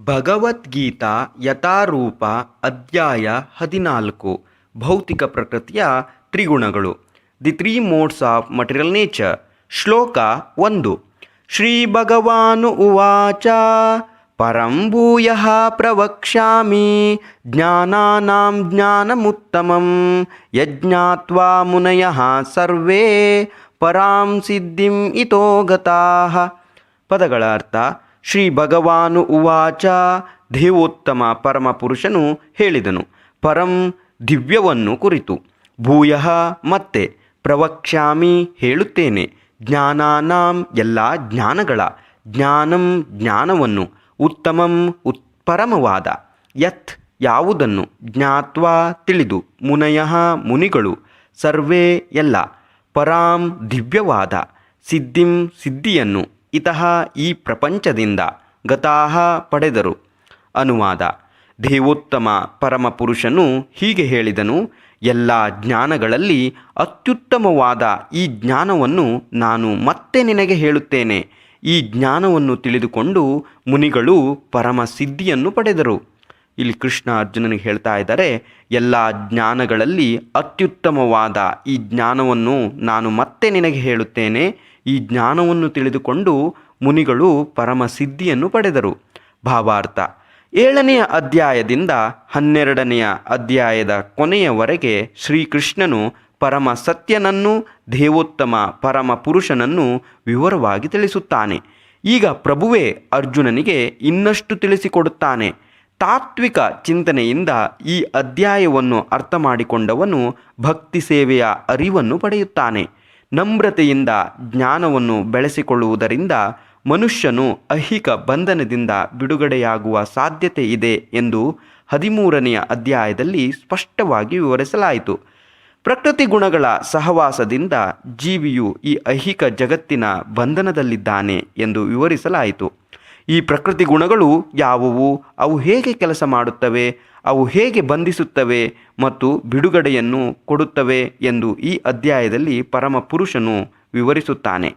ಭಗವದ್ಗೀತಾ ಯಥಾರೂಪ ಅಧ್ಯಾಯ 14 ಭೌತಿಕ ಪ್ರಕೃತಿಯ ತ್ರಿಗುಣಗಳು the three modes of material nature. ಶ್ಲೋಕ 1. ಶ್ರೀ ಭಗವಾನು ಉವಾಚ ಪರಂ ಭೂಯಃ ಪ್ರವಕ್ಷ್ಯಾಮಿ ಜ್ಞಾನಾನಾಂ ಜ್ಞಾನಮುತ್ತಮಂ ಯಜ್ಞಾತ್ವಾ ಮುನಯಃ ಸರ್ವೇ ಪರಾಂ ಸಿದ್ಧಿಂ ಇತೋ ಗತಾಃ. ಪದಗಳ ಅರ್ಥ: ಶ್ರೀ ಭಗವಾನು ಉವಾಚ, ದೇವೋತ್ತಮ ಪರಮಪುರುಷನು ಹೇಳಿದನು, ಪರಂ ದಿವ್ಯವನ್ನು ಕುರಿತು, ಭೂಯಃ ಮತ್ತೆ, ಪ್ರವಕ್ಷ್ಯಾಮಿ ಹೇಳುತ್ತೇನೆ, ಜ್ಞಾನಾನಾಂ ಎಲ್ಲ ಜ್ಞಾನಗಳ, ಜ್ಞಾನಂ ಜ್ಞಾನವನ್ನು, ಉತ್ತಮಂ ಪರಮವಾದ, ಯತ್ ಯಾವುದನ್ನು, ಜ್ಞಾತ್ವಾ ತಿಳಿದು, ಮುನಯಃ ಮುನಿಗಳು, ಸರ್ವೇ ಎಲ್ಲ, ಪರಾಂ ದಿವ್ಯವಾದ, ಸಿದ್ಧಿಂ ಸಿದ್ಧಿಯನ್ನು, ಇತಃ ಈ ಪ್ರಪಂಚದಿಂದ, ಗತಾಃ ಪಡೆದರು. ಅನುವಾದ: ದೇವೋತ್ತಮ ಪರಮಪುರುಷನು ಹೀಗೆ ಹೇಳಿದನು, ಎಲ್ಲ ಜ್ಞಾನಗಳಲ್ಲಿ ಅತ್ಯುತ್ತಮವಾದ ಈ ಜ್ಞಾನವನ್ನು ನಾನು ಮತ್ತೆ ನಿನಗೆ ಹೇಳುತ್ತೇನೆ. ಈ ಜ್ಞಾನವನ್ನು ತಿಳಿದುಕೊಂಡು ಮುನಿಗಳು ಪರಮ ಸಿದ್ಧಿಯನ್ನು ಪಡೆದರು. ಇಲ್ಲಿ ಕೃಷ್ಣ ಅರ್ಜುನನಿಗೆ ಹೇಳ್ತಾ ಇದ್ದಾರೆ, ಎಲ್ಲ ಜ್ಞಾನಗಳಲ್ಲಿ ಅತ್ಯುತ್ತಮವಾದ ಈ ಜ್ಞಾನವನ್ನು ನಾನು ಮತ್ತೆ ನಿನಗೆ ಹೇಳುತ್ತೇನೆ. ಈ ಜ್ಞಾನವನ್ನು ತಿಳಿದುಕೊಂಡು ಮುನಿಗಳು ಪರಮ ಸಿದ್ಧಿಯನ್ನು ಪಡೆದರು. ಭಾವಾರ್ಥ: 7ನೆಯ ಅಧ್ಯಾಯದಿಂದ 12ನೆಯ ಅಧ್ಯಾಯದ ಕೊನೆಯವರೆಗೆ ಶ್ರೀಕೃಷ್ಣನು ಪರಮ ಸತ್ಯನನ್ನು, ದೇವೋತ್ತಮ ಪರಮ ಪುರುಷನನ್ನು ವಿವರವಾಗಿ ತಿಳಿಸುತ್ತಾನೆ. ಈಗ ಪ್ರಭುವೇ ಅರ್ಜುನನಿಗೆ ಇನ್ನಷ್ಟು ತಿಳಿಸಿಕೊಡುತ್ತಾನೆ. ತಾತ್ವಿಕ ಚಿಂತನೆಯಿಂದ ಈ ಅಧ್ಯಾಯವನ್ನು ಅರ್ಥ ಮಾಡಿಕೊಂಡವನು ಭಕ್ತಿ ಸೇವೆಯ ಅರಿವನ್ನು ಪಡೆಯುತ್ತಾನೆ. ನಮ್ರತೆಯಿಂದ ಜ್ಞಾನವನ್ನು ಬೆಳೆಸಿಕೊಳ್ಳುವುದರಿಂದ ಮನುಷ್ಯನು ಐಹಿಕ ಬಂಧನದಿಂದ ಬಿಡುಗಡೆಯಾಗುವ ಸಾಧ್ಯತೆ ಇದೆ ಎಂದು 13ನೆಯ ಅಧ್ಯಾಯದಲ್ಲಿ ಸ್ಪಷ್ಟವಾಗಿ ವಿವರಿಸಲಾಯಿತು. ಪ್ರಕೃತಿ ಗುಣಗಳ ಸಹವಾಸದಿಂದ ಜೀವಿಯು ಈ ಐಹಿಕ ಜಗತ್ತಿನ ಬಂಧನದಲ್ಲಿದ್ದಾನೆ ಎಂದು ವಿವರಿಸಲಾಯಿತು. ಈ ಪ್ರಕೃತಿ ಗುಣಗಳು ಯಾವುವು, ಅವು ಹೇಗೆ ಕೆಲಸ ಮಾಡುತ್ತವೆ, ಅವು ಹೇಗೆ ಬಂಧಿಸುತ್ತವೆ ಮತ್ತು ಬಿಡುಗಡೆಯನ್ನು ಕೊಡುತ್ತವೆ ಎಂದು ಈ ಅಧ್ಯಾಯದಲ್ಲಿ ಪರಮ ಪುರುಷನು ವಿವರಿಸುತ್ತಾನೆ.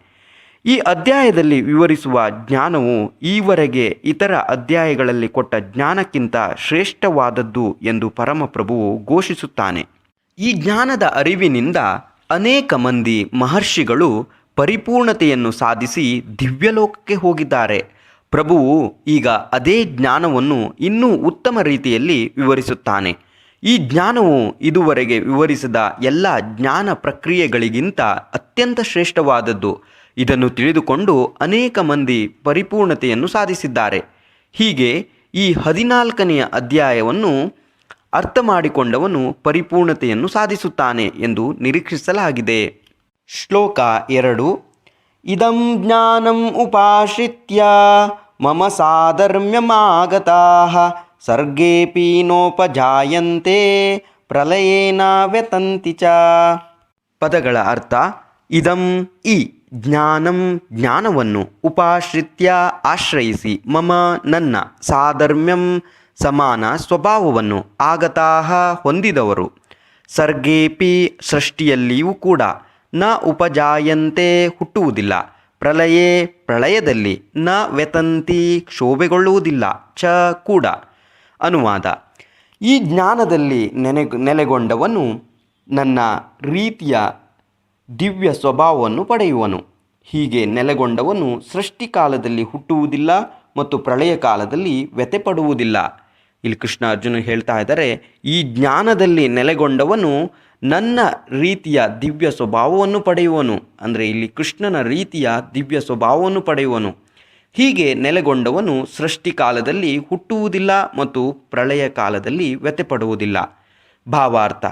ಈ ಅಧ್ಯಾಯದಲ್ಲಿ ವಿವರಿಸುವ ಜ್ಞಾನವು ಈವರೆಗೆ ಇತರ ಅಧ್ಯಾಯಗಳಲ್ಲಿ ಕೊಟ್ಟ ಜ್ಞಾನಕ್ಕಿಂತ ಶ್ರೇಷ್ಠವಾದದ್ದು ಎಂದು ಪರಮಪ್ರಭುವು ಘೋಷಿಸುತ್ತಾನೆ. ಈ ಜ್ಞಾನದ ಅರಿವಿನಿಂದ ಅನೇಕ ಮಂದಿ ಮಹರ್ಷಿಗಳು ಪರಿಪೂರ್ಣತೆಯನ್ನು ಸಾಧಿಸಿ ದಿವ್ಯಲೋಕಕ್ಕೆ ಹೋಗಿದ್ದಾರೆ. ಪ್ರಭುವು ಈಗ ಅದೇ ಜ್ಞಾನವನ್ನು ಇನ್ನೂ ಉತ್ತಮ ರೀತಿಯಲ್ಲಿ ವಿವರಿಸುತ್ತಾನೆ. ಈ ಜ್ಞಾನವು ಇದುವರೆಗೆ ವಿವರಿಸಿದ ಎಲ್ಲ ಜ್ಞಾನ ಪ್ರಕ್ರಿಯೆಗಳಿಗಿಂತ ಅತ್ಯಂತ ಶ್ರೇಷ್ಠವಾದದ್ದು. ಇದನ್ನು ತಿಳಿದುಕೊಂಡು ಅನೇಕ ಮಂದಿ ಪರಿಪೂರ್ಣತೆಯನ್ನು ಸಾಧಿಸಿದ್ದಾರೆ. ಹೀಗೆ ಈ 14ನೆಯ ಅಧ್ಯಾಯವನ್ನು ಅರ್ಥ ಮಾಡಿಕೊಂಡವನು ಪರಿಪೂರ್ಣತೆಯನ್ನು ಸಾಧಿಸುತ್ತಾನೆ ಎಂದು ನಿರೀಕ್ಷಿಸಲಾಗಿದೆ. ಶ್ಲೋಕ 2. ಇದಂ ಜ್ಞಾನಂ ಉಪಾಶ್ರಿತ್ಯ ಮಮ ಸಾಧರ್ಮ್ಯಮಾಗತಾಃ ಸರ್ಗೇಪಿ ನೋಪಜಾಯಂತೆ ಪ್ರಲಯೇನ ವ್ಯತಂತಿ ಚ. ಪದಗಳ ಅರ್ಥ: ಇದಂ ಈ ಜ್ಞಾನಂ ಜ್ಞಾನವನ್ನು, ಉಪಾಶ್ರಿತ್ಯ ಆಶ್ರಯಿಸಿ, ಮಮ ನನ್ನ, ಸಾಧರ್ಮ್ಯಂ ಸಮಾನ ಸ್ವಭಾವವನ್ನು, ಆಗತಾಃ ಹೊಂದಿದವರು, ಸರ್ಗೇಪಿ ಸೃಷ್ಟಿಯಲ್ಲಿಯೂ ಕೂಡ, ನ ಉಪಜಾಯಂತೆ ಹುಟ್ಟುವುದಿಲ್ಲ, ಪ್ರಲಯೇ ಪ್ರಳಯದಲ್ಲಿ, ನ ವ್ಯತಂತಿ ಕ್ಷೋಭೆಗೊಳ್ಳುವುದಿಲ್ಲ, ಚ ಕೂಡ. ಅನುವಾದ: ಈ ಜ್ಞಾನದಲ್ಲಿ ನೆಲೆಗೊಂಡವನು ನನ್ನ ರೀತಿಯ ದಿವ್ಯ ಸ್ವಭಾವವನ್ನು ಪಡೆಯುವನು. ಹೀಗೆ ನೆಲೆಗೊಂಡವನು ಸೃಷ್ಟಿಕಾಲದಲ್ಲಿ ಹುಟ್ಟುವುದಿಲ್ಲ ಮತ್ತು ಪ್ರಳಯ ಕಾಲದಲ್ಲಿ ವ್ಯಥೆಪಡುವುದಿಲ್ಲ. ಇಲ್ಲಿ ಕೃಷ್ಣ ಅರ್ಜುನ ಹೇಳ್ತಾ ಇದ್ದಾರೆ, ಈ ಜ್ಞಾನದಲ್ಲಿ ನೆಲೆಗೊಂಡವನು ನನ್ನ ರೀತಿಯ ದಿವ್ಯ ಸ್ವಭಾವವನ್ನು ಪಡೆಯುವನು. ಅಂದರೆ ಇಲ್ಲಿ ಕೃಷ್ಣನ ರೀತಿಯ ದಿವ್ಯ ಸ್ವಭಾವವನ್ನು ಪಡೆಯುವನು. ಹೀಗೆ ನೆಲೆಗೊಂಡವನು ಸೃಷ್ಟಿಕಾಲದಲ್ಲಿ ಹುಟ್ಟುವುದಿಲ್ಲ ಮತ್ತು ಪ್ರಳಯ ಕಾಲದಲ್ಲಿ ವ್ಯಥೆಪಡುವುದಿಲ್ಲ. ಭಾವಾರ್ಥ: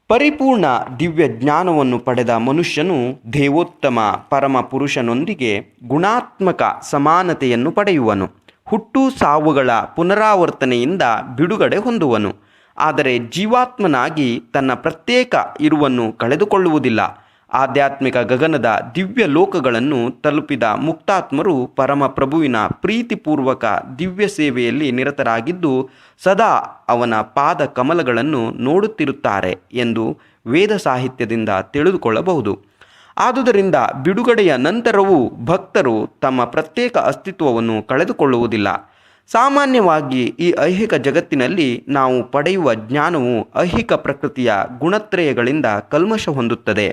ಪರಿಪೂರ್ಣ ದಿವ್ಯ ಜ್ಞಾನವನ್ನು ಪಡೆದ ಮನುಷ್ಯನು ದೇವೋತ್ತಮ ಪರಮ ಪುರುಷನೊಂದಿಗೆ ಗುಣಾತ್ಮಕ ಸಮಾನತೆಯನ್ನು ಪಡೆಯುವನು. ಹುಟ್ಟು ಸಾವುಗಳ ಪುನರಾವರ್ತನೆಯಿಂದ ಬಿಡುಗಡೆ ಹೊಂದುವನು. ಆದರೆ ಜೀವಾತ್ಮನಾಗಿ ತನ್ನ ಪ್ರತ್ಯೇಕ ಇರುವನ್ನು ಕಳೆದುಕೊಳ್ಳುವುದಿಲ್ಲ. ಆಧ್ಯಾತ್ಮಿಕ ಗಗನದ ದಿವ್ಯ ಲೋಕಗಳನ್ನು ತಲುಪಿದ ಮುಕ್ತಾತ್ಮರು ಪರಮ ಪ್ರಭುವಿನ ಪ್ರೀತಿಪೂರ್ವಕ ದಿವ್ಯ ಸೇವೆಯಲ್ಲಿ ನಿರತರಾಗಿದ್ದು ಸದಾ ಅವನ ಪಾದ ಕಮಲಗಳನ್ನು ನೋಡುತ್ತಿರುತ್ತಾರೆ ಎಂದು ವೇದ ಸಾಹಿತ್ಯದಿಂದ ತಿಳಿದುಕೊಳ್ಳಬಹುದು. ಆದುದರಿಂದ ಬಿಡುಗಡೆಯ ನಂತರವೂ ಭಕ್ತರು ತಮ್ಮ ಪ್ರತ್ಯೇಕ ಅಸ್ತಿತ್ವವನ್ನು ಕಳೆದುಕೊಳ್ಳುವುದಿಲ್ಲ. ಸಾಮಾನ್ಯವಾಗಿ ಈ ಐಹಿಕ ಜಗತ್ತಿನಲ್ಲಿ ನಾವು ಪಡೆಯುವ ಜ್ಞಾನವು ಐಹಿಕ ಪ್ರಕೃತಿಯ ಗುಣತ್ರಯಗಳಿಂದ ಕಲ್ಮಶ ಹೊಂದುತ್ತದೆ.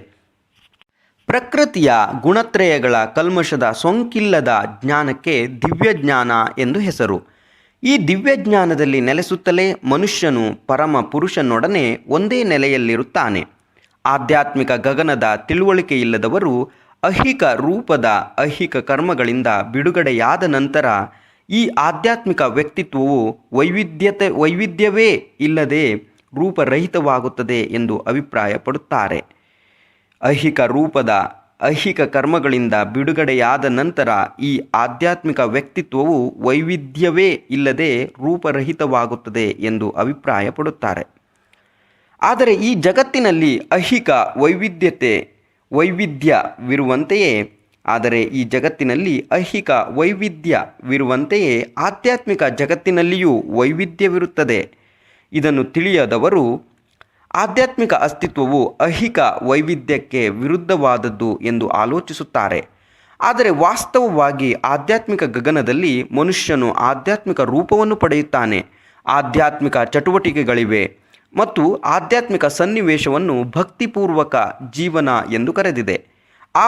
ಪ್ರಕೃತಿಯ ಗುಣತ್ರಯಗಳ ಕಲ್ಮಶದ ಸೋಂಕಿಲ್ಲದ ಜ್ಞಾನಕ್ಕೆ ದಿವ್ಯಜ್ಞಾನ ಎಂದು ಹೆಸರು. ಈ ದಿವ್ಯಜ್ಞಾನದಲ್ಲಿ ನೆಲೆಸುತ್ತಲೇ ಮನುಷ್ಯನು ಪರಮ ಪುರುಷನೊಡನೆ ಒಂದೇ ನೆಲೆಯಲ್ಲಿರುತ್ತಾನೆ. ಆಧ್ಯಾತ್ಮಿಕ ಗಗನದ ತಿಳುವಳಿಕೆಯಿಲ್ಲದವರು ಐಹಿಕ ರೂಪದ ಐಹಿಕ ಕರ್ಮಗಳಿಂದ ಬಿಡುಗಡೆಯಾದ ನಂತರ ಈ ಆಧ್ಯಾತ್ಮಿಕ ವ್ಯಕ್ತಿತ್ವವು ವೈವಿಧ್ಯವೇ ಇಲ್ಲದೆ ರೂಪರಹಿತವಾಗುತ್ತದೆ ಎಂದು ಅಭಿಪ್ರಾಯಪಡುತ್ತಾರೆ. ಐಹಿಕ ರೂಪದ ಐಹಿಕ ಕರ್ಮಗಳಿಂದ ಬಿಡುಗಡೆಯಾದ ನಂತರ ಈ ಆಧ್ಯಾತ್ಮಿಕ ವ್ಯಕ್ತಿತ್ವವು ವೈವಿಧ್ಯವೇ ಇಲ್ಲದೆ ರೂಪರಹಿತವಾಗುತ್ತದೆ ಎಂದು ಅಭಿಪ್ರಾಯಪಡುತ್ತಾರೆ. ಆದರೆ ಈ ಜಗತ್ತಿನಲ್ಲಿ ಐಹಿಕ ವೈವಿಧ್ಯವಿರುವಂತೆಯೇ ಆಧ್ಯಾತ್ಮಿಕ ಜಗತ್ತಿನಲ್ಲಿಯೂ ವೈವಿಧ್ಯವಿರುತ್ತದೆ. ಇದನ್ನು ತಿಳಿಯದವರು ಆಧ್ಯಾತ್ಮಿಕ ಅಸ್ತಿತ್ವವು ಐಹಿಕ ವೈವಿಧ್ಯಕ್ಕೆ ವಿರುದ್ಧವಾದದ್ದು ಎಂದು ಆಲೋಚಿಸುತ್ತಾರೆ. ಆದರೆ ವಾಸ್ತವವಾಗಿ ಆಧ್ಯಾತ್ಮಿಕ ಗಗನದಲ್ಲಿ ಮನುಷ್ಯನು ಆಧ್ಯಾತ್ಮಿಕ ರೂಪವನ್ನು ಪಡೆಯುತ್ತಾನೆ. ಆಧ್ಯಾತ್ಮಿಕ ಚಟುವಟಿಕೆಗಳಿವೆ ಮತ್ತು ಆಧ್ಯಾತ್ಮಿಕ ಸನ್ನಿವೇಶವನ್ನು ಭಕ್ತಿಪೂರ್ವಕ ಜೀವನ ಎಂದು ಕರೆದಿದೆ. ಆ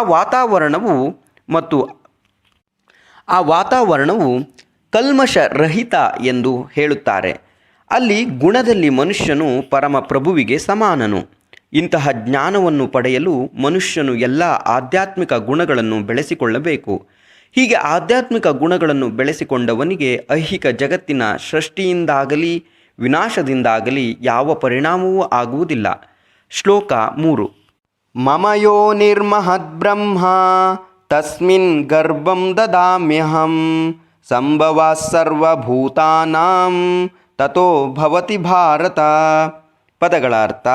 ವಾತಾವರಣವು ಕಲ್ಮಶರಹಿತ ಎಂದು ಹೇಳುತ್ತಾರೆ. ಅಲ್ಲಿ ಗುಣದಲ್ಲಿ ಮನುಷ್ಯನು ಪರಮ ಪ್ರಭುವಿಗೆ ಸಮಾನನು. ಇಂತಹ ಜ್ಞಾನವನ್ನು ಪಡೆಯಲು ಮನುಷ್ಯನು ಎಲ್ಲ ಆಧ್ಯಾತ್ಮಿಕ ಗುಣಗಳನ್ನು ಬೆಳೆಸಿಕೊಳ್ಳಬೇಕು. ಹೀಗೆ ಆಧ್ಯಾತ್ಮಿಕ ಗುಣಗಳನ್ನು ಬೆಳೆಸಿಕೊಂಡವನಿಗೆ ಐಹಿಕ ಜಗತ್ತಿನ ಸೃಷ್ಟಿಯಿಂದಾಗಲಿ ವಿನಾಶದಿಂದಾಗಲಿ ಯಾವ ಪರಿಣಾಮವೂ ಆಗುವುದಿಲ್ಲ. ಶ್ಲೋಕ 3. ಮಮ ಯೋನಿರ್ಮಹದ್ಬ್ರಹ್ಮ ತಸ್ಮಿನ್ ಗರ್ಭಂ ದದಾಮ್ಯಹಂ ಸಂಭವಾಃ ಸರ್ವಭೂತಾನಾಂ ತತೋ ಭವತಿ ಭಾರತ. ಪದಗಳ ಅರ್ಥ: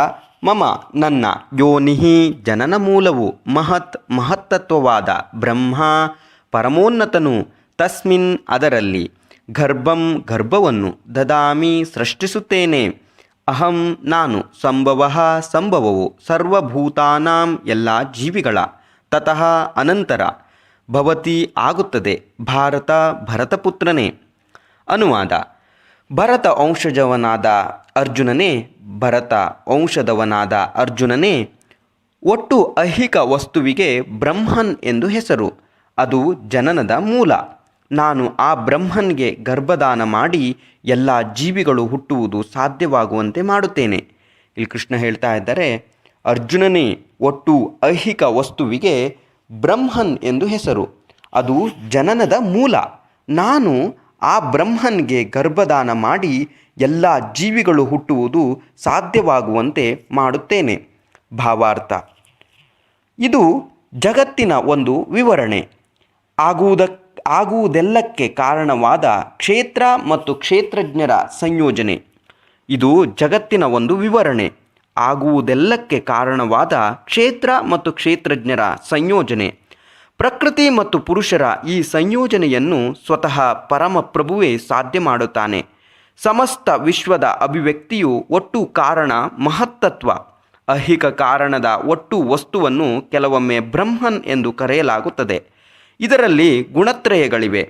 ಮಮ ನನ್ನ, ಯೋನಿಹಿ ಜನನ ಮೂಲವು, ಮಹತ್ತತ್ವವಾದ, ಬ್ರಹ್ಮ ಪರಮೋನ್ನತನು, ತಸ್ಮಿನ್ ಅದರಲ್ಲಿ, ಗರ್ಭಂ ಗರ್ಭವನ್ನು, ದದಾಮಿ ಸೃಷ್ಟಿಸುತ್ತೇನೆ, ಅಹಂ ನಾನು, ಸಂಭವವು, ಸರ್ವಭೂತಾನಾಂ ಎಲ್ಲ ಜೀವಿಗಳ, ತತಃ ಅನಂತರ, ಭವತಿ ಆಗುತ್ತದೆ, ಭಾರತ ಭರತಪುತ್ರನೇ. ಅನುವಾದ: ಭರತ ವಂಶದವನಾದ ಅರ್ಜುನನೇ, ಒಟ್ಟು ಐಹಿಕ ವಸ್ತುವಿಗೆ ಬ್ರಹ್ಮನ್ ಎಂದು ಹೆಸರು. ಅದು ಜನನದ ಮೂಲ. ನಾನು ಆ ಬ್ರಹ್ಮನ್ಗೆ ಗರ್ಭದಾನ ಮಾಡಿ ಎಲ್ಲ ಜೀವಿಗಳು ಹುಟ್ಟುವುದು ಸಾಧ್ಯವಾಗುವಂತೆ ಮಾಡುತ್ತೇನೆ. ಇಲ್ಲಿ ಕೃಷ್ಣ ಹೇಳ್ತಾ ಇದ್ದಾರೆ, ಅರ್ಜುನನೇ, ಒಟ್ಟು ಐಹಿಕ ವಸ್ತುವಿಗೆ ಬ್ರಹ್ಮನ್ ಎಂದು ಹೆಸರು. ಅದು ಜನನದ ಮೂಲ. ನಾನು ಆ ಬ್ರಹ್ಮನ್ಗೆ ಗರ್ಭದಾನ ಮಾಡಿ ಎಲ್ಲ ಜೀವಿಗಳು ಹುಟ್ಟುವುದು ಸಾಧ್ಯವಾಗುವಂತೆ ಮಾಡುತ್ತೇನೆ. ಭಾವಾರ್ಥ: ಇದು ಜಗತ್ತಿನ ಒಂದು ವಿವರಣೆ. ಆಗುವುದೆಲ್ಲಕ್ಕೆ ಕಾರಣವಾದ ಕ್ಷೇತ್ರ ಮತ್ತು ಕ್ಷೇತ್ರಜ್ಞರ ಸಂಯೋಜನೆ. ಇದು ಜಗತ್ತಿನ ಒಂದು ವಿವರಣೆ. ಆಗುವುದೆಲ್ಲಕ್ಕೆ ಕಾರಣವಾದ ಕ್ಷೇತ್ರ ಮತ್ತು ಕ್ಷೇತ್ರಜ್ಞರ ಸಂಯೋಜನೆ. ಪ್ರಕೃತಿ ಮತ್ತು ಪುರುಷರ ಈ ಸಂಯೋಜನೆಯನ್ನು ಸ್ವತಃ ಪರಮಪ್ರಭುವೇ ಸಾಧ್ಯ ಮಾಡುತ್ತಾನೆ. ಸಮಸ್ತ ವಿಶ್ವದ ಅಭಿವ್ಯಕ್ತಿಯು ಒಟ್ಟು ಕಾರಣ ಮಹತ್ತತ್ವ. ಐಹಿಕ ಕಾರಣದ ಒಟ್ಟು ವಸ್ತುವನ್ನು ಕೆಲವೊಮ್ಮೆ ಬ್ರಹ್ಮನ್ ಎಂದು ಕರೆಯಲಾಗುತ್ತದೆ. ಇದರಲ್ಲಿ ಗುಣತ್ರಯಗಳಿವೆ.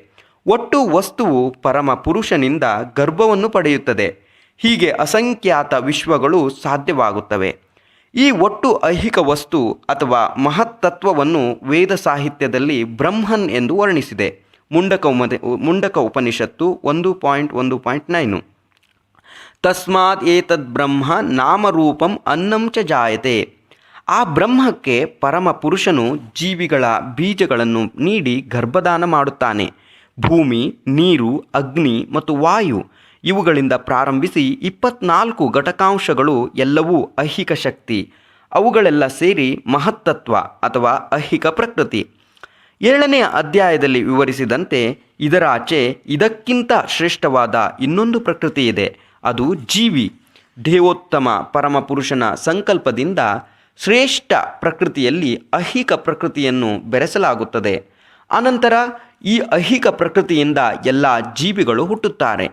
ಒಟ್ಟು ವಸ್ತುವು ಪರಮ ಪುರುಷನಿಂದ ಗರ್ಭವನ್ನು ಪಡೆಯುತ್ತದೆ. ಹೀಗೆ ಅಸಂಖ್ಯಾತ ವಿಶ್ವಗಳು ಸಾಧ್ಯವಾಗುತ್ತವೆ. ಈ ಒಟ್ಟು ಐಹಿಕ ವಸ್ತು ಅಥವಾ ಮಹತ್ತತ್ವವನ್ನು ವೇದ ಸಾಹಿತ್ಯದಲ್ಲಿ ಬ್ರಹ್ಮನ್ ಎಂದು ವರ್ಣಿಸಿದೆ. ಮುಂಡಕ ಉಪನಿಷತ್ತು 1.1.9. ತಸ್ಮಾತ್ ಏತದ್ ಬ್ರಹ್ಮ ನಾಮರೂಪಂ ಅನ್ನಂ ಚ ಜಾಯತೆ. ಆ ಬ್ರಹ್ಮಕ್ಕೆ ಪರಮ ಪುರುಷನು ಜೀವಿಗಳ ಬೀಜಗಳನ್ನು ನೀಡಿ ಗರ್ಭದಾನ ಮಾಡುತ್ತಾನೆ. ಭೂಮಿ, ನೀರು, ಅಗ್ನಿ ಮತ್ತು ವಾಯು ಇವುಗಳಿಂದ ಪ್ರಾರಂಭಿಸಿ 24 ಘಟಕಾಂಶಗಳು ಎಲ್ಲವೂ ಐಹಿಕ ಶಕ್ತಿ. ಅವುಗಳೆಲ್ಲ ಸೇರಿ ಮಹತ್ತತ್ವ ಅಥವಾ ಐಹಿಕ ಪ್ರಕೃತಿ. 7ನೇ ಅಧ್ಯಾಯದಲ್ಲಿ ವಿವರಿಸಿದಂತೆ ಇದರಾಚೆ ಇದಕ್ಕಿಂತ ಶ್ರೇಷ್ಠವಾದ ಇನ್ನೊಂದು ಪ್ರಕೃತಿ ಇದೆ. ಅದು ಜೀವಿ. ದೇವೋತ್ತಮ ಪರಮಪುರುಷನ ಸಂಕಲ್ಪದಿಂದ ಶ್ರೇಷ್ಠ ಪ್ರಕೃತಿಯಲ್ಲಿ ಐಹಿಕ ಪ್ರಕೃತಿಯನ್ನು ಬೆರೆಸಲಾಗುತ್ತದೆ. ಅನಂತರ ಈ ಐಹಿಕ ಪ್ರಕೃತಿಯಿಂದ ಎಲ್ಲ ಜೀವಿಗಳು ಹುಟ್ಟುತ್ತಾರೆ.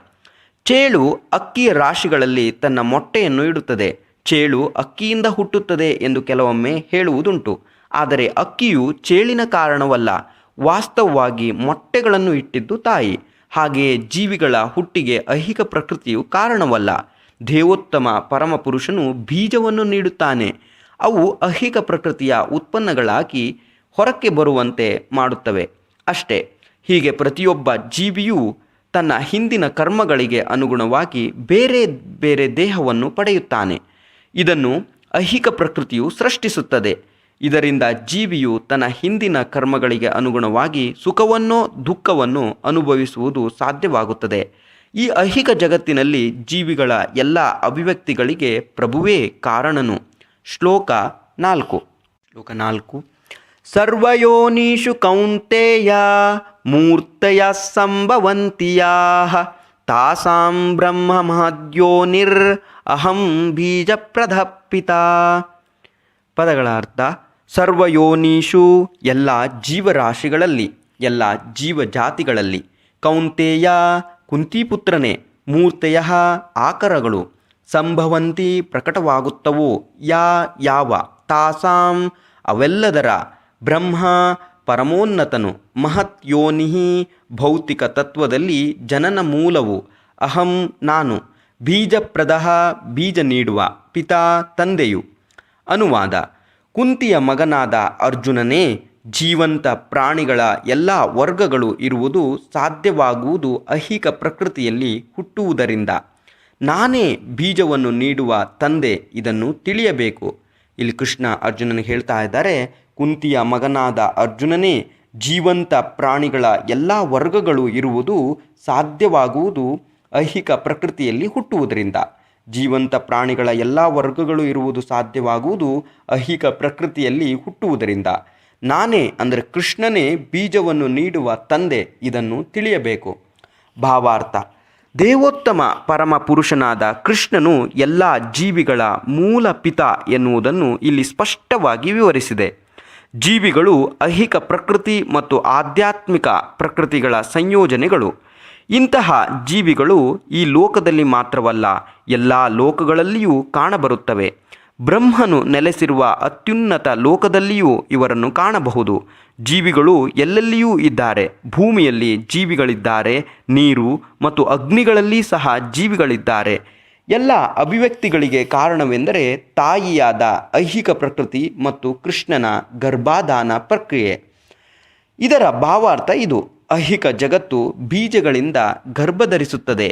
ಚೇಳು ಅಕ್ಕಿಯ ರಾಶಿಗಳಲ್ಲಿ ತನ್ನ ಮೊಟ್ಟೆಯನ್ನು ಇಡುತ್ತದೆ. ಚೇಳು ಅಕ್ಕಿಯಿಂದ ಹುಟ್ಟುತ್ತದೆ ಎಂದು ಕೆಲವೊಮ್ಮೆ ಹೇಳುವುದುಂಟು. ಆದರೆ ಅಕ್ಕಿಯು ಚೇಳಿನ ಕಾರಣವಲ್ಲ. ವಾಸ್ತವವಾಗಿ ಮೊಟ್ಟೆಗಳನ್ನು ಇಟ್ಟಿದ್ದು ತಾಯಿ. ಹಾಗೆಯೇ ಜೀವಿಗಳ ಹುಟ್ಟಿಗೆ ಐಹಿಕ ಪ್ರಕೃತಿಯು ಕಾರಣವಲ್ಲ. ದೇವೋತ್ತಮ ಪರಮಪುರುಷನು ಬೀಜವನ್ನು ನೀಡುತ್ತಾನೆ. ಅವು ಐಹಿಕ ಪ್ರಕೃತಿಯ ಉತ್ಪನ್ನಗಳಾಗಿ ಹೊರಕ್ಕೆ ಬರುವಂತೆ ಮಾಡುತ್ತವೆ ಅಷ್ಟೇ. ಹೀಗೆ ಪ್ರತಿಯೊಬ್ಬ ಜೀವಿಯೂ ತನ್ನ ಹಿಂದಿನ ಕರ್ಮಗಳಿಗೆ ಅನುಗುಣವಾಗಿ ಬೇರೆ ಬೇರೆ ದೇಹವನ್ನು ಪಡೆಯುತ್ತಾನೆ. ಇದನ್ನು ಐಹಿಕ ಪ್ರಕೃತಿಯು ಸೃಷ್ಟಿಸುತ್ತದೆ. ಇದರಿಂದ ಜೀವಿಯು ತನ್ನ ಹಿಂದಿನ ಕರ್ಮಗಳಿಗೆ ಅನುಗುಣವಾಗಿ ಸುಖವನ್ನೋ ದುಃಖವನ್ನು ಅನುಭವಿಸುವುದು ಸಾಧ್ಯವಾಗುತ್ತದೆ. ಈ ಐಹಿಕ ಜಗತ್ತಿನಲ್ಲಿ ಜೀವಿಗಳ ಎಲ್ಲ ಅಭಿವ್ಯಕ್ತಿಗಳಿಗೆ ಪ್ರಭುವೇ ಕಾರಣನು. ಶ್ಲೋಕ 4. ಸರ್ವಯೋನಿಷು ಕೌಂತೆಯ ಮೂರ್ತಯ ಸಂಭವಂತಿಯಾಃ ತಾಸಾಂ ಬ್ರಹ್ಮ ಮಹದ್ಯೋನಿರ್ ಅಹಂ ಬೀಜಪ್ರದಃ ಪಿತಾ. ಪದಗಳ ಅರ್ಥ: ಸರ್ವಯೋನೀಷು ಎಲ್ಲ ಜೀವರಾಶಿಗಳಲ್ಲಿ, ಎಲ್ಲ ಜೀವಜಾತಿಗಳಲ್ಲಿ, ಕೌಂತೆಯ ಕುಂತಿಪುತ್ರನೇ, ಮೂರ್ತಯ ಆಕರಗಳು, ಸಂಭವಂತಿ ಪ್ರಕಟವಾಗುತ್ತವೋ, ಯಾವ, ತಾಸಾಂ ಅವೆಲ್ಲದರ, ಬ್ರಹ್ಮ ಪರಮೋನ್ನತನು, ಮಹತ್ ಯೋನಿ ಭೌತಿಕ ತತ್ವದಲ್ಲಿ ಜನನ ಮೂಲವು, ಅಹಂ ನಾನು, ಬೀಜಪ್ರದಃ ಬೀಜ ನೀಡುವ, ಪಿತಾ ತಂದೆಯು. ಅನುವಾದ: ಕುಂತಿಯ ಮಗನಾದ ಅರ್ಜುನನೇ, ಜೀವಂತ ಪ್ರಾಣಿಗಳ ಎಲ್ಲ ವರ್ಗಗಳು ಇರುವುದು ಸಾಧ್ಯವಾಗುವುದು ಐಹಿಕ ಪ್ರಕೃತಿಯಲ್ಲಿ ಹುಟ್ಟುವುದರಿಂದ. ನಾನೇ ಬೀಜವನ್ನು ನೀಡುವ ತಂದೆ, ಇದನ್ನು ತಿಳಿಯಬೇಕು. ಇಲ್ಲಿ ಕೃಷ್ಣ ಅರ್ಜುನನಿಗೆ ಹೇಳ್ತಾ ಇದ್ದಾರೆ, ಕುಂತಿಯ ಮಗನಾದ ಅರ್ಜುನನೇ, ಜೀವಂತ ಪ್ರಾಣಿಗಳ ಎಲ್ಲ ವರ್ಗಗಳು ಇರುವುದು ಸಾಧ್ಯವಾಗುವುದು ಐಹಿಕ ಪ್ರಕೃತಿಯಲ್ಲಿ ಹುಟ್ಟುವುದರಿಂದ. ಜೀವಂತ ಪ್ರಾಣಿಗಳ ಎಲ್ಲ ವರ್ಗಗಳು ಇರುವುದು ಸಾಧ್ಯವಾಗುವುದು ಐಹಿಕ ಪ್ರಕೃತಿಯಲ್ಲಿ ಹುಟ್ಟುವುದರಿಂದ. ನಾನೇ ಅಂದರೆ ಕೃಷ್ಣನೇ ಬೀಜವನ್ನು ನೀಡುವ ತಂದೆ, ಇದನ್ನು ತಿಳಿಯಬೇಕು. ಭಾವಾರ್ಥ: ದೇವೋತ್ತಮ ಪರಮ ಪುರುಷನಾದ ಕೃಷ್ಣನು ಎಲ್ಲ ಜೀವಿಗಳ ಮೂಲ ಪಿತ ಎನ್ನುವುದನ್ನು ಇಲ್ಲಿ ಸ್ಪಷ್ಟವಾಗಿ ವಿವರಿಸಿದೆ. ಜೀವಿಗಳು ಐಹಿಕ ಪ್ರಕೃತಿ ಮತ್ತು ಆಧ್ಯಾತ್ಮಿಕ ಪ್ರಕೃತಿಗಳ ಸಂಯೋಜನೆಗಳು. ಇಂತಹ ಜೀವಿಗಳು ಈ ಲೋಕದಲ್ಲಿ ಮಾತ್ರವಲ್ಲ, ಎಲ್ಲ ಲೋಕಗಳಲ್ಲಿಯೂ ಕಾಣಬರುತ್ತವೆ. ಬ್ರಹ್ಮನು ನೆಲೆಸಿರುವ ಅತ್ಯುನ್ನತ ಲೋಕದಲ್ಲಿಯೂ ಇವರನ್ನು ಕಾಣಬಹುದು. ಜೀವಿಗಳು ಎಲ್ಲೆಲ್ಲಿಯೂ ಇದ್ದಾರೆ. ಭೂಮಿಯಲ್ಲಿ ಜೀವಿಗಳಿದ್ದಾರೆ, ನೀರು ಮತ್ತು ಅಗ್ನಿಗಳಲ್ಲಿ ಸಹ ಜೀವಿಗಳಿದ್ದಾರೆ. ಎಲ್ಲ ಅಭಿವ್ಯಕ್ತಿಗಳಿಗೆ ಕಾರಣವೆಂದರೆ ತಾಯಿಯಾದ ಐಹಿಕ ಪ್ರಕೃತಿ ಮತ್ತು ಕೃಷ್ಣನ ಗರ್ಭಾಧಾನ ಪ್ರಕ್ರಿಯೆ. ಇದರ ಭಾವಾರ್ಥ ಇದು: ಐಹಿಕ ಜಗತ್ತು ಬೀಜಗಳಿಂದ ಗರ್ಭಧರಿಸುತ್ತದೆ.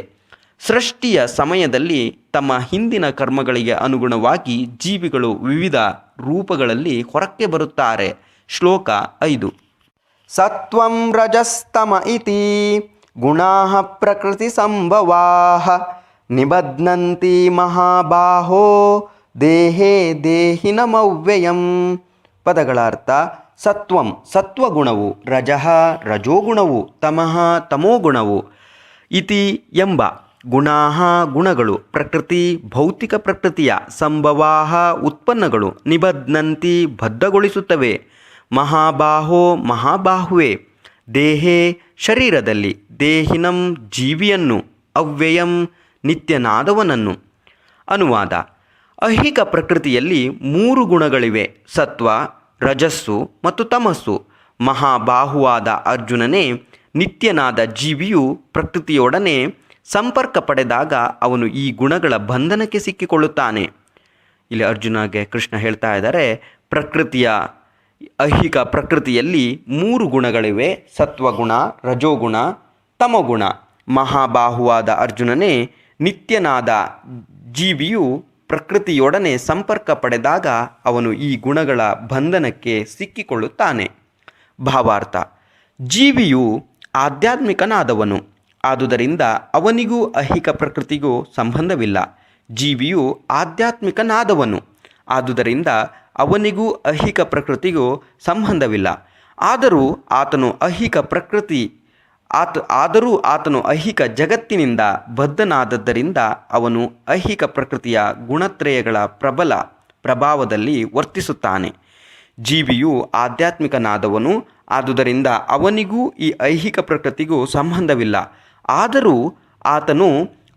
ಸೃಷ್ಟಿಯ ಸಮಯದಲ್ಲಿ ತಮ್ಮ ಹಿಂದಿನ ಕರ್ಮಗಳಿಗೆ ಅನುಗುಣವಾಗಿ ಜೀವಿಗಳು ವಿವಿಧ ರೂಪಗಳಲ್ಲಿ ಹೊರಕ್ಕೆ ಬರುತ್ತಾರೆ. ಶ್ಲೋಕ 5. ಸತ್ವಂ ರಜಸ್ತಮ ಇತಿ ಗುಣಾಃ ಪ್ರಕೃತಿ ಸಂಭವಾಃ ನಿಬಧ್ನಂತಿ ಮಹಾಬಾಹೋ ದೇಹೇ ದೇಹಿನಮವ್ಯಯಂ. ಪದಗಳ ಅರ್ಥ: ಸತ್ವಂ ಸತ್ವಗುಣವು, ರಜಃ ರಜೋಗುಣವು, ತಮಃ ತಮೋಗುಣವು, ಇತಿ ಎಂಬ ಗುಣಾಃ ಗುಣಗಳು, ಪ್ರಕೃತಿ ಭೌತಿಕ ಪ್ರಕೃತಿಯ, ಸಂಭವಾಃ ಉತ್ಪನ್ನಗಳು, ನಿಬಧ್ನಂತಿ ಬದ್ಧಗೊಳಿಸುತ್ತವೆ, ಮಹಾಬಾಹೋ ಮಹಾಬಾಹುವೆ, ದೇಹೇ ಶರೀರದಲ್ಲಿ, ದೇಹಿನಂ ಜೀವಿಯನ್ನು, ಅವ್ಯಯಂ ನಿತ್ಯನಾದವನನ್ನು. ಅನುವಾದ: ಐಹಿಕ ಪ್ರಕೃತಿಯಲ್ಲಿ 3 ಗುಣಗಳಿವೆ: ಸತ್ವ, ರಜಸ್ಸು ಮತ್ತು ತಮಸ್ಸು. ಮಹಾಬಾಹುವಾದ ಅರ್ಜುನನೇ, ನಿತ್ಯನಾದ ಜೀವಿಯು ಪ್ರಕೃತಿಯೊಡನೆ ಸಂಪರ್ಕ ಪಡೆದಾಗ ಅವನು ಈ ಗುಣಗಳ ಬಂಧನಕ್ಕೆ ಸಿಕ್ಕಿಕೊಳ್ಳುತ್ತಾನೆ. ಇಲ್ಲಿ ಅರ್ಜುನಗೆ ಕೃಷ್ಣ ಹೇಳ್ತಾ ಇದ್ದಾರೆ, ಐಹಿಕ ಪ್ರಕೃತಿಯಲ್ಲಿ 3 ಗುಣಗಳಿವೆ: ಸತ್ವಗುಣ, ರಜೋಗುಣ, ತಮೋಗುಣ. ಮಹಾಬಾಹುವಾದ ಅರ್ಜುನನೇ, ನಿತ್ಯನಾದ ಜೀವಿಯು ಪ್ರಕೃತಿಯೊಡನೆ ಸಂಪರ್ಕ ಪಡೆದಾಗ ಅವನು ಈ ಗುಣಗಳ ಬಂಧನಕ್ಕೆ ಸಿಕ್ಕಿಕೊಳ್ಳುತ್ತಾನೆ. ಭಾವಾರ್ಥ: ಜೀವಿಯು ಆಧ್ಯಾತ್ಮಿಕನಾದವನು, ಆದುದರಿಂದ ಅವನಿಗೂ ಐಹಿಕ ಪ್ರಕೃತಿಗೂ ಸಂಬಂಧವಿಲ್ಲ. ಜೀವಿಯು ಆಧ್ಯಾತ್ಮಿಕನಾದವನು, ಆದುದರಿಂದ ಅವನಿಗೂ ಐಹಿಕ ಪ್ರಕೃತಿಗೂ ಸಂಬಂಧವಿಲ್ಲ. ಆದರೂ ಆತನು ಐಹಿಕ ಜಗತ್ತಿನಿಂದ ಬದ್ಧನಾದದ್ದರಿಂದ ಅವನು ಐಹಿಕ ಪ್ರಕೃತಿಯ ಗುಣತ್ರಯಗಳ ಪ್ರಬಲ ಪ್ರಭಾವದಲ್ಲಿ ವರ್ತಿಸುತ್ತಾನೆ. ಜೀವಿಯು ಆಧ್ಯಾತ್ಮಿಕನಾದವನು, ಆದುದರಿಂದ ಅವನಿಗೂ ಈ ಐಹಿಕ ಪ್ರಕೃತಿಗೂ ಸಂಬಂಧವಿಲ್ಲ. ಆದರೂ ಆತನು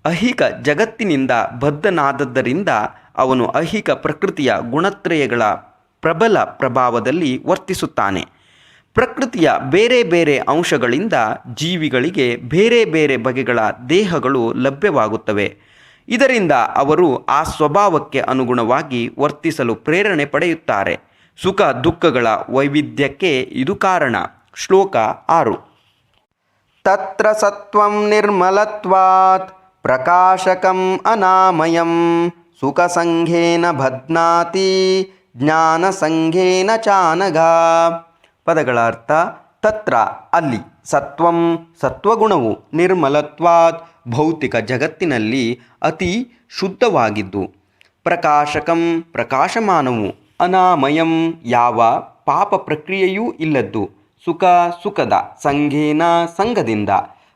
ಐಹಿಕ ಜಗತ್ತಿನಿಂದ ಬದ್ಧನಾದದ್ದರಿಂದ ಅವನು ಐಹಿಕ ಪ್ರಕೃತಿಯ ಗುಣತ್ರಯಗಳ ಪ್ರಬಲ ಪ್ರಭಾವದಲ್ಲಿ ವರ್ತಿಸುತ್ತಾನೆ. ಪ್ರಕೃತಿಯ ಬೇರೆ ಬೇರೆ ಅಂಶಗಳಿಂದ ಜೀವಿಗಳಿಗೆ ಬೇರೆ ಬೇರೆ ಬಗೆಗಳ ದೇಹಗಳು ಲಭ್ಯವಾಗುತ್ತವೆ. ಇದರಿಂದ ಅವರು ಆ ಸ್ವಭಾವಕ್ಕೆ ಅನುಗುಣವಾಗಿ ವರ್ತಿಸಲು ಪ್ರೇರಣೆ ಪಡೆಯುತ್ತಾರೆ. ಸುಖ ದುಃಖಗಳ ವೈವಿಧ್ಯಕ್ಕೆ ಇದು ಕಾರಣ. ಶ್ಲೋಕ 6. ತತ್ರ ಸತ್ವಂ ನಿರ್ಮಲತ್ವಾತ್ ಪ್ರಕಾಶಕಂ ಅನಾಮಯಂ ಸುಖಸಂಘೇನ ಬಧ್ನಾತಿ ಜ್ಞಾನಸಂಘೇನ ಚಾನಘ. ಪದಗಳ ಅರ್ಥ: ತತ್ರ ಅಲ್ಲಿ, ಸತ್ವಂ ಸತ್ವಗುಣವು, ನಿರ್ಮಲತ್ವಾತ್ ಭೌತಿಕ ಜಗತ್ತಿನಲ್ಲಿ ಅತಿ ಶುದ್ಧವಾಗಿದ್ದು, ಪ್ರಕಾಶಕಂ ಪ್ರಕಾಶಮಾನವು, ಅನಾಮಯಂ ಯಾವ ಪಾಪ ಪ್ರಕ್ರಿಯೆಯೂ ಇಲ್ಲದ್ದು, ಸುಖ ಸುಖದ, ಸಂಘೇನ ಸಂಘದಿಂದ,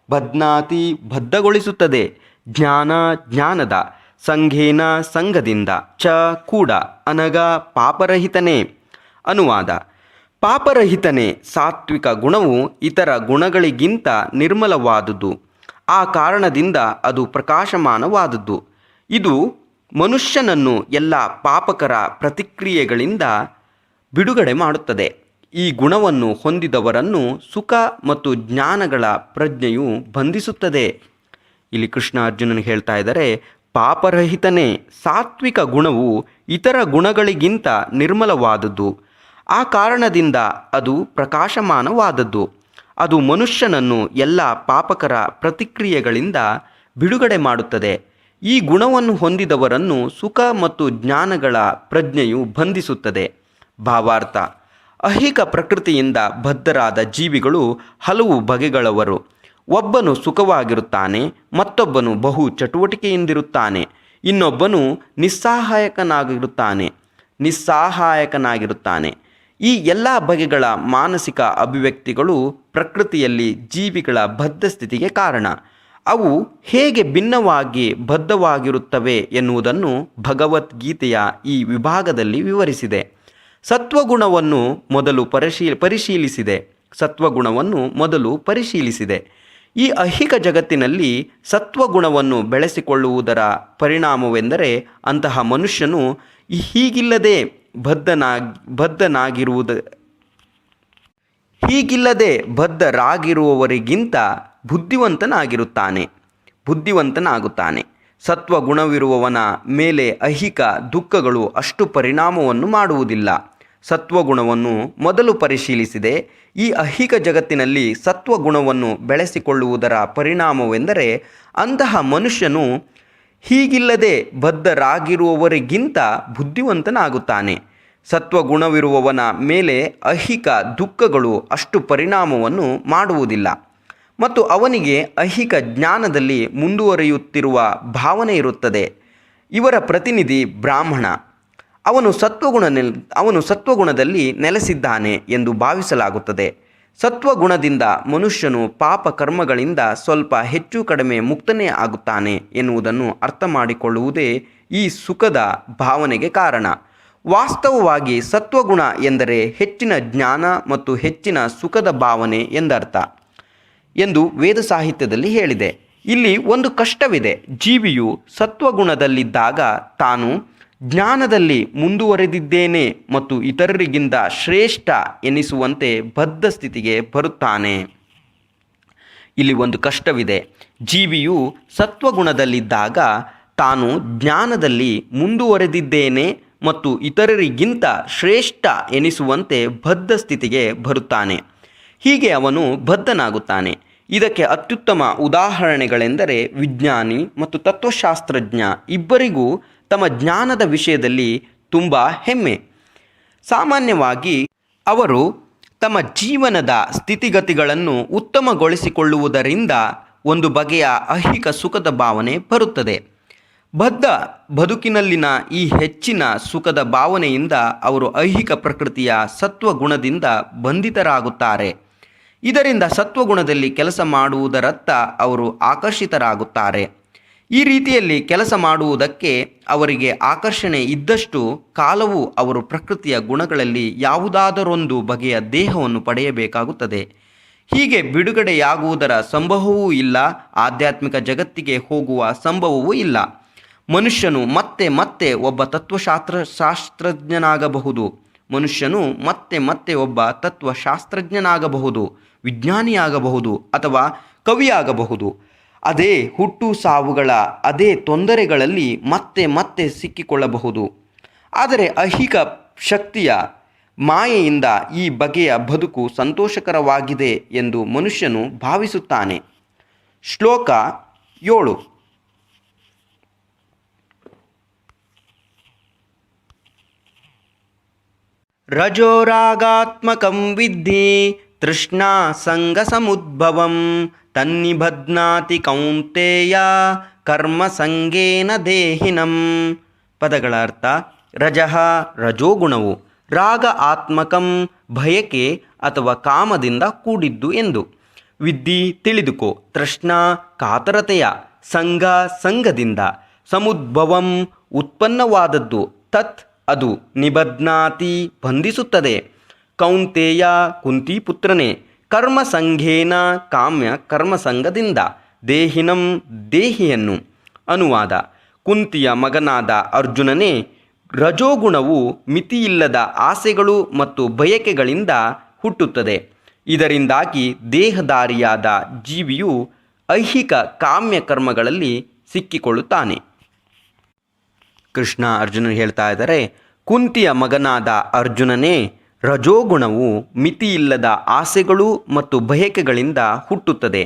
ಬಧ್ನಾತಿ ಬದ್ಧಗೊಳಿಸುತ್ತದೆ, ಜ್ಞಾನ ಜ್ಞಾನದ, ಸಂಘೇನ ಸಂಘದಿಂದ, ಚ ಕೂಡ, ಅನಗ ಪಾಪರಹಿತನೇ. ಅನುವಾದ: ಪಾಪರಹಿತನೇ ಸಾತ್ವಿಕ ಗುಣವು ಇತರ ಗುಣಗಳಿಗಿಂತ ನಿರ್ಮಲವಾದುದು. ಆ ಕಾರಣದಿಂದ ಅದು ಪ್ರಕಾಶಮಾನವಾದುದು. ಇದು ಮನುಷ್ಯನನ್ನು ಎಲ್ಲ ಪಾಪಕರ ಪ್ರತಿಕ್ರಿಯೆಗಳಿಂದ ಬಿಡುಗಡೆ ಮಾಡುತ್ತದೆ. ಈ ಗುಣವನ್ನು ಹೊಂದಿದವರನ್ನು ಸುಖ ಮತ್ತು ಜ್ಞಾನಗಳ ಪ್ರಜ್ಞೆಯು ಬಂಧಿಸುತ್ತದೆ. ಇಲ್ಲಿ ಕೃಷ್ಣ ಅರ್ಜುನನಿಗೆ ಹೇಳ್ತಾ ಇದ್ದಾರೆ, ಪಾಪರಹಿತನೇ ಸಾತ್ವಿಕ ಗುಣವು ಇತರ ಗುಣಗಳಿಗಿಂತ ನಿರ್ಮಲವಾದದ್ದು. ಆ ಕಾರಣದಿಂದ ಅದು ಪ್ರಕಾಶಮಾನವಾದದ್ದು. ಅದು ಮನುಷ್ಯನನ್ನು ಎಲ್ಲ ಪಾಪಕರ ಪ್ರತಿಕ್ರಿಯೆಗಳಿಂದ ಬಿಡುಗಡೆ ಮಾಡುತ್ತದೆ. ಈ ಗುಣವನ್ನು ಹೊಂದಿದವರನ್ನು ಸುಖ ಮತ್ತು ಜ್ಞಾನಗಳ ಪ್ರಜ್ಞೆಯು ಬಂಧಿಸುತ್ತದೆ. ಭಾವಾರ್ಥ: ಐಹಿಕ ಪ್ರಕೃತಿಯಿಂದ ಬದ್ಧರಾದ ಜೀವಿಗಳು ಹಲವು ಬಗೆಗಳವರು. ಒಬ್ಬನು ಸುಖವಾಗಿರುತ್ತಾನೆ, ಮತ್ತೊಬ್ಬನು ಬಹು ಚಟುವಟಿಕೆಯಿಂದಿರುತ್ತಾನೆ, ಇನ್ನೊಬ್ಬನು ನಿಸ್ಸಹಾಯಕನಾಗಿರುತ್ತಾನೆ. ಈ ಎಲ್ಲ ಬಗೆಗಳ ಮಾನಸಿಕ ಅಭಿವ್ಯಕ್ತಿಗಳು ಪ್ರಕೃತಿಯಲ್ಲಿ ಜೀವಿಗಳ ಬದ್ಧ ಸ್ಥಿತಿಗೆ ಕಾರಣ. ಅವು ಹೇಗೆ ಭಿನ್ನವಾಗಿ ಬದ್ಧವಾಗಿರುತ್ತವೆ ಎನ್ನುವುದನ್ನು ಭಗವದ್ಗೀತೆಯ ಈ ವಿಭಾಗದಲ್ಲಿ ವಿವರಿಸಿದೆ. ಸತ್ವಗುಣವನ್ನು ಮೊದಲು ಪರಿಶೀಲಿಸಿದೆ. ಈ ಐಹಿಕ ಜಗತ್ತಿನಲ್ಲಿ ಸತ್ವಗುಣವನ್ನು ಬೆಳೆಸಿಕೊಳ್ಳುವುದರ ಪರಿಣಾಮವೆಂದರೆ ಅಂತಹ ಮನುಷ್ಯನು ಹೀಗಿಲ್ಲದೆ ಬದ್ಧರಾಗಿರುವವರಿಗಿಂತ ಬುದ್ಧಿವಂತನಾಗುತ್ತಾನೆ. ಸತ್ವಗುಣವಿರುವವನ ಮೇಲೆ ಐಹಿಕ ದುಃಖಗಳು ಅಷ್ಟು ಪರಿಣಾಮವನ್ನು ಮಾಡುವುದಿಲ್ಲ. ಸತ್ವಗುಣವನ್ನು ಮೊದಲು ಪರಿಶೀಲಿಸಿದೆ. ಈ ಐಹಿಕ ಜಗತ್ತಿನಲ್ಲಿ ಸತ್ವಗುಣವನ್ನು ಬೆಳೆಸಿಕೊಳ್ಳುವುದರ ಪರಿಣಾಮವೆಂದರೆ ಅಂತಹ ಮನುಷ್ಯನು ಹೀಗಿಲ್ಲದೆ ಬದ್ಧರಾಗಿರುವವರಿಗಿಂತ ಬುದ್ಧಿವಂತನಾಗುತ್ತಾನೆ. ಸತ್ವಗುಣವಿರುವವನ ಮೇಲೆ ಐಹಿಕ ದುಃಖಗಳು ಅಷ್ಟು ಪರಿಣಾಮವನ್ನು ಮಾಡುವುದಿಲ್ಲ ಮತ್ತು ಅವನಿಗೆ ಐಹಿಕ ಜ್ಞಾನದಲ್ಲಿ ಮುಂದುವರಿಯುತ್ತಿರುವ ಭಾವನೆ ಇರುತ್ತದೆ. ಇವರ ಪ್ರತಿನಿಧಿ ಬ್ರಾಹ್ಮಣ. ಅವನು ಸತ್ವಗುಣದಲ್ಲಿ ನೆಲೆಸಿದ್ದಾನೆ ಎಂದು ಭಾವಿಸಲಾಗುತ್ತದೆ. ಸತ್ವಗುಣದಿಂದ ಮನುಷ್ಯನು ಪಾಪ ಕರ್ಮಗಳಿಂದ ಸ್ವಲ್ಪ ಹೆಚ್ಚು ಕಡಿಮೆ ಮುಕ್ತನೇ ಆಗುತ್ತಾನೆ ಎನ್ನುವುದನ್ನು ಅರ್ಥ ಮಾಡಿಕೊಳ್ಳುವುದೇ ಈ ಸುಖದ ಭಾವನೆಗೆ ಕಾರಣ. ವಾಸ್ತವವಾಗಿ ಸತ್ವಗುಣ ಎಂದರೆ ಹೆಚ್ಚಿನ ಜ್ಞಾನ ಮತ್ತು ಹೆಚ್ಚಿನ ಸುಖದ ಭಾವನೆ ಎಂದರ್ಥ ಎಂದು ವೇದ ಸಾಹಿತ್ಯದಲ್ಲಿ ಹೇಳಿದೆ. ಇಲ್ಲಿ ಒಂದು ಕಷ್ಟವಿದೆ. ಜೀವಿಯು ಸತ್ವಗುಣದಲ್ಲಿದ್ದಾಗ ತಾನು ಜ್ಞಾನದಲ್ಲಿ ಮುಂದುವರೆದಿದ್ದೇನೆ ಮತ್ತು ಇತರರಿಗಿಂತ ಶ್ರೇಷ್ಠ ಎನಿಸುವಂತೆ ಬದ್ಧ ಸ್ಥಿತಿಗೆ ಬರುತ್ತಾನೆ. ಇಲ್ಲಿ ಒಂದು ಕಷ್ಟವಿದೆ. ಜೀವಿಯು ಸತ್ವಗುಣದಲ್ಲಿದ್ದಾಗ ತಾನು ಜ್ಞಾನದಲ್ಲಿ ಮುಂದುವರೆದಿದ್ದೇನೆ ಮತ್ತು ಇತರರಿಗಿಂತ ಶ್ರೇಷ್ಠ ಎನಿಸುವಂತೆ ಬದ್ಧ ಸ್ಥಿತಿಗೆ ಬರುತ್ತಾನೆ. ಹೀಗೆ ಅವನು ಬದ್ಧನಾಗುತ್ತಾನೆ. ಇದಕ್ಕೆ ಅತ್ಯುತ್ತಮ ಉದಾಹರಣೆಗಳೆಂದರೆ ವಿಜ್ಞಾನಿ ಮತ್ತು ತತ್ವಶಾಸ್ತ್ರಜ್ಞ ಇಬ್ಬರಿಗೂ ತಮ್ಮ ಜ್ಞಾನದ ವಿಷಯದಲ್ಲಿ ತುಂಬ ಹೆಮ್ಮೆ. ಸಾಮಾನ್ಯವಾಗಿ ಅವರು ತಮ್ಮ ಜೀವನದ ಸ್ಥಿತಿಗತಿಗಳನ್ನು ಉತ್ತಮಗೊಳಿಸಿಕೊಳ್ಳುವುದರಿಂದ ಒಂದು ಬಗೆಯ ಐಹಿಕ ಸುಖದ ಭಾವನೆ ಬರುತ್ತದೆ. ಬದ್ಧ ಬದುಕಿನಲ್ಲಿನ ಈ ಹೆಚ್ಚಿನ ಸುಖದ ಭಾವನೆಯಿಂದ ಅವರು ಐಹಿಕ ಪ್ರಕೃತಿಯ ಸತ್ವಗುಣದಿಂದ ಬಂಧಿತರಾಗುತ್ತಾರೆ. ಇದರಿಂದ ಸತ್ವಗುಣದಲ್ಲಿ ಕೆಲಸ ಮಾಡುವುದರತ್ತ ಅವರು ಆಕರ್ಷಿತರಾಗುತ್ತಾರೆ. ಈ ರೀತಿಯಲ್ಲಿ ಕೆಲಸ ಮಾಡುವುದಕ್ಕೆ ಅವರಿಗೆ ಆಕರ್ಷಣೆ ಇದ್ದಷ್ಟು ಕಾಲವೂ ಅವರು ಪ್ರಕೃತಿಯ ಗುಣಗಳಲ್ಲಿ ಯಾವುದಾದರೊಂದು ಬಗೆಯ ದೇಹವನ್ನು ಪಡೆಯಬೇಕಾಗುತ್ತದೆ. ಹೀಗೆ ಬಿಡುಗಡೆಯಾಗುವುದರ ಸಂಭವವೂ ಇಲ್ಲ, ಆಧ್ಯಾತ್ಮಿಕ ಜಗತ್ತಿಗೆ ಹೋಗುವ ಸಂಭವವೂ ಇಲ್ಲ. ಮನುಷ್ಯನು ಮತ್ತೆ ಒಬ್ಬ ತತ್ವಶಾಸ್ತ್ರಜ್ಞನಾಗಬಹುದು ಮನುಷ್ಯನು ಮತ್ತೆ ಮತ್ತೆ ಒಬ್ಬ ತತ್ವಶಾಸ್ತ್ರಜ್ಞನಾಗಬಹುದು, ವಿಜ್ಞಾನಿಯಾಗಬಹುದು ಅಥವಾ ಕವಿಯಾಗಬಹುದು. ಅದೇ ಹುಟ್ಟು ಸಾವುಗಳ ಅದೇ ತೊಂದರೆಗಳಲ್ಲಿ ಮತ್ತೆ ಮತ್ತೆ ಸಿಕ್ಕಿಕೊಳ್ಳಬಹುದು. ಆದರೆ ಐಹಿಕ ಶಕ್ತಿಯ ಮಾಯೆಯಿಂದ ಈ ಬಗೆಯ ಬದುಕು ಸಂತೋಷಕರವಾಗಿದೆ ಎಂದು ಮನುಷ್ಯನು ಭಾವಿಸುತ್ತಾನೆ. ಶ್ಲೋಕ 7. ರಜೋರಾಗಾತ್ಮಕಂ ವಿದ್ಧಿ ತೃಷ್ಣಾ ಸಂಗಸಮುದ್ಭವಂ ತನ್ನಿಬಧ್ನಾತಿ ಕೌಂತೆಯ ಕರ್ಮ ಸಂಗೇನ ದೇಹಿನಂ. ಪದಗಳ ಅರ್ಥ: ರಜಃ ರಜೋಗುಣವು, ರಾಗ ಆತ್ಮಕಂ ಭಯಕೆ ಅಥವಾ ಕಾಮದಿಂದ ಕೂಡಿದ್ದು ಎಂದು, ವಿದ್ಧಿ ತಿಳಿದುಕೋ, ತೃಷ್ಣಾ ಕಾತರತೆಯ, ಸಂಗ ಸಂಗದಿಂದ, ಸಮುದ್ಭವಂ ಉತ್ಪನ್ನವಾದದ್ದು, ತತ್ ಅದು, ನಿಬಧ್ನಾತಿ ಬಂಧಿಸುತ್ತದೆ, ಕೌಂತೆಯ ಕುಂತಿಪುತ್ರನೇ, ಕರ್ಮಸಂಘೇನ ಕಾಮ್ಯ ಕರ್ಮಸಂಗದಿಂದ, ದೇಹಿನಂ ದೇಹಿಯನ್ನು. ಅನುವಾದ: ಕುಂತಿಯ ಮಗನಾದ ಅರ್ಜುನನೇ, ರಜೋಗುಣವು ಮಿತಿಯಿಲ್ಲದ ಆಸೆಗಳು ಮತ್ತು ಬಯಕೆಗಳಿಂದ ಹುಟ್ಟುತ್ತದೆ. ಇದರಿಂದಾಗಿ ದೇಹಧಾರಿಯಾದ ಜೀವಿಯು ಐಹಿಕ ಕಾಮ್ಯ ಕರ್ಮಗಳಲ್ಲಿ ಸಿಕ್ಕಿಕೊಳ್ಳುತ್ತಾನೆ. ಕೃಷ್ಣ ಅರ್ಜುನ ಹೇಳ್ತಾ ಇದ್ದಾರೆ, ಕುಂತಿಯ ಮಗನಾದ ಅರ್ಜುನನೇ, ರಜೋಗುಣವು ಮಿತಿಯಿಲ್ಲದ ಆಸೆಗಳು ಮತ್ತು ಬಯಕೆಗಳಿಂದ ಹುಟ್ಟುತ್ತದೆ.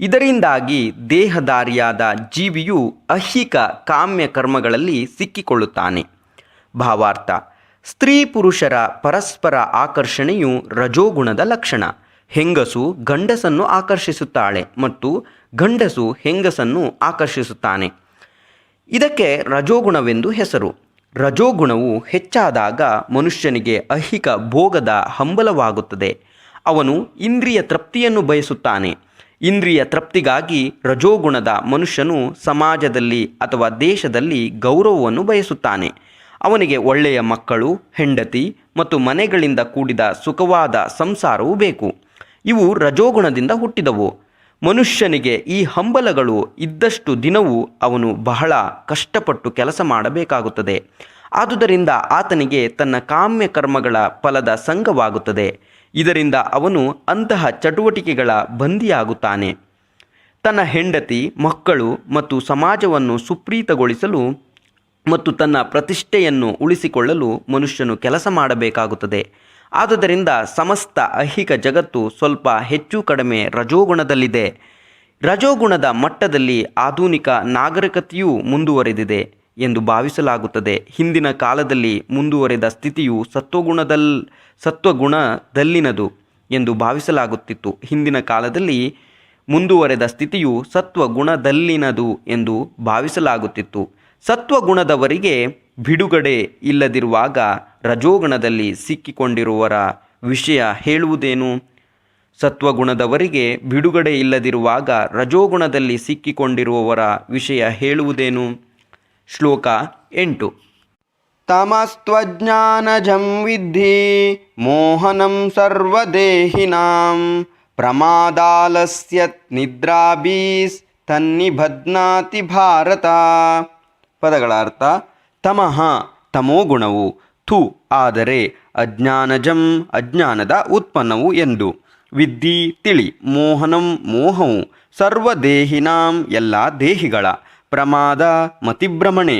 ಇದರಿಂದಾಗಿ ದೇಹಧಾರಿಯಾದ ಜೀವಿಯು ಐಹಿಕ ಕಾಮ್ಯ ಕರ್ಮಗಳಲ್ಲಿ ಸಿಕ್ಕಿಕೊಳ್ಳುತ್ತಾನೆ. ಭಾವಾರ್ಥ: ಸ್ತ್ರೀ ಪುರುಷರ ಪರಸ್ಪರ ಆಕರ್ಷಣೆಯು ರಜೋಗುಣದ ಲಕ್ಷಣ. ಹೆಂಗಸು ಗಂಡಸನ್ನು ಆಕರ್ಷಿಸುತ್ತಾಳೆ ಮತ್ತು ಗಂಡಸು ಹೆಂಗಸನ್ನು ಆಕರ್ಷಿಸುತ್ತಾನೆ. ಇದಕ್ಕೆ ರಜೋಗುಣವೆಂದು ಹೆಸರು. ರಜೋಗುಣವು ಹೆಚ್ಚಾದಾಗ ಮನುಷ್ಯನಿಗೆ ಐಹಿಕ ಭೋಗದ ಹಂಬಲವಾಗುತ್ತದೆ. ಅವನು ಇಂದ್ರಿಯ ತೃಪ್ತಿಯನ್ನು ಬಯಸುತ್ತಾನೆ. ಇಂದ್ರಿಯ ತೃಪ್ತಿಗಾಗಿ ರಜೋಗುಣದ ಮನುಷ್ಯನು ಸಮಾಜದಲ್ಲಿ ಅಥವಾ ದೇಶದಲ್ಲಿ ಗೌರವವನ್ನು ಬಯಸುತ್ತಾನೆ. ಅವನಿಗೆ ಒಳ್ಳೆಯ ಮಕ್ಕಳು, ಹೆಂಡತಿ ಮತ್ತು ಮನೆಗಳಿಂದ ಕೂಡಿದ ಸುಖವಾದ ಸಂಸಾರವೂ ಬೇಕು. ಇವು ರಜೋಗುಣದಿಂದ ಹುಟ್ಟಿದವು. ಮನುಷ್ಯನಿಗೆ ಈ ಹಂಬಲಗಳು ಇದ್ದಷ್ಟು ದಿನವೂ ಅವನು ಬಹಳ ಕಷ್ಟಪಟ್ಟು ಕೆಲಸ ಮಾಡಬೇಕಾಗುತ್ತದೆ. ಆದುದರಿಂದ ಆತನಿಗೆ ತನ್ನ ಕಾಮ್ಯ ಕರ್ಮಗಳ ಫಲದ ಸಂಗವಾಗುತ್ತದೆ. ಇದರಿಂದ ಅವನು ಅಂತಹ ಚಟುವಟಿಕೆಗಳ ಬಂದಿಯಾಗುತ್ತಾನೆ. ತನ್ನ ಹೆಂಡತಿ, ಮಕ್ಕಳು ಮತ್ತು ಸಮಾಜವನ್ನು ಸುಪ್ರೀತಗೊಳಿಸಲು ಮತ್ತು ತನ್ನ ಪ್ರತಿಷ್ಠೆಯನ್ನು ಉಳಿಸಿಕೊಳ್ಳಲು ಮನುಷ್ಯನು ಕೆಲಸ ಮಾಡಬೇಕಾಗುತ್ತದೆ. ಆದುದರಿಂದ ಸಮಸ್ತ ಐಹಿಕ ಜಗತ್ತು ಸ್ವಲ್ಪ ಹೆಚ್ಚು ಕಡಿಮೆ ರಜೋಗುಣದಲ್ಲಿದೆ. ರಜೋಗುಣದ ಮಟ್ಟದಲ್ಲಿ ಆಧುನಿಕ ನಾಗರಿಕತೆಯೂ ಮುಂದುವರೆದಿದೆ ಎಂದು ಭಾವಿಸಲಾಗುತ್ತದೆ. ಹಿಂದಿನ ಕಾಲದಲ್ಲಿ ಮುಂದುವರೆದ ಸ್ಥಿತಿಯು ಸತ್ವಗುಣದಲ್ಲಿನದು ಎಂದು ಭಾವಿಸಲಾಗುತ್ತಿತ್ತು. ಹಿಂದಿನ ಕಾಲದಲ್ಲಿ ಮುಂದುವರೆದ ಸ್ಥಿತಿಯು ಸತ್ವಗುಣದಲ್ಲಿನದು ಎಂದು ಭಾವಿಸಲಾಗುತ್ತಿತ್ತು. ಸತ್ವಗುಣದವರಿಗೆ ಬಿಡುಗಡೆ ಇಲ್ಲದಿರುವಾಗ ರಜೋಗುಣದಲ್ಲಿ ಸಿಕ್ಕಿಕೊಂಡಿರುವವರ ವಿಷಯ ಹೇಳುವುದೇನು? ಸತ್ವಗುಣದವರಿಗೆ ಬಿಡುಗಡೆ ಇಲ್ಲದಿರುವಾಗ ರಜೋಗುಣದಲ್ಲಿ ಸಿಕ್ಕಿಕೊಂಡಿರುವವರ ವಿಷಯ ಹೇಳುವುದೇನು? ಶ್ಲೋಕ 8. ತಮಸ್ತ್ವಜ್ಞಾನಜಂ ವಿದ್ಧಿ ಮೋಹನಂ ಸರ್ವದೇಹಿನಾಂ ಪ್ರಮಾದಾಲಸ್ಯತ್ ನಿದ್ರಾಭೀಸ್ ತನ್ನಿಬಧ್ನಾತಿ ಭಾರತ. ಪದಗಳ ಅರ್ಥ: ತಮಃ ತಮೋಗುಣವು, ಥು ಆದರೆ, ಅಜ್ಞಾನಜಂ ಅಜ್ಞಾನದ ಉತ್ಪನ್ನವು ಎಂದು, ವಿದ್ಧಿ ತಿಳಿ, ಮೋಹನಂ ಮೋಹವು, ಸರ್ವದೇಹಿನಾಂ ಎಲ್ಲ ದೇಹಿಗಳ, ಪ್ರಮಾದ ಮತಿಭ್ರಮಣೆ,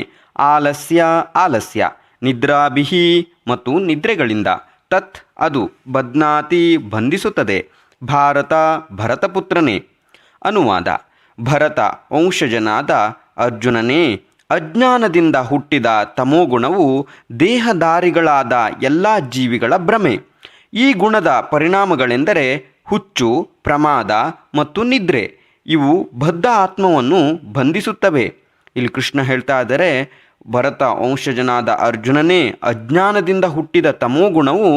ಆಲಸ್ಯ ಆಲಸ್ಯ, ನಿದ್ರಾಭಿಹಿ ಮತ್ತು ನಿದ್ರೆಗಳಿಂದ, ತತ್ ಅದು, ಬಧ್ನಾತಿ ಬಂಧಿಸುತ್ತದೆ, ಭಾರತ ಭರತಪುತ್ರನೇ. ಅನುವಾದ: ಭರತ ವಂಶಜನಾದ ಅರ್ಜುನನೇ, ಅಜ್ಞಾನದಿಂದ ಹುಟ್ಟಿದ ತಮೋಗುಣವು ದೇಹಧಾರಿಗಳಾದ ಎಲ್ಲ ಜೀವಿಗಳ ಭ್ರಮೆ. ಈ ಗುಣದ ಪರಿಣಾಮಗಳೆಂದರೆ ಹುಚ್ಚು, ಪ್ರಮಾದ ಮತ್ತು ನಿದ್ರೆ. ಇವು ಬದ್ಧ ಆತ್ಮವನ್ನು ಬಂಧಿಸುತ್ತವೆ. ಇಲ್ಲಿ ಕೃಷ್ಣ ಹೇಳ್ತಾ ಇದ್ದಾರೆ, ಭರತ ವಂಶಜನಾದ ಅರ್ಜುನನೇ, ಅಜ್ಞಾನದಿಂದ ಹುಟ್ಟಿದ ತಮೋಗುಣವು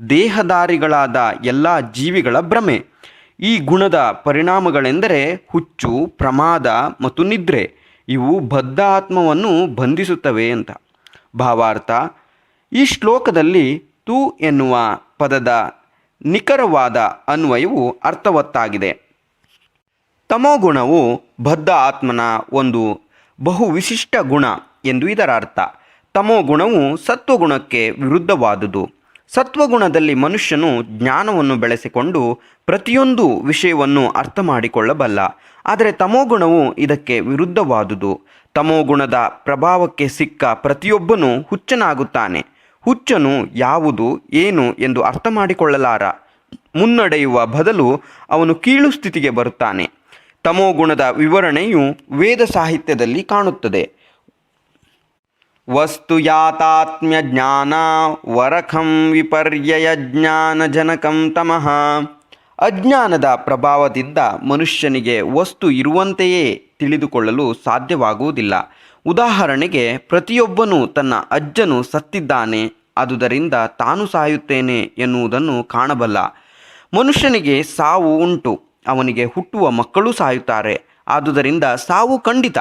ದೇಹಧಾರಿಗಳಾದ ಎಲ್ಲ ಜೀವಿಗಳ ಭ್ರಮೆ. ಈ ಗುಣದ ಪರಿಣಾಮಗಳೆಂದರೆ ಹುಚ್ಚು, ಪ್ರಮಾದ ಮತ್ತು ನಿದ್ರೆ. ಇವು ಬದ್ಧ ಆತ್ಮವನ್ನು ಬಂಧಿಸುತ್ತವೆ ಅಂತ. ಭಾವಾರ್ಥ: ಈ ಶ್ಲೋಕದಲ್ಲಿ ತು ಎನ್ನುವ ಪದದ ನಿಖರವಾದ ಅನ್ವಯವು ಅರ್ಥವತ್ತಾಗಿದೆ. ತಮೋಗುಣವು ಬದ್ಧ ಆತ್ಮನ ಒಂದು ಬಹು ವಿಶಿಷ್ಟ ಗುಣ ಎಂದು ಇದರ ಅರ್ಥ. ತಮೋಗುಣವು ಸತ್ವಗುಣಕ್ಕೆ ವಿರುದ್ಧವಾದುದು. ಸತ್ವಗುಣದಲ್ಲಿ ಮನುಷ್ಯನು ಜ್ಞಾನವನ್ನು ಬೆಳೆಸಿಕೊಂಡು ಪ್ರತಿಯೊಂದು ವಿಷಯವನ್ನು ಅರ್ಥ ಮಾಡಿಕೊಳ್ಳಬಲ್ಲ. ಆದರೆ ತಮೋಗುಣವು ಇದಕ್ಕೆ ವಿರುದ್ಧವಾದುದು. ತಮೋಗುಣದ ಪ್ರಭಾವಕ್ಕೆ ಸಿಕ್ಕ ಪ್ರತಿಯೊಬ್ಬನೂ ಹುಚ್ಚನಾಗುತ್ತಾನೆ. ಹುಚ್ಚನು ಯಾವುದು ಏನು ಎಂದು ಅರ್ಥ ಮಾಡಿಕೊಳ್ಳಲಾರ. ಮುನ್ನಡೆಯುವ ಬದಲು ಅವನು ಕೀಳು ಸ್ಥಿತಿಗೆ ಬರುತ್ತಾನೆ. ತಮೋಗುಣದ ವಿವರಣೆಯು ವೇದ ಸಾಹಿತ್ಯದಲ್ಲಿ ಕಾಣುತ್ತದೆ. ವಸ್ತು ಯಾತಾತ್ಮ್ಯ ಜ್ಞಾನ ವರಖಂ ವಿಪರ್ಯಯ ಜ್ಞಾನ ಜನಕಂ ತಮಃ. ಅಜ್ಞಾನದ ಪ್ರಭಾವದಿಂದ ಮನುಷ್ಯನಿಗೆ ವಸ್ತು ಇರುವಂತೆಯೇ ತಿಳಿದುಕೊಳ್ಳಲು ಸಾಧ್ಯವಾಗುವುದಿಲ್ಲ. ಉದಾಹರಣೆಗೆ, ಪ್ರತಿಯೊಬ್ಬನೂ ತನ್ನ ಅಜ್ಜನು ಸತ್ತಿದ್ದಾನೆ, ಆದುದರಿಂದ ತಾನು ಸಾಯುತ್ತೇನೆ ಎನ್ನುವುದನ್ನು ಕಾಣಬಲ್ಲ. ಮನುಷ್ಯನಿಗೆ ಸಾವು ಉಂಟು, ಅವನಿಗೆ ಹುಟ್ಟುವ ಮಕ್ಕಳು ಸಾಯುತ್ತಾರೆ, ಆದುದರಿಂದ ಸಾವು ಖಂಡಿತ.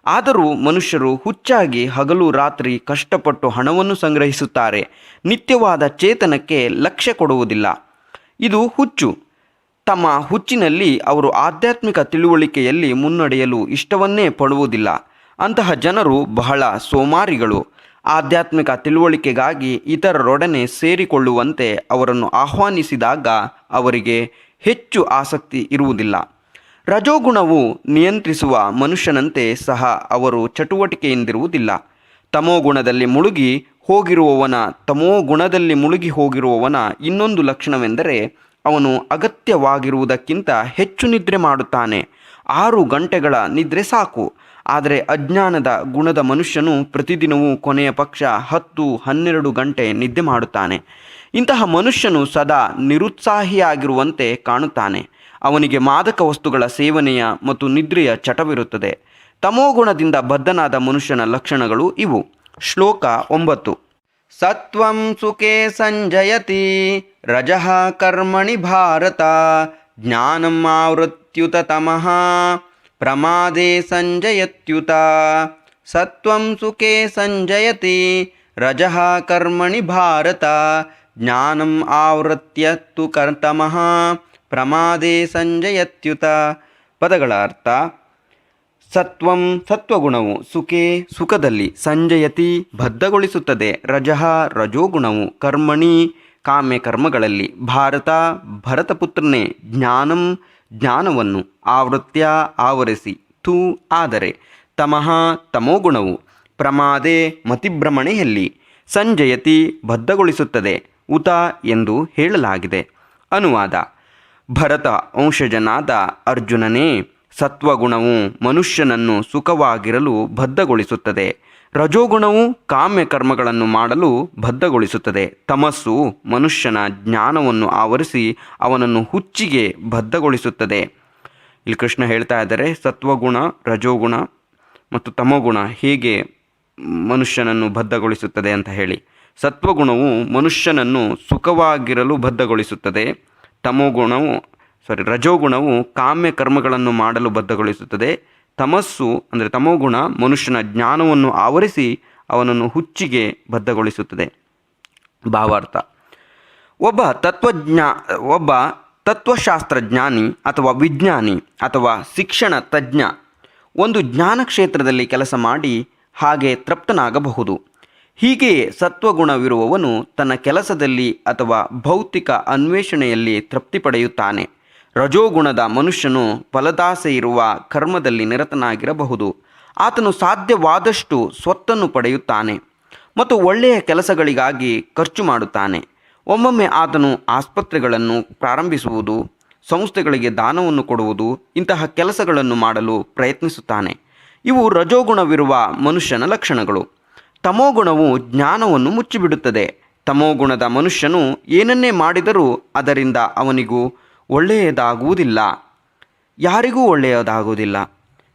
ಆದರೂ ಮನುಷ್ಯರು ಹುಚ್ಚಾಗಿ ಹಗಲು ರಾತ್ರಿ ಕಷ್ಟಪಟ್ಟು ಹಣವನ್ನು ಸಂಗ್ರಹಿಸುತ್ತಾರೆ. ನಿತ್ಯವಾದ ಚೇತನಕ್ಕೆ ಲಕ್ಷ್ಯ ಕೊಡುವುದಿಲ್ಲ. ಇದು ಹುಚ್ಚು. ತಮ್ಮ ಹುಚ್ಚಿನಲ್ಲಿ ಅವರು ಆಧ್ಯಾತ್ಮಿಕ ತಿಳುವಳಿಕೆಯಲ್ಲಿ ಮುನ್ನಡೆಯಲು ಇಷ್ಟವನ್ನೇ ಪಡುವುದಿಲ್ಲ. ಅಂತಹ ಜನರು ಬಹಳ ಸೋಮಾರಿಗಳು. ಆಧ್ಯಾತ್ಮಿಕ ತಿಳುವಳಿಕೆಗಾಗಿ ಇತರರೊಡನೆ ಸೇರಿಕೊಳ್ಳುವಂತೆ ಅವರನ್ನು ಆಹ್ವಾನಿಸಿದಾಗ ಅವರಿಗೆ ಹೆಚ್ಚು ಆಸಕ್ತಿ ಇರುವುದಿಲ್ಲ. ರಜೋಗುಣವು ನಿಯಂತ್ರಿಸುವ ಮನುಷ್ಯನಂತೆ ಸಹ ಅವರು ಚಟುವಟಿಕೆಯಿಂದಿರುವುದಿಲ್ಲ. ತಮೋಗುಣದಲ್ಲಿ ಮುಳುಗಿ ಹೋಗಿರುವವನ ಇನ್ನೊಂದು ಲಕ್ಷಣವೆಂದರೆ ಅವನು ಅಗತ್ಯವಾಗಿರುವುದಕ್ಕಿಂತ ಹೆಚ್ಚು ನಿದ್ರೆ ಮಾಡುತ್ತಾನೆ. 6 ಗಂಟೆಗಳ ನಿದ್ರೆ ಸಾಕು. ಆದರೆ ಅಜ್ಞಾನದ ಗುಣದ ಮನುಷ್ಯನು ಪ್ರತಿದಿನವೂ ಕೊನೆಯ ಪಕ್ಷ 10-12 ಗಂಟೆ ನಿದ್ದೆ ಮಾಡುತ್ತಾನೆ. ಇಂತಹ ಮನುಷ್ಯನು ಸದಾ ನಿರುತ್ಸಾಹಿಯಾಗಿರುವಂತೆ ಕಾಣುತ್ತಾನೆ. ಅವನಿಗೆ ಮಾದಕ ವಸ್ತುಗಳ ಸೇವನೆಯ ಮತ್ತು ನಿದ್ರೆಯ ಚಟವಿರುತ್ತದೆ. ತಮೋಗುಣದಿಂದ ಬದ್ಧನಾದ ಮನುಷ್ಯನ ಲಕ್ಷಣಗಳು ಇವು. ಶ್ಲೋಕ 9. ಸತ್ವಂ ಸುಖೇ ಸಂಜಯತಿ ರಜಃ ಕರ್ಮಣಿ ಭಾರತ ಜ್ಞಾನಂ ಆವೃತ್ಯುತ ತಮಃ ಪ್ರಮಾದೇ ಸಂಜಯತ್ಯುತ. ಸತ್ವಂ ಸುಖೇ ಸಂಜಯತಿ ರಜಃ ಕರ್ಮಣಿ ಭಾರತ ಜ್ಞಾನಂ ಆವೃತ್ಯತ್ತು ತಮಃ ಪ್ರಮಾದೇ ಸಂಜಯತ್ಯುತ. ಪದಗಳ ಅರ್ಥ: ಸತ್ವಂ ಸತ್ವಗುಣವು ಸುಖೇ ಸುಖದಲ್ಲಿ, ಸಂಜಯತಿ ಬದ್ಧಗೊಳಿಸುತ್ತದೆ, ರಜಃ ರಜೋಗುಣವು ಕರ್ಮಣಿ ಕಾಮ್ಯ ಕರ್ಮಗಳಲ್ಲಿ, ಭಾರತ ಭರತಪುತ್ರನೇ ಜ್ಞಾನಂ ಜ್ಞಾನವನ್ನು, ಆವೃತ್ಯ ಆವರಿಸಿ, ತು ಆದರೆ, ತಮಃ ತಮೋಗುಣವು ಪ್ರಮಾದೆ ಮತಿಭ್ರಮಣೆಯಲ್ಲಿ, ಸಂಜಯತಿ ಬದ್ಧಗೊಳಿಸುತ್ತದೆ, ಉತ ಎಂದು ಹೇಳಲಾಗಿದೆ. ಅನುವಾದ: ಭರತ ವಂಶಜನಾದ ಅರ್ಜುನನೇ, ಸತ್ವಗುಣವು ಮನುಷ್ಯನನ್ನು ಸುಖವಾಗಿರಲು ಬದ್ಧಗೊಳಿಸುತ್ತದೆ. ರಜೋಗುಣವು ಕಾಮ್ಯ ಕರ್ಮಗಳನ್ನು ಮಾಡಲು ಬದ್ಧಗೊಳಿಸುತ್ತದೆ. ತಮಸ್ಸು ಮನುಷ್ಯನ ಜ್ಞಾನವನ್ನು ಆವರಿಸಿ ಅವನನ್ನು ಹುಚ್ಚಿಗೆ ಬದ್ಧಗೊಳಿಸುತ್ತದೆ. ಇಲ್ಲಿ ಕೃಷ್ಣ ಹೇಳ್ತಾ ಇದ್ದಾರೆ, ಸತ್ವಗುಣ, ರಜೋಗುಣ ಮತ್ತು ತಮೋಗುಣ ಹೇಗೆ ಮನುಷ್ಯನನ್ನು ಬದ್ಧಗೊಳಿಸುತ್ತದೆ ಅಂತ ಹೇಳಿ. ಸತ್ವಗುಣವು ಮನುಷ್ಯನನ್ನು ಸುಖವಾಗಿರಲು ಬದ್ಧಗೊಳಿಸುತ್ತದೆ. ರಜೋಗುಣವು ಕಾಮ್ಯ ಕರ್ಮಗಳನ್ನು ಮಾಡಲು ಬದ್ಧಗೊಳಿಸುತ್ತದೆ. ತಮಸ್ಸು ಅಂದರೆ ತಮೋಗುಣ ಮನುಷ್ಯನ ಜ್ಞಾನವನ್ನು ಆವರಿಸಿ ಅವನನ್ನು ಹುಚ್ಚಿಗೆ ಬದ್ಧಗೊಳಿಸುತ್ತದೆ. ಭಾವಾರ್ಥ: ಒಬ್ಬ ತತ್ವಶಾಸ್ತ್ರಜ್ಞಾನಿ ಅಥವಾ ವಿಜ್ಞಾನಿ ಅಥವಾ ಶಿಕ್ಷಣ ತಜ್ಞ ಒಂದು ಜ್ಞಾನ ಕ್ಷೇತ್ರದಲ್ಲಿ ಕೆಲಸ ಮಾಡಿ ಹಾಗೆ ತೃಪ್ತನಾಗಬಹುದು. ಹೀಗೆಯೇ ಸತ್ವಗುಣವಿರುವವನು ತನ್ನ ಕೆಲಸದಲ್ಲಿ ಅಥವಾ ಭೌತಿಕ ಅನ್ವೇಷಣೆಯಲ್ಲಿ ತೃಪ್ತಿ ಪಡೆಯುತ್ತಾನೆ. ರಜೋಗುಣದ ಮನುಷ್ಯನು ಫಲದಾಸೆ ಇರುವ ಕರ್ಮದಲ್ಲಿ ನಿರತನಾಗಿರಬಹುದು. ಆತನು ಸಾಧ್ಯವಾದಷ್ಟು ಸ್ವತ್ತನ್ನು ಪಡೆಯುತ್ತಾನೆ ಮತ್ತು ಒಳ್ಳೆಯ ಕೆಲಸಗಳಿಗಾಗಿ ಖರ್ಚು ಮಾಡುತ್ತಾನೆ. ಒಮ್ಮೊಮ್ಮೆ ಆತನು ಆಸ್ಪತ್ರೆಗಳನ್ನು ಪ್ರಾರಂಭಿಸುವುದು, ಸಂಸ್ಥೆಗಳಿಗೆ ದಾನವನ್ನು ಕೊಡುವುದು, ಇಂತಹ ಕೆಲಸಗಳನ್ನು ಮಾಡಲು ಪ್ರಯತ್ನಿಸುತ್ತಾನೆ. ಇವು ರಜೋಗುಣವಿರುವ ಮನುಷ್ಯನ ಲಕ್ಷಣಗಳು. ತಮೋಗುಣವು ಜ್ಞಾನವನ್ನು ಮುಚ್ಚಿಬಿಡುತ್ತದೆ. ತಮೋಗುಣದ ಮನುಷ್ಯನು ಏನನ್ನೇ ಮಾಡಿದರೂ ಅದರಿಂದ ಅವನಿಗೂ ಒಳ್ಳೆಯದಾಗುವುದಿಲ್ಲ, ಯಾರಿಗೂ ಒಳ್ಳೆಯದಾಗುವುದಿಲ್ಲ.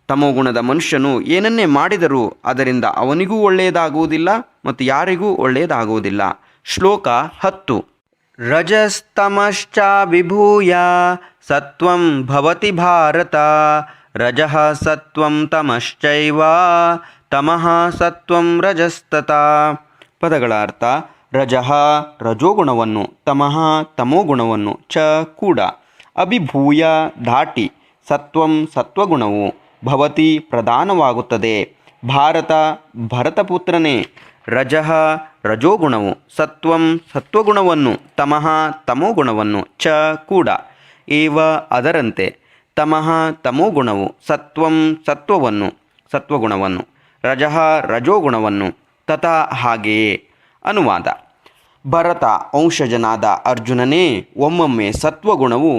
ತಮೋಗುಣದ ಮನುಷ್ಯನು ಏನನ್ನೇ ಮಾಡಿದರೂ ಅದರಿಂದ ಅವನಿಗೂ ಒಳ್ಳೆಯದಾಗುವುದಿಲ್ಲ ಮತ್ತು ಯಾರಿಗೂ ಒಳ್ಳೆಯದಾಗುವುದಿಲ್ಲ. ಶ್ಲೋಕ 10. ರಜಸ್ತಮಶ್ಚ ವಿಭೂಯ ಸತ್ವಂ ಭವತಿ ಭಾರತ ರಜಃ ಸತ್ವಂ ತಮಶ್ಚೈವ ತಮಃ ಸತ್ವಂ ರಜಸ್ತತಾ. ಪದಗಳ ಅರ್ಥ: ರಜಃ ರಜೋಗುಣವನ್ನು, ತಮಃ ತಮೋಗುಣವನ್ನು, ಚ ಕೂಡ, ಅಭಿಭೂಯ ದಾಟಿ, ಸತ್ವಂ ಸತ್ವಗುಣವು, ಭವತಿ ಪ್ರಧಾನವಾಗುತ್ತದೆ, ಭಾರತ ಭರತಪುತ್ರನೇ, ರಜಃ ರಜೋಗುಣವು, ಸತ್ವಂ ಸತ್ವಗುಣವನ್ನು, ತಮಃ ತಮೋಗುಣವನ್ನು, ಚ ಕೂಡ, ಏವ ಅದರಂತೆ, ತಮಃ ತಮೋಗುಣವು ಸತ್ವಂ ಸತ್ವವನ್ನು ಸತ್ವಗುಣವನ್ನು, ರಜಃ ರಜೋಗುಣವನ್ನು, ತಥಾ ಹಾಗೆಯೇ. ಅನುವಾದ: ಭರತ ವಂಶಜನಾದ ಅರ್ಜುನನೇ, ಒಮ್ಮೊಮ್ಮೆ ಸತ್ವಗುಣವು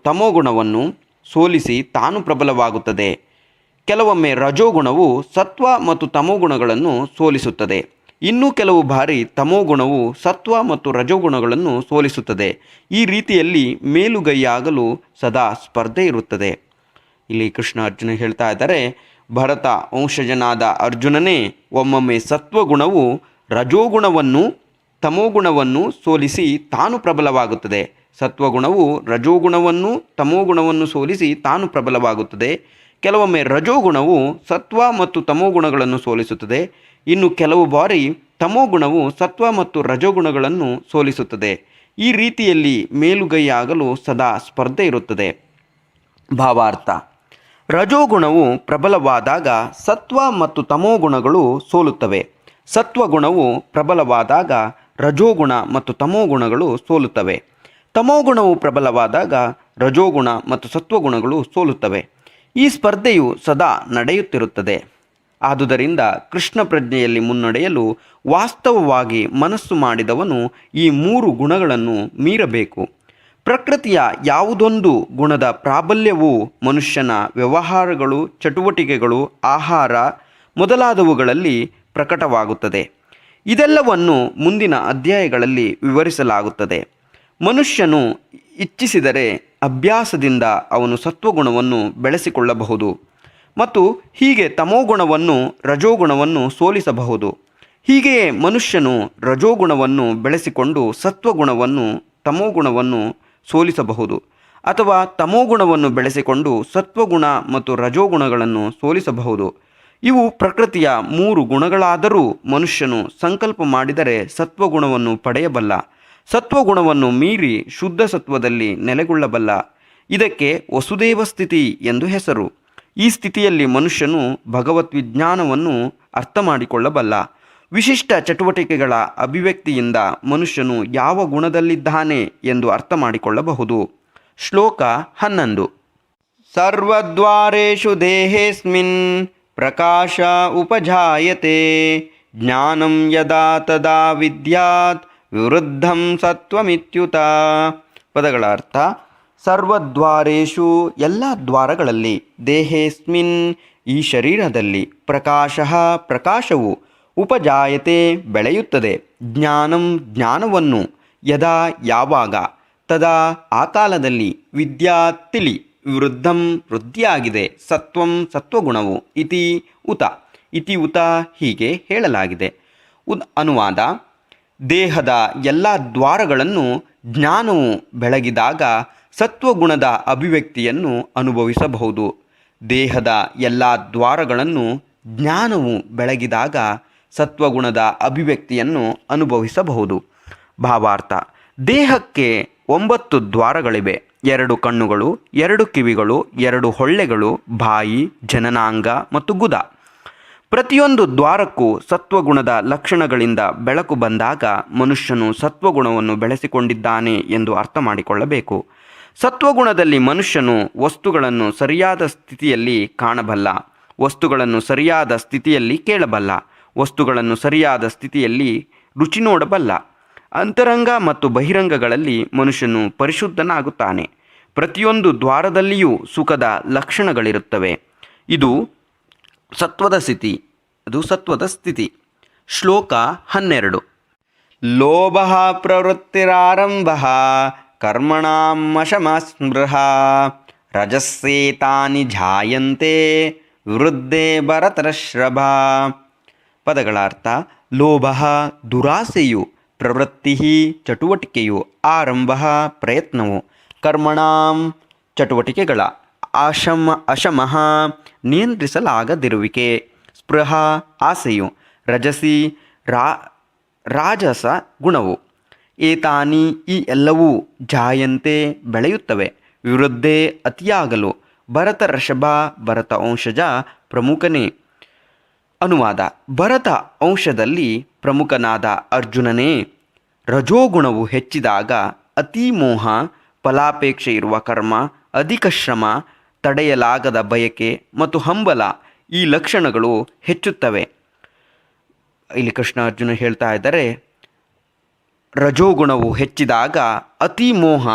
ತಮೋಗುಣವನ್ನು ಸೋಲಿಸಿ ತಾನು ಪ್ರಬಲವಾಗುತ್ತದೆ. ಕೆಲವೊಮ್ಮೆ ರಜೋಗುಣವು ಸತ್ವ ಮತ್ತು ತಮೋಗುಣಗಳನ್ನು ಸೋಲಿಸುತ್ತದೆ. ಇನ್ನೂ ಕೆಲವು ಬಾರಿ ತಮೋಗುಣವು ಸತ್ವ ಮತ್ತು ರಜೋಗುಣಗಳನ್ನು ಸೋಲಿಸುತ್ತದೆ. ಈ ರೀತಿಯಲ್ಲಿ ಮೇಲುಗೈಯಾಗಲು ಸದಾ ಸ್ಪರ್ಧೆ ಇರುತ್ತದೆ. ಇಲ್ಲಿ ಕೃಷ್ಣ ಅರ್ಜುನ ಹೇಳ್ತಾ ಇದ್ದಾರೆ, ಭರತ ವಂಶಜನಾದ ಅರ್ಜುನನೇ, ಒಮ್ಮೊಮ್ಮೆ ಸತ್ವಗುಣವು ರಜೋಗುಣವನ್ನು ತಮೋಗುಣವನ್ನು ಸೋಲಿಸಿ ತಾನು ಪ್ರಬಲವಾಗುತ್ತದೆ. ಸತ್ವಗುಣವು ರಜೋಗುಣವನ್ನು ತಮೋಗುಣವನ್ನು ಸೋಲಿಸಿ ತಾನು ಪ್ರಬಲವಾಗುತ್ತದೆ. ಕೆಲವೊಮ್ಮೆ ರಜೋಗುಣವು ಸತ್ವ ಮತ್ತು ತಮೋಗುಣಗಳನ್ನು ಸೋಲಿಸುತ್ತದೆ. ಇನ್ನು ಕೆಲವು ಬಾರಿ ತಮೋಗುಣವು ಸತ್ವ ಮತ್ತು ರಜೋಗುಣಗಳನ್ನು ಸೋಲಿಸುತ್ತದೆ. ಈ ರೀತಿಯಲ್ಲಿ ಮೇಲುಗೈಯಾಗಲು ಸದಾ ಸ್ಪರ್ಧೆ ಇರುತ್ತದೆ. ಭಾವಾರ್ಥ: ರಜೋಗುಣವು ಪ್ರಬಲವಾದಾಗ ಸತ್ವ ಮತ್ತು ತಮೋಗುಣಗಳು ಸೋಲುತ್ತವೆ. ಸತ್ವಗುಣವು ಪ್ರಬಲವಾದಾಗ ರಜೋಗುಣ ಮತ್ತು ತಮೋಗುಣಗಳು ಸೋಲುತ್ತವೆ. ತಮೋಗುಣವು ಪ್ರಬಲವಾದಾಗ ರಜೋಗುಣ ಮತ್ತು ಸತ್ವಗುಣಗಳು ಸೋಲುತ್ತವೆ. ಈ ಸ್ಪರ್ಧೆಯು ಸದಾ ನಡೆಯುತ್ತಿರುತ್ತದೆ. ಆದುದರಿಂದ ಕೃಷ್ಣ ಪ್ರಜ್ಞೆಯಲ್ಲಿ ಮುನ್ನಡೆಯಲು ವಾಸ್ತವವಾಗಿ ಮನಸ್ಸು ಮಾಡಿದವನು ಈ 3 ಗುಣಗಳನ್ನು ಮೀರಬೇಕು. ಪ್ರಕೃತಿಯ ಯಾವುದೊಂದು ಗುಣದ ಪ್ರಾಬಲ್ಯವೂ ಮನುಷ್ಯನ ವ್ಯವಹಾರಗಳು, ಚಟುವಟಿಕೆಗಳು, ಆಹಾರ ಮೊದಲಾದವುಗಳಲ್ಲಿ ಪ್ರಕಟವಾಗುತ್ತದೆ. ಇದೆಲ್ಲವನ್ನು ಮುಂದಿನ ಅಧ್ಯಾಯಗಳಲ್ಲಿ ವಿವರಿಸಲಾಗುತ್ತದೆ. ಮನುಷ್ಯನು ಇಚ್ಛಿಸಿದರೆ ಅಭ್ಯಾಸದಿಂದ ಅವನು ಸತ್ವಗುಣವನ್ನು ಬೆಳೆಸಿಕೊಳ್ಳಬಹುದು ಮತ್ತು ಹೀಗೆ ತಮೋಗುಣವನ್ನು ರಜೋಗುಣವನ್ನು ಸೋಲಿಸಬಹುದು. ಹೀಗೆಯೇ ಮನುಷ್ಯನು ರಜೋಗುಣವನ್ನು ಬೆಳೆಸಿಕೊಂಡು ಸತ್ವಗುಣವನ್ನು ತಮೋಗುಣವನ್ನು ಸೋಲಿಸಬಹುದು, ಅಥವಾ ತಮೋಗುಣವನ್ನು ಬೆಳೆಸಿಕೊಂಡು ಸತ್ವಗುಣ ಮತ್ತು ರಜೋಗುಣಗಳನ್ನು ಸೋಲಿಸಬಹುದು. ಇವು ಪ್ರಕೃತಿಯ 3 ಗುಣಗಳಾದರೂ ಮನುಷ್ಯನು ಸಂಕಲ್ಪ ಮಾಡಿದರೆ ಸತ್ವಗುಣವನ್ನು ಪಡೆಯಬಲ್ಲ. ಸತ್ವಗುಣವನ್ನು ಮೀರಿ ಶುದ್ಧ ಸತ್ವದಲ್ಲಿ ನೆಲೆಗೊಳ್ಳಬಲ್ಲ. ಇದಕ್ಕೆ ವಸುದೇವ ಸ್ಥಿತಿ ಎಂದು ಹೆಸರು. ಈ ಸ್ಥಿತಿಯಲ್ಲಿ ಮನುಷ್ಯನು ಭಗವದ್ವಿಜ್ಞಾನವನ್ನು ಅರ್ಥ ಮಾಡಿಕೊಳ್ಳಬಲ್ಲ. ವಿಶಿಷ್ಟ ಚಟುವಟಿಕೆಗಳ ಅಭಿವ್ಯಕ್ತಿಯಿಂದ ಮನುಷ್ಯನು ಯಾವ ಗುಣದಲ್ಲಿದ್ದಾನೆ ಎಂದು ಅರ್ಥ ಮಾಡಿಕೊಳ್ಳಬಹುದು. ಶ್ಲೋಕ 11. ಸರ್ವದ್ವಾರೇಷು ದೇಹೇಸ್ಮಿನ್ ಪ್ರಕಾಶ ಉಪಜಾಯತೆ, ಜ್ಞಾನಂ ಯದಾ ತದಾ ವಿದ್ಯಾತ್ ವಿವೃದ್ಧಂ ಸತ್ವಮಿತ್ಯುತ. ಪದಗಳ ಅರ್ಥ: ಸರ್ವದ್ವಾರೇಷು ಎಲ್ಲ ದ್ವಾರಗಳಲ್ಲಿ, ದೇಹೇಸ್ಮಿನ್ ಈ ಶರೀರದಲ್ಲಿ, ಪ್ರಕಾಶವು, ಉಪಜಾಯತೆ ಬೆಳೆಯುತ್ತದೆ, ಜ್ಞಾನಂ ಜ್ಞಾನವನ್ನು, ಯದಾ ಯಾವಾಗ, ತದಾ ಆ ಕಾಲದಲ್ಲಿ, ವಿದ್ಯಾ ತಿಳಿ, ವಿವೃದ್ಧಂ ವೃದ್ಧಿಯಾಗಿದೆ, ಸತ್ವಂ ಸತ್ವಗುಣವು, ಇತಿ ಉತ ಹೀಗೆ ಹೇಳಲಾಗಿದೆ. ಅನುವಾದ: ದೇಹದ ಎಲ್ಲ ದ್ವಾರಗಳನ್ನು ಜ್ಞಾನವು ಬೆಳಗಿದಾಗ ಸತ್ವಗುಣದ ಅಭಿವ್ಯಕ್ತಿಯನ್ನು ಅನುಭವಿಸಬಹುದು. ದೇಹದ ಎಲ್ಲ ದ್ವಾರಗಳನ್ನು ಜ್ಞಾನವು ಬೆಳಗಿದಾಗ ಸತ್ವಗುಣದ ಅಭಿವ್ಯಕ್ತಿಯನ್ನು ಅನುಭವಿಸಬಹುದು. ಭಾವಾರ್ಥ: ದೇಹಕ್ಕೆ 9 ದ್ವಾರಗಳಿವೆ. 2 ಕಣ್ಣುಗಳು, 2 ಕಿವಿಗಳು, 2 ಹೊಳ್ಳೆಗಳು, ಬಾಯಿ, ಜನನಾಂಗ ಮತ್ತು ಗುದ. ಪ್ರತಿಯೊಂದು ದ್ವಾರಕ್ಕೂ ಸತ್ವಗುಣದ ಲಕ್ಷಣಗಳಿಂದ ಬೆಳಕು ಬಂದಾಗ ಮನುಷ್ಯನು ಸತ್ವಗುಣವನ್ನು ಬೆಳೆಸಿಕೊಂಡಿದ್ದಾನೆ ಎಂದು ಅರ್ಥ ಮಾಡಿಕೊಳ್ಳಬೇಕು. ಸತ್ವಗುಣದಲ್ಲಿ ಮನುಷ್ಯನು ವಸ್ತುಗಳನ್ನು ಸರಿಯಾದ ಸ್ಥಿತಿಯಲ್ಲಿ ಕಾಣಬಲ್ಲ, ವಸ್ತುಗಳನ್ನು ಸರಿಯಾದ ಸ್ಥಿತಿಯಲ್ಲಿ ಕೇಳಬಲ್ಲ, ವಸ್ತುಗಳನ್ನು ಸರಿಯಾದ ಸ್ಥಿತಿಯಲ್ಲಿ ರುಚಿ ನೋಡಬಲ್ಲ. ಅಂತರಂಗ ಮತ್ತು ಬಹಿರಂಗಗಳಲ್ಲಿ ಮನುಷ್ಯನು ಪರಿಶುದ್ಧನಾಗುತ್ತಾನೆ. ಪ್ರತಿಯೊಂದು ದ್ವಾರದಲ್ಲಿಯೂ ಸುಖದ ಲಕ್ಷಣಗಳಿರುತ್ತವೆ. ಇದು ಸತ್ವದ ಸ್ಥಿತಿ. ಶ್ಲೋಕ 12. ಲೋಭ ಪ್ರವೃತ್ತಿರಾರಂಭ ಕರ್ಮಣಾಂ ವಶಮಸ್ಪೃಹ ರಜಸ್ಸೇತಾನಿ ಜಾಯಂತೆ ವೃದ್ಧೆ ಭರತರ್ಷಭ. ಪದಗಳ ಅರ್ಥ: ಲೋಭ ದುರಾಸೆಯು, ಪ್ರವೃತ್ತಿ ಚಟುವಟಿಕೆಯು, ಆರಂಭ ಪ್ರಯತ್ನವು, ಕರ್ಮಣಾಂ ಚಟುವಟಿಕೆಗಳ, ಅಶಮಃ ನಿಯಂತ್ರಿಸಲಾಗದಿರುವಿಕೆ, ಸ್ಪೃಹ ಆಸೆಯು, ರಜಸಿ ರಾಜಸ ಗುಣವು, ಏತಾನಿ ಈ ಎಲ್ಲವೂ, ಜಾಯಂತೆ ಬೆಳೆಯುತ್ತವೆ, ವಿವೃದ್ಧೆ ಅತಿಯಾಗಲು, ಭರತ ಋಷಭ ಭರತ ವಂಶಜ ಪ್ರಮುಖನೇ, ಅನುವಾದ: ಭರತ ಅಂಶದಲ್ಲಿ ಪ್ರಮುಖನಾದ ಅರ್ಜುನನೇ, ರಜೋಗುಣವು ಹೆಚ್ಚಿದಾಗ ಅತಿ ಮೋಹ, ಫಲಾಪೇಕ್ಷೆ ಇರುವ ಕರ್ಮ, ಅಧಿಕ ಶ್ರಮ, ತಡೆಯಲಾಗದ ಬಯಕೆ ಮತ್ತು ಹಂಬಲ ಈ ಲಕ್ಷಣಗಳು ಹೆಚ್ಚುತ್ತವೆ. ಇಲ್ಲಿ ಕೃಷ್ಣ ಅರ್ಜುನ ಹೇಳ್ತಾ ಇದ್ದಾರೆ, ರಜೋಗುಣವು ಹೆಚ್ಚಿದಾಗ ಅತಿ ಮೋಹ,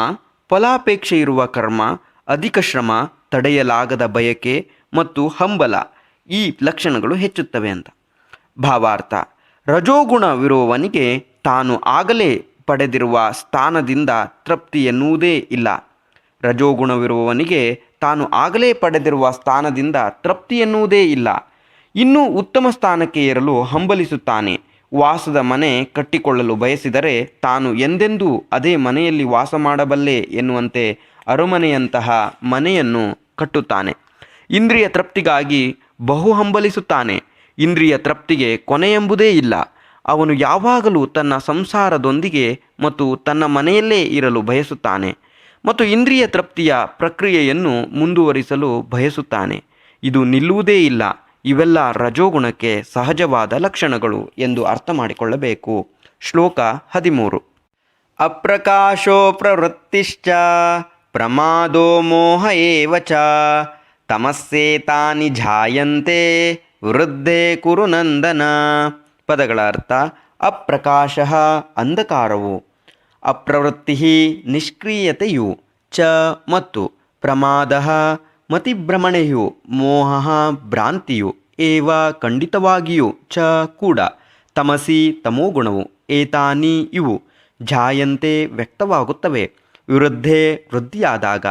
ಫಲಾಪೇಕ್ಷೆ ಇರುವ ಕರ್ಮ, ಅಧಿಕ ಶ್ರಮ, ತಡೆಯಲಾಗದ ಬಯಕೆ ಮತ್ತು ಹಂಬಲ ಈ ಲಕ್ಷಣಗಳು ಹೆಚ್ಚುತ್ತವೆ ಅಂತ. ಭಾವಾರ್ಥ: ರಜೋಗುಣವಿರುವವನಿಗೆ ತಾನು ಆಗಲೇ ಪಡೆದಿರುವ ಸ್ಥಾನದಿಂದ ತೃಪ್ತಿ ಎನ್ನುವುದೇ ಇಲ್ಲ. ರಜೋಗುಣವಿರುವವನಿಗೆ ತಾನು ಆಗಲೇ ಪಡೆದಿರುವ ಸ್ಥಾನದಿಂದ ತೃಪ್ತಿ ಎನ್ನುವುದೇ ಇಲ್ಲ. ಇನ್ನೂ ಉತ್ತಮ ಸ್ಥಾನಕ್ಕೆ ಏರಲು ಹಂಬಲಿಸುತ್ತಾನೆ. ವಾಸದ ಮನೆ ಕಟ್ಟಿಕೊಳ್ಳಲು ಬಯಸಿದರೆ ತಾನು ಎಂದೆಂದೂ ಅದೇ ಮನೆಯಲ್ಲಿ ವಾಸ ಮಾಡಬಲ್ಲೆ ಎನ್ನುವಂತೆ ಅರಮನೆಯಂತಹ ಮನೆಯನ್ನು ಕಟ್ಟುತ್ತಾನೆ. ಇಂದ್ರಿಯ ತೃಪ್ತಿಗಾಗಿ ಬಹು ಹಂಬಲಿಸುತ್ತಾನೆ. ಇಂದ್ರಿಯ ತೃಪ್ತಿಗೆ ಕೊನೆಯೆಂಬುದೇ ಇಲ್ಲ. ಅವನು ಯಾವಾಗಲೂ ತನ್ನ ಸಂಸಾರದೊಂದಿಗೆ ಮತ್ತು ತನ್ನ ಮನೆಯಲ್ಲೇ ಇರಲು ಬಯಸುತ್ತಾನೆ ಮತ್ತು ಇಂದ್ರಿಯ ತೃಪ್ತಿಯ ಪ್ರಕ್ರಿಯೆಯನ್ನು ಮುಂದುವರಿಸಲು ಬಯಸುತ್ತಾನೆ. ಇದು ನಿಲ್ಲುವುದೇ ಇಲ್ಲ. ಇವೆಲ್ಲ ರಜೋಗುಣಕ್ಕೆ ಸಹಜವಾದ ಲಕ್ಷಣಗಳು ಎಂದು ಅರ್ಥ ಮಾಡಿಕೊಳ್ಳಬೇಕು. ಶ್ಲೋಕ 13. ಅಪ್ರಕಾಶೋ ಪ್ರವೃತ್ತಿಶ್ಚ ಪ್ರಮಾದೋ ಮೋಹ ಏವ ಚ ತಮಸ್ಸೇತಾನಿ ಜಾಯಂತೆ ವೃದ್ಧೇ ಕುರು ನಂದನ. ಪದಗಳ ಅರ್ಥ: ಅಪ್ರಕಾಶ ಅಂಧಕಾರವು, ಅಪ್ರವೃತ್ತಿ ನಿಷ್ಕ್ರಿಯತೆಯು, ಚ ಮತ್ತು ಪ್ರಮಾದ ಮತಿಭ್ರಮಣೆಯು, ಮೋಹ ಭ್ರಾಂತಿಯು, ಏವ ಖಂಡಿತವಾಗಿಯೂ, ಚ ಕೂಡ, ತಮಸಿ ತಮೋಗುಣವು, ಏತಾನಿ ಇವು, ಜಾಯಂತೆ ವ್ಯಕ್ತವಾಗುತ್ತವೆ, ವಿವೃದ್ಧೆ ವೃದ್ಧಿಯಾದಾಗ,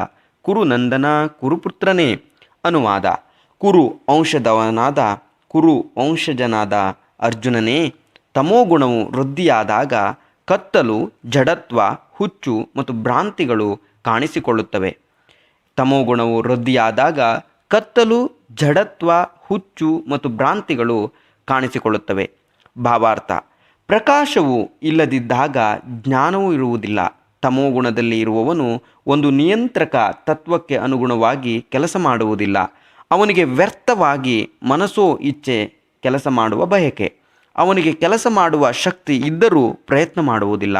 ಕುರು ನಂದನ ಕುರುಪುತ್ರನೇ. ಅನುವಾದ: ಕುರು ವಂಶಜನಾದ ಅರ್ಜುನನೇ, ತಮೋಗುಣವು ವೃದ್ಧಿಯಾದಾಗ ಕತ್ತಲು, ಜಡತ್ವ, ಹುಚ್ಚು ಮತ್ತು ಭ್ರಾಂತಿಗಳು ಕಾಣಿಸಿಕೊಳ್ಳುತ್ತವೆ. ತಮೋಗುಣವು ವೃದ್ಧಿಯಾದಾಗ ಕತ್ತಲು, ಜಡತ್ವ, ಹುಚ್ಚು ಮತ್ತು ಭ್ರಾಂತಿಗಳು ಕಾಣಿಸಿಕೊಳ್ಳುತ್ತವೆ. ಭಾವಾರ್ಥ: ಪ್ರಕಾಶವು ಇಲ್ಲದಿದ್ದಾಗ ಜ್ಞಾನವೂ ಇರುವುದಿಲ್ಲ. ತಮೋಗುಣದಲ್ಲಿ ಇರುವವನು ಒಂದು ನಿಯಂತ್ರಕ ತತ್ವಕ್ಕೆ ಅನುಗುಣವಾಗಿ ಕೆಲಸ ಮಾಡುವುದಿಲ್ಲ. ಅವನಿಗೆ ವ್ಯರ್ಥವಾಗಿ ಮನಸ್ಸೋ ಇಚ್ಛೆ ಕೆಲಸ ಮಾಡುವ ಬಯಕೆ. ಅವನಿಗೆ ಕೆಲಸ ಮಾಡುವ ಶಕ್ತಿ ಇದ್ದರೂ ಪ್ರಯತ್ನ ಮಾಡುವುದಿಲ್ಲ.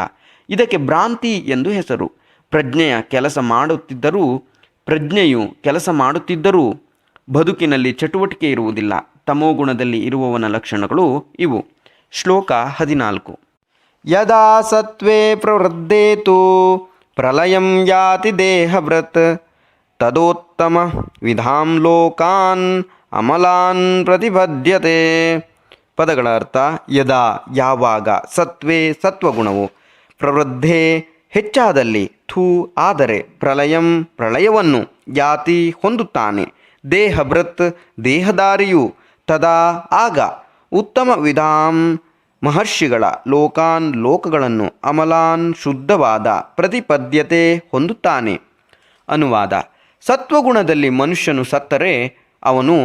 ಇದಕ್ಕೆ ಭ್ರಾಂತಿ ಎಂದು ಹೆಸರು. ಪ್ರಜ್ಞೆಯು ಕೆಲಸ ಮಾಡುತ್ತಿದ್ದರೂ ಬದುಕಿನಲ್ಲಿ ಚಟುವಟಿಕೆ ಇರುವುದಿಲ್ಲ. ತಮೋಗುಣದಲ್ಲಿ ಇರುವವನ ಲಕ್ಷಣಗಳು ಇವು. ಶ್ಲೋಕ 14. ಯದಾ ಸತ್ವೇ ಪ್ರವೃದ್ಧೇತು ಪ್ರಲಯಂ ಯಾತಿ ದೇಹಭೃತ್ ತದೋತ್ತಮ ವಿಧಾಂ ಲೋಕಾನ್ ಅಮಲಾನ್ ಪ್ರತಿಪದ್ಯತೆ. ಪದಗಳ ಅರ್ಥ: ಯದಾ ಯಾವಾಗ, ಸತ್ವೇ ಸತ್ವಗುಣವು, ಪ್ರವೃದ್ಧೆ ಹೆಚ್ಚಾದಲ್ಲಿ, ಆದರೆ, ಪ್ರಳಯವನ್ನು, ಯಾತಿ ಹೊಂದುತ್ತಾನೆ, ದೇಹಭೃತ್ ದೇಹದಾರಿಯು, ತದಾ ಆಗ, ಉತ್ತಮ ವಿಧಾಂ ಮಹರ್ಷಿಗಳ, ಲೋಕಾನ್ ಲೋಕಗಳನ್ನು, ಅಮಲಾನ್ ಶುದ್ಧವಾದ, ಪ್ರತಿಪದ್ಯತೆ ಹೊಂದುತ್ತಾನೆ. ಅನುವಾದ: ಸತ್ವಗುಣದಲ್ಲಿ ಮನುಷ್ಯನು ಸತ್ತರೆ ಅವನು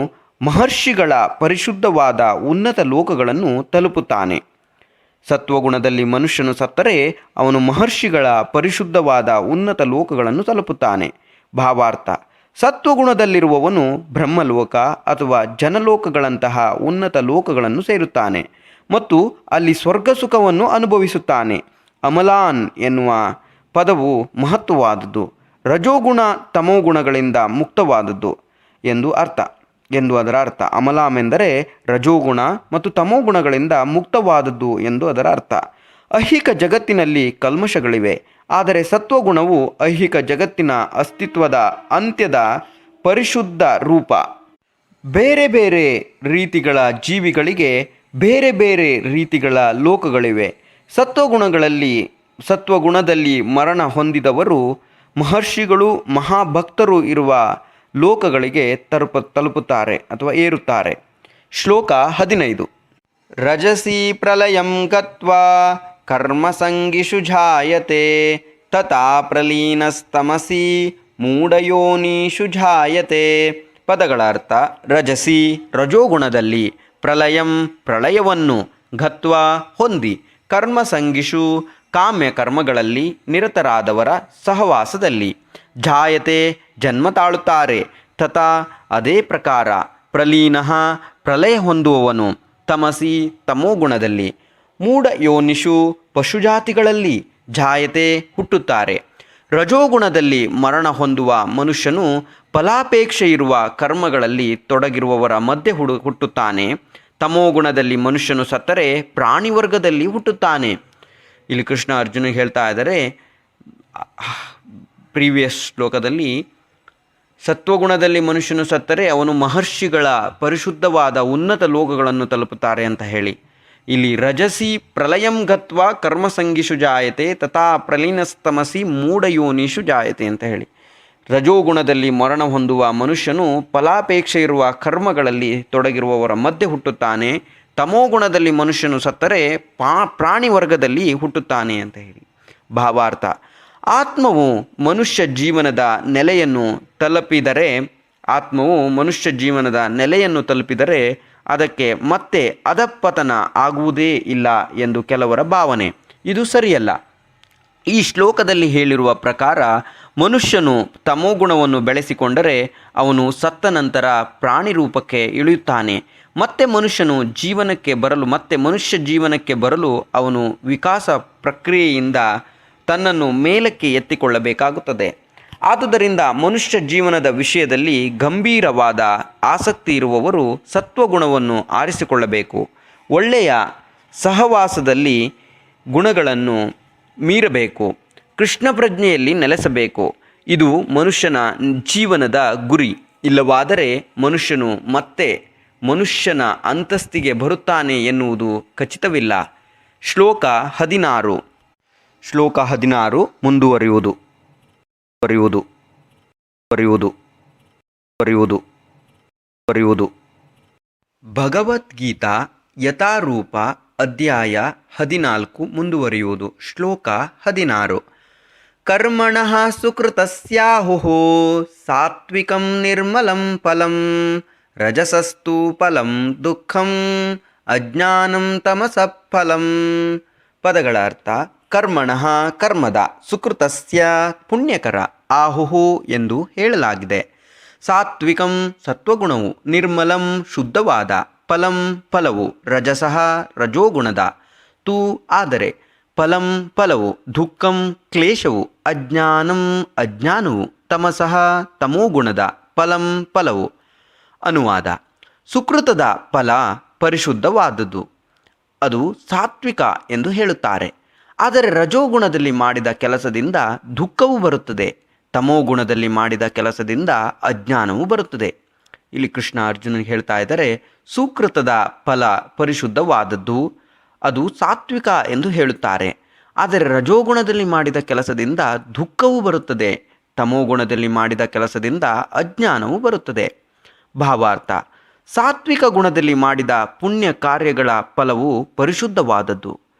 ಮಹರ್ಷಿಗಳ ಪರಿಶುದ್ಧವಾದ ಉನ್ನತ ಲೋಕಗಳನ್ನು ತಲುಪುತ್ತಾನೆ. ಸತ್ವಗುಣದಲ್ಲಿ ಮನುಷ್ಯನು ಸತ್ತರೆ ಅವನು ಮಹರ್ಷಿಗಳ ಪರಿಶುದ್ಧವಾದ ಉನ್ನತ ಲೋಕಗಳನ್ನು ತಲುಪುತ್ತಾನೆ. ಭಾವಾರ್ಥ: ಸತ್ವಗುಣದಲ್ಲಿರುವವನು ಬ್ರಹ್ಮಲೋಕ ಅಥವಾ ಜನಲೋಕಗಳಂತಹ ಉನ್ನತ ಲೋಕಗಳನ್ನು ಸೇರುತ್ತಾನೆ ಮತ್ತು ಅಲ್ಲಿ ಸ್ವರ್ಗಸುಖವನ್ನು ಅನುಭವಿಸುತ್ತಾನೆ. ಅಮಲಾನ್ ಎನ್ನುವ ಪದವು ಮಹತ್ವವಾದದ್ದು. ರಜೋಗುಣ ತಮೋಗುಣಗಳಿಂದ ಮುಕ್ತವಾದದ್ದು ಎಂದು ಅದರ ಅರ್ಥ. ಅಮಲಾಂ ಎಂದರೆ ರಜೋಗುಣ ಮತ್ತು ತಮೋಗುಣಗಳಿಂದ ಮುಕ್ತವಾದದ್ದು ಎಂದು ಅದರ ಅರ್ಥ. ಐಹಿಕ ಜಗತ್ತಿನಲ್ಲಿ ಕಲ್ಮಶಗಳಿವೆ, ಆದರೆ ಸತ್ವಗುಣವು ಐಹಿಕ ಜಗತ್ತಿನ ಅಸ್ತಿತ್ವದ ಅಂತ್ಯದ ಪರಿಶುದ್ಧ ರೂಪ. ಬೇರೆ ಬೇರೆ ರೀತಿಗಳ ಜೀವಿಗಳಿಗೆ ಬೇರೆ ಬೇರೆ ರೀತಿಗಳ ಲೋಕಗಳಿವೆ. ಸತ್ವಗುಣದಲ್ಲಿ ಮರಣ ಹೊಂದಿದವರು ಮಹರ್ಷಿಗಳು, ಮಹಾಭಕ್ತರು ಇರುವ ಲೋಕಗಳಿಗೆ ತಲುಪುತ್ತಾರೆ ಅಥವಾ ಏರುತ್ತಾರೆ. ಶ್ಲೋಕ 15. ರಜಸಿ ಪ್ರಲಯಂ ಗತ್ವಾ ಕರ್ಮಸಂಗಿಷು ಜಾಯತೆ ತಥಾ ಪ್ರಲೀನಸ್ತಮಸಿ ಮೂಢಯೋನಿಷು ಜಾಯತೆ. ಪದಗಳ ಅರ್ಥ: ರಜಸಿ ರಜೋಗುಣದಲ್ಲಿ, ಪ್ರಳಯವನ್ನು, ಗತ್ವಾ ಹೊಂದಿ, ಕರ್ಮಸಂಗಿಷು ಕಾಮ್ಯ ಕರ್ಮಗಳಲ್ಲಿ ನಿರತರಾದವರ ಸಹವಾಸದಲ್ಲಿ, ಜಾಯತೆ ಜನ್ಮ ತಾಳುತ್ತಾರೆ, ತಥಾ ಅದೇ ಪ್ರಕಾರ, ಪ್ರಲಯ ಹೊಂದುವವನು ತಮಸಿ ತಮೋಗುಣದಲ್ಲಿ, ಮೂಢ ಯೋನಿಷು ಪಶುಜಾತಿಗಳಲ್ಲಿ ಜಾಯತೆ ಹುಟ್ಟುತ್ತಾರೆ. ರಜೋಗುಣದಲ್ಲಿ ಮರಣ ಹೊಂದುವ ಮನುಷ್ಯನು ಫಲಾಪೇಕ್ಷೆ ಇರುವ ಕರ್ಮಗಳಲ್ಲಿ ತೊಡಗಿರುವವರ ಮಧ್ಯೆ ಹುಟ್ಟುತ್ತಾನೆ. ತಮೋಗುಣದಲ್ಲಿ ಮನುಷ್ಯನು ಸತ್ತರೆ ಪ್ರಾಣಿ ವರ್ಗದಲ್ಲಿ ಹುಟ್ಟುತ್ತಾನೆ. ಇಲ್ಲಿ ಕೃಷ್ಣ ಅರ್ಜುನ ಹೇಳ್ತಾ ಇದ್ದಾರೆ, ಪ್ರೀವಿಯಸ್ ಶ್ಲೋಕದಲ್ಲಿ ಸತ್ವಗುಣದಲ್ಲಿ ಮನುಷ್ಯನು ಸತ್ತರೆ ಅವನು ಮಹರ್ಷಿಗಳ ಪರಿಶುದ್ಧವಾದ ಉನ್ನತ ಲೋಕಗಳನ್ನು ತಲುಪುತ್ತಾರೆ ಅಂತ ಹೇಳಿ, ಇಲ್ಲಿ ರಜಸಿ ಪ್ರಲಯಂ ಗತ್ವ ಕರ್ಮಸಂಗಿಷು ಜಾಯತೆ ತಥಾ ಪ್ರಲೀನಸ್ತಮಸಿ ಮೂಢಯೋನಿಷು ಜಾಯತೆ ಅಂತ ಹೇಳಿ, ರಜೋಗುಣದಲ್ಲಿ ಮರಣ ಹೊಂದುವ ಮನುಷ್ಯನು ಫಲಾಪೇಕ್ಷೆ ಇರುವ ಕರ್ಮಗಳಲ್ಲಿ ತೊಡಗಿರುವವರ ಮಧ್ಯೆ ಹುಟ್ಟುತ್ತಾನೆ. ತಮೋಗುಣದಲ್ಲಿ ಮನುಷ್ಯನು ಸತ್ತರೆ ಪ್ರಾಣಿ ವರ್ಗದಲ್ಲಿ ಹುಟ್ಟುತ್ತಾನೆ ಅಂತ ಹೇಳಿ. ಭಾವಾರ್ಥ: ಆತ್ಮವು ಮನುಷ್ಯ ಜೀವನದ ನೆಲೆಯನ್ನು ತಲುಪಿದರೆ ಅದಕ್ಕೆ ಮತ್ತೆ ಅಧಃಪತನ ಆಗುವುದೇ ಇಲ್ಲ ಎಂದು ಕೆಲವರ ಭಾವನೆ. ಇದು ಸರಿಯಲ್ಲ. ಈ ಶ್ಲೋಕದಲ್ಲಿ ಹೇಳಿರುವ ಪ್ರಕಾರ ಮನುಷ್ಯನು ತಮೋಗುಣವನ್ನು ಬೆಳೆಸಿಕೊಂಡರೆ ಅವನು ಸತ್ತ ನಂತರ ಪ್ರಾಣಿ ರೂಪಕ್ಕೆ ಇಳಿಯುತ್ತಾನೆ. ಮತ್ತೆ ಮನುಷ್ಯ ಜೀವನಕ್ಕೆ ಬರಲು ಅವನು ವಿಕಾಸ ಪ್ರಕ್ರಿಯೆಯಿಂದ ತನ್ನನ್ನು ಮೇಲಕ್ಕೆ ಎತ್ತಿಕೊಳ್ಳಬೇಕಾಗುತ್ತದೆ. ಆದುದರಿಂದ ಮನುಷ್ಯ ಜೀವನದ ವಿಷಯದಲ್ಲಿ ಗಂಭೀರವಾದ ಆಸಕ್ತಿ ಇರುವವರು ಸತ್ವಗುಣವನ್ನು ಆರಿಸಿಕೊಳ್ಳಬೇಕು. ಒಳ್ಳೆಯ ಸಹವಾಸದಲ್ಲಿ ಗುಣಗಳನ್ನು ಮೀರಬೇಕು. ಕೃಷ್ಣ ಪ್ರಜ್ಞೆಯಲ್ಲಿ ನೆಲೆಸಬೇಕು. ಇದು ಮನುಷ್ಯನ ಜೀವನದ ಗುರಿ. ಇಲ್ಲವಾದರೆ ಮನುಷ್ಯನು ಮತ್ತೆ ಮನುಷ್ಯನ ಅಂತಸ್ತಿಗೆ ಬರುತ್ತಾನೆ ಎನ್ನುವುದು ಖಚಿತವಿಲ್ಲ. ಶ್ಲೋಕ 16 ಮುಂದುವರಿಯುವುದು. ಭಗವದ್ಗೀತಾ ಯಥಾರೂಪ ಅಧ್ಯಾಯ 14 ಮುಂದುವರಿಯುವುದು. ಶ್ಲೋಕ 16. ಕರ್ಮಣಃ ಸುಕೃತಸ್ಯಾಹುಃ ಸಾತ್ವಿಕಂ ನಿರ್ಮಲಂ ಫಲಂ ರಜಸಸ್ತು ಫಲಂ ದುಃಖಂ ಅಜ್ಞಾನಂ ತಮಸಃ ಫಲಂ. ಪದಗಳ ಅರ್ಥ: ಕರ್ಮಣಃ ಕರ್ಮದ, ಸುಕೃತಸ್ಯ ಪುಣ್ಯಕರ, ಆಹುಹು ಎಂದು ಹೇಳಲಾಗಿದೆ. ಸಾತ್ವಿಕಂ ಸತ್ವಗುಣವು, ನಿರ್ಮಲಂ ಶುದ್ಧವಾದ, ಫಲಂ ಫಲವು, ರಜಸಃ ರಜೋಗುಣದ, ತು ಆದರೆ, ಫಲಂ ಫಲವು, ದುಃಖಂ ಕ್ಲೇಶವು, ಅಜ್ಞಾನಂ ಅಜ್ಞಾನವು, ತಮಸಃ ತಮೋಗುಣದ ಫಲಂ ಫಲವು. ಅನುವಾದ: ಸುಕೃತದ ಫಲ ಪರಿಶುದ್ಧವಾದದ್ದು, ಅದು ಸಾತ್ವಿಕ ಎಂದು ಹೇಳುತ್ತಾರೆ. ಆದರೆ ರಜೋಗುಣದಲ್ಲಿ ಮಾಡಿದ ಕೆಲಸದಿಂದ ದುಃಖವು ಬರುತ್ತದೆ, ತಮೋಗುಣದಲ್ಲಿ ಮಾಡಿದ ಕೆಲಸದಿಂದ ಅಜ್ಞಾನವು ಬರುತ್ತದೆ. ಇಲ್ಲಿ ಕೃಷ್ಣ ಅರ್ಜುನನಿಗೆ ಹೇಳ್ತಾ ಇದ್ದಾರೆ, ಸುಕೃತದ ಫಲ ಪರಿಶುದ್ಧವಾದದ್ದು, ಅದು ಸಾತ್ವಿಕ ಎಂದು ಹೇಳುತ್ತಾರೆ. ಆದರೆ ರಜೋಗುಣದಲ್ಲಿ ಮಾಡಿದ ಕೆಲಸದಿಂದ ದುಃಖವು ಬರುತ್ತದೆ, ತಮೋಗುಣದಲ್ಲಿ ಮಾಡಿದ ಕೆಲಸದಿಂದ ಅಜ್ಞಾನವು ಬರುತ್ತದೆ. ಭಾವಾರ್ಥ: ಸಾತ್ವಿಕ ಗುಣದಲ್ಲಿ ಮಾಡಿದ ಪುಣ್ಯ ಕಾರ್ಯಗಳ ಫಲವು ಪರಿಶುದ್ಧವಾದದ್ದು.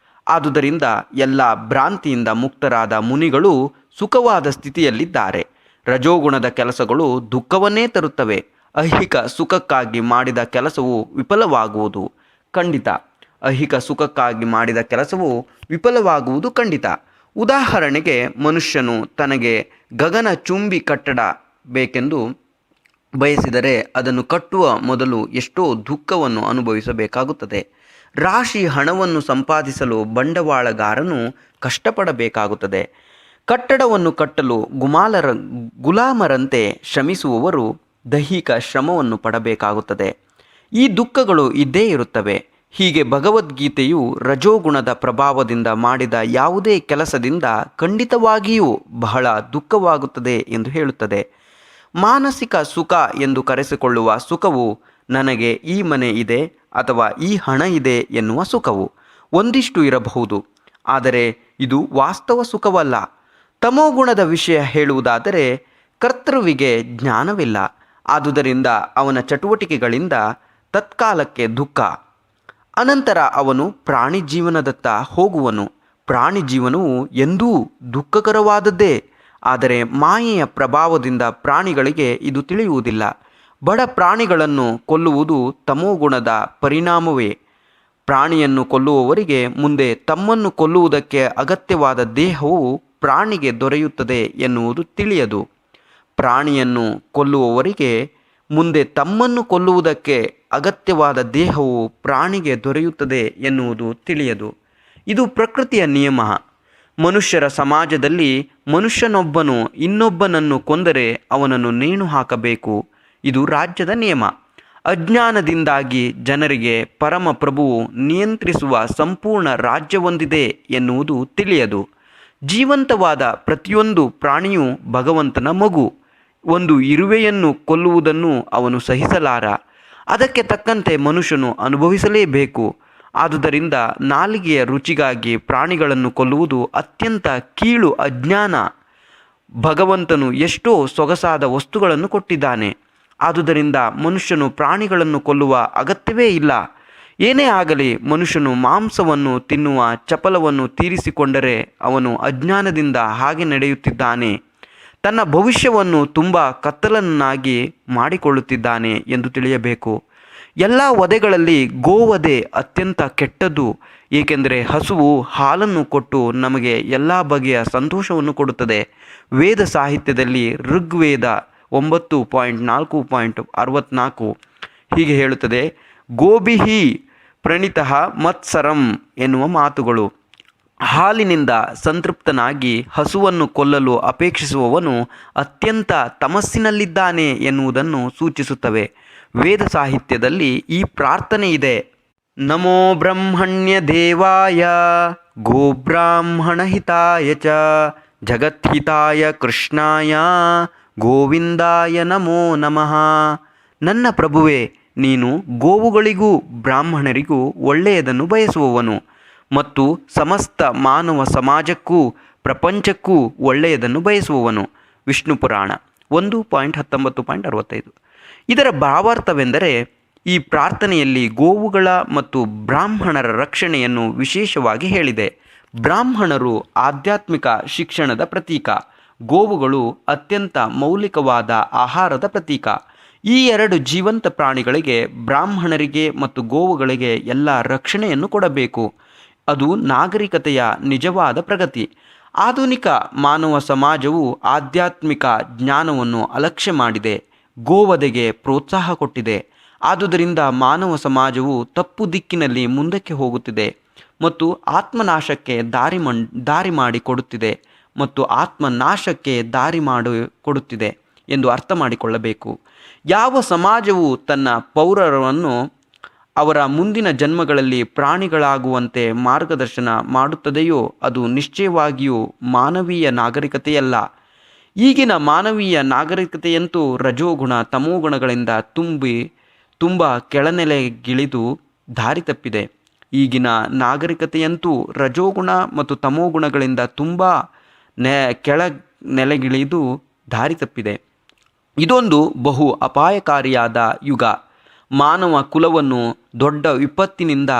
ಆದುದರಿಂದ ಎಲ್ಲ ಭ್ರಾಂತಿಯಿಂದ ಮುಕ್ತರಾದ ಮುನಿಗಳು ಸುಖವಾದ ಸ್ಥಿತಿಯಲ್ಲಿದ್ದಾರೆ. ರಜೋಗುಣದ ಕೆಲಸಗಳು ದುಃಖವನ್ನೇ ತರುತ್ತವೆ. ಐಹಿಕ ಸುಖಕ್ಕಾಗಿ ಮಾಡಿದ ಕೆಲಸವು ವಿಫಲವಾಗುವುದು ಖಂಡಿತ. ಉದಾಹರಣೆಗೆ, ಮನುಷ್ಯನು ತನಗೆ ಗಗನಚುಂಬಿ ಕಟ್ಟಡ ಬೇಕೆಂದು ಬಯಸಿದರೆ ಅದನ್ನು ಕಟ್ಟುವ ಮೊದಲು ಎಷ್ಟೋ ದುಃಖವನ್ನು ಅನುಭವಿಸಬೇಕಾಗುತ್ತದೆ. ರಾಶಿ ಹಣವನ್ನು ಸಂಪಾದಿಸಲು ಬಂಡವಾಳಗಾರನು ಕಷ್ಟಪಡಬೇಕಾಗುತ್ತದೆ. ಕಟ್ಟಡವನ್ನು ಕಟ್ಟಲು ಗುಲಾಮರಂತೆ ಶ್ರಮಿಸುವವರು ದೈಹಿಕ ಶ್ರಮವನ್ನು ಪಡಬೇಕಾಗುತ್ತದೆ. ಈ ದುಃಖಗಳು ಇದ್ದೇ ಇರುತ್ತವೆ. ಹೀಗೆ ಭಗವದ್ಗೀತೆಯು ರಜೋಗುಣದ ಪ್ರಭಾವದಿಂದ ಮಾಡಿದ ಯಾವುದೇ ಕೆಲಸದಿಂದ ಖಂಡಿತವಾಗಿಯೂ ಬಹಳ ದುಃಖವಾಗುತ್ತದೆ ಎಂದು ಹೇಳುತ್ತದೆ. ಮಾನಸಿಕ ಸುಖ ಎಂದು ಕರೆಸಿಕೊಳ್ಳುವ ಸುಖವು ನನಗೆ ಈ ಮನೆ ಇದೆ ಅಥವಾ ಈ ಹಣ ಇದೆ ಎನ್ನುವ ಸುಖವು ಒಂದಿಷ್ಟು ಇರಬಹುದು, ಆದರೆ ಇದು ವಾಸ್ತವ ಸುಖವಲ್ಲ. ತಮೋಗುಣದ ವಿಷಯ ಹೇಳುವುದಾದರೆ, ಕರ್ತೃವಿಗೆ ಜ್ಞಾನವಿಲ್ಲ, ಆದುದರಿಂದ ಅವನ ಚಟುವಟಿಕೆಗಳಿಂದ ತತ್ಕಾಲಕ್ಕೆ ದುಃಖ. ಅನಂತರ ಅವನು ಪ್ರಾಣಿ ಜೀವನದತ್ತ ಹೋಗುವನು. ಪ್ರಾಣಿ ಜೀವನವು ಎಂದೂ ದುಃಖಕರವಾದದ್ದೇ. ಆದರೆ ಮಾಯೆಯ ಪ್ರಭಾವದಿಂದ ಪ್ರಾಣಿಗಳಿಗೆ ಇದು ತಿಳಿಯುವುದಿಲ್ಲ. ಬಡ ಪ್ರಾಣಿಗಳನ್ನು ಕೊಲ್ಲುವುದು ತಮೋಗುಣದ ಪರಿಣಾಮವೇ. ಪ್ರಾಣಿಯನ್ನು ಕೊಲ್ಲುವವರಿಗೆ ಮುಂದೆ ತಮ್ಮನ್ನು ಕೊಲ್ಲುವುದಕ್ಕೆ ಅಗತ್ಯವಾದ ದೇಹವು ಪ್ರಾಣಿಗೆ ದೊರೆಯುತ್ತದೆ ಎನ್ನುವುದು ತಿಳಿಯದು. ಪ್ರಾಣಿಯನ್ನು ಕೊಲ್ಲುವವರಿಗೆ ಮುಂದೆ ತಮ್ಮನ್ನು ಕೊಲ್ಲುವುದಕ್ಕೆ ಅಗತ್ಯವಾದ ದೇಹವು ಪ್ರಾಣಿಗೆ ದೊರೆಯುತ್ತದೆ ಎನ್ನುವುದು ತಿಳಿಯದು. ಇದು ಪ್ರಕೃತಿಯ ನಿಯಮ. ಮನುಷ್ಯರ ಸಮಾಜದಲ್ಲಿ ಮನುಷ್ಯನೊಬ್ಬನು ಇನ್ನೊಬ್ಬನನ್ನು ಕೊಂದರೆ ಅವನನ್ನು ನೇಣು ಹಾಕಬೇಕು. ಇದು ರಾಜ್ಯದ ನಿಯಮ. ಅಜ್ಞಾನದಿಂದಾಗಿ ಜನರಿಗೆ ಪರಮಪ್ರಭುವು ನಿಯಂತ್ರಿಸುವ ಸಂಪೂರ್ಣ ರಾಜ್ಯವೊಂದಿದೆ ಎನ್ನುವುದು ತಿಳಿಯದು. ಜೀವಂತವಾದ ಪ್ರತಿಯೊಂದು ಪ್ರಾಣಿಯೂ ಭಗವಂತನ ಮಗು. ಒಂದು ಇರುವೆಯನ್ನು ಕೊಲ್ಲುವುದನ್ನು ಅವನು ಸಹಿಸಲಾರ. ಅದಕ್ಕೆ ತಕ್ಕಂತೆ ಮನುಷ್ಯನು ಅನುಭವಿಸಲೇಬೇಕು. ಆದುದರಿಂದ ನಾಲಿಗೆಯ ರುಚಿಗಾಗಿ ಪ್ರಾಣಿಗಳನ್ನು ಕೊಲ್ಲುವುದು ಅತ್ಯಂತ ಕೀಳು ಅಜ್ಞಾನ. ಭಗವಂತನು ಎಷ್ಟೋ ಸೊಗಸಾದ ವಸ್ತುಗಳನ್ನು ಕೊಟ್ಟಿದ್ದಾನೆ. ಆದುದರಿಂದ ಮನುಷ್ಯನು ಪ್ರಾಣಿಗಳನ್ನು ಕೊಲ್ಲುವ ಅಗತ್ಯವೇ ಇಲ್ಲ. ಏನೇ ಆಗಲಿ, ಮನುಷ್ಯನು ಮಾಂಸವನ್ನು ತಿನ್ನುವ ಚಪಲವನ್ನು ತೀರಿಸಿಕೊಂಡರೆ ಅವನು ಅಜ್ಞಾನದಿಂದ ಹಾಗೆ ನಡೆಯುತ್ತಿದ್ದಾನೆ. ತನ್ನ ಭವಿಷ್ಯವನ್ನು ತುಂಬ ಕತ್ತಲನ್ನಾಗಿ ಮಾಡಿಕೊಳ್ಳುತ್ತಿದ್ದಾನೆ ಎಂದು ತಿಳಿಯಬೇಕು. ಎಲ್ಲ ವಧೆಗಳಲ್ಲಿ ಗೋವಧೆ ಅತ್ಯಂತ ಕೆಟ್ಟದ್ದು. ಏಕೆಂದರೆ ಹಸುವು ಹಾಲನ್ನು ಕೊಟ್ಟು ನಮಗೆ ಎಲ್ಲ ಬಗೆಯ ಸಂತೋಷವನ್ನು ಕೊಡುತ್ತದೆ. ವೇದ ಸಾಹಿತ್ಯದಲ್ಲಿ ಋಗ್ವೇದ 9.4.64 ಹೀಗೆ ಹೇಳುತ್ತದೆ: ಗೋಭಿಹಿ ಪ್ರಣೀತಃ ಮತ್ಸರಂ ಎನ್ನುವ ಮಾತುಗಳು. ಹಾಲಿನಿಂದ ಸಂತೃಪ್ತನಾಗಿ ಹಸುವನ್ನು ಕೊಲ್ಲಲು ಅಪೇಕ್ಷಿಸುವವನು ಅತ್ಯಂತ ತಮಸ್ಸಿನಲ್ಲಿದ್ದಾನೆ ಎನ್ನುವುದನ್ನು ಸೂಚಿಸುತ್ತವೆ. ವೇದ ಸಾಹಿತ್ಯದಲ್ಲಿ ಈ ಪ್ರಾರ್ಥನೆ ಇದೆ: ನಮೋ ಬ್ರಹ್ಮಣ್ಯ ದೇವಾಯ ಗೋಬ್ರಾಹ್ಮಣ ಹಿತಾಯ ಚ ಜಗದ್ಹಿತಾಯ ಕೃಷ್ಣಾಯ ಗೋವಿಂದಾಯ ನಮೋ ನಮಃ. ನನ್ನ ಪ್ರಭುವೇ, ನೀನು ಗೋವುಗಳಿಗೂ ಬ್ರಾಹ್ಮಣರಿಗೂ ಒಳ್ಳೆಯದನ್ನು ಬಯಸುವವನು ಮತ್ತು ಸಮಸ್ತ ಮಾನವ ಸಮಾಜಕ್ಕೂ ಪ್ರಪಂಚಕ್ಕೂ ಒಳ್ಳೆಯದನ್ನು ಬಯಸುವವನು. ವಿಷ್ಣು ಪುರಾಣ 1.19.65. ಇದರ ಭಾವಾರ್ಥವೆಂದರೆ, ಈ ಪ್ರಾರ್ಥನೆಯಲ್ಲಿ ಗೋವುಗಳ ಮತ್ತು ಬ್ರಾಹ್ಮಣರ ರಕ್ಷಣೆಯನ್ನು ವಿಶೇಷವಾಗಿ ಹೇಳಿದೆ. ಬ್ರಾಹ್ಮಣರು ಆಧ್ಯಾತ್ಮಿಕ ಶಿಕ್ಷಣದ ಪ್ರತೀಕ, ಗೋವುಗಳು ಅತ್ಯಂತ ಮೌಲಿಕವಾದ ಆಹಾರದ ಪ್ರತೀಕ. ಈ ಎರಡು ಜೀವಂತ ಪ್ರಾಣಿಗಳಿಗೆ, ಬ್ರಾಹ್ಮಣರಿಗೆ ಮತ್ತು ಗೋವುಗಳಿಗೆ ಎಲ್ಲ ರಕ್ಷಣೆಯನ್ನು ಕೊಡಬೇಕು. ಅದು ನಾಗರಿಕತೆಯ ನಿಜವಾದ ಪ್ರಗತಿ. ಆಧುನಿಕ ಮಾನವ ಸಮಾಜವು ಆಧ್ಯಾತ್ಮಿಕ ಜ್ಞಾನವನ್ನು ಅಲಕ್ಷ್ಯ ಮಾಡಿದೆ, ಗೋವಧೆಗೆ ಪ್ರೋತ್ಸಾಹ ಕೊಟ್ಟಿದೆ. ಆದುದರಿಂದ ಮಾನವ ಸಮಾಜವು ತಪ್ಪು ದಿಕ್ಕಿನಲ್ಲಿ ಮುಂದಕ್ಕೆ ಹೋಗುತ್ತಿದೆ ಮತ್ತು ಆತ್ಮನಾಶಕ್ಕೆ ದಾರಿ ಮಾಡಿಕೊಡುತ್ತಿದೆ ಮತ್ತು ಆತ್ಮನಾಶಕ್ಕೆ ದಾರಿ ಮಾಡಿಕೊಡುತ್ತಿದೆ ಎಂದು ಅರ್ಥ ಮಾಡಿಕೊಳ್ಳಬೇಕು. ಯಾವ ಸಮಾಜವು ತನ್ನ ಪೌರರನ್ನು ಅವರ ಮುಂದಿನ ಜನ್ಮಗಳಲ್ಲಿ ಪ್ರಾಣಿಗಳಾಗುವಂತೆ ಮಾರ್ಗದರ್ಶನ ಮಾಡುತ್ತದೆಯೋ ಅದು ನಿಶ್ಚಯವಾಗಿಯೂ ಮಾನವೀಯ ನಾಗರಿಕತೆಯಲ್ಲ. ಈಗಿನ ಮಾನವೀಯ ನಾಗರಿಕತೆಯಂತೂ ರಜೋಗುಣ ತಮೋಗುಣಗಳಿಂದ ತುಂಬ ಕೆಳನೆಲೆಗಿಳಿದು ದಾರಿ ತಪ್ಪಿದೆ. ಈಗಿನ ನಾಗರಿಕತೆಯಂತೂ ರಜೋಗುಣ ಮತ್ತು ತಮೋಗುಣಗಳಿಂದ ತುಂಬ ಕೆಳ ನೆಲೆಗಿಳಿದು ದಾರಿ ತಪ್ಪಿದೆ. ಇದೊಂದು ಬಹು ಅಪಾಯಕಾರಿಯಾದ ಯುಗ. ಮಾನವ ಕುಲವನ್ನು ದೊಡ್ಡ ವಿಪತ್ತಿನಿಂದ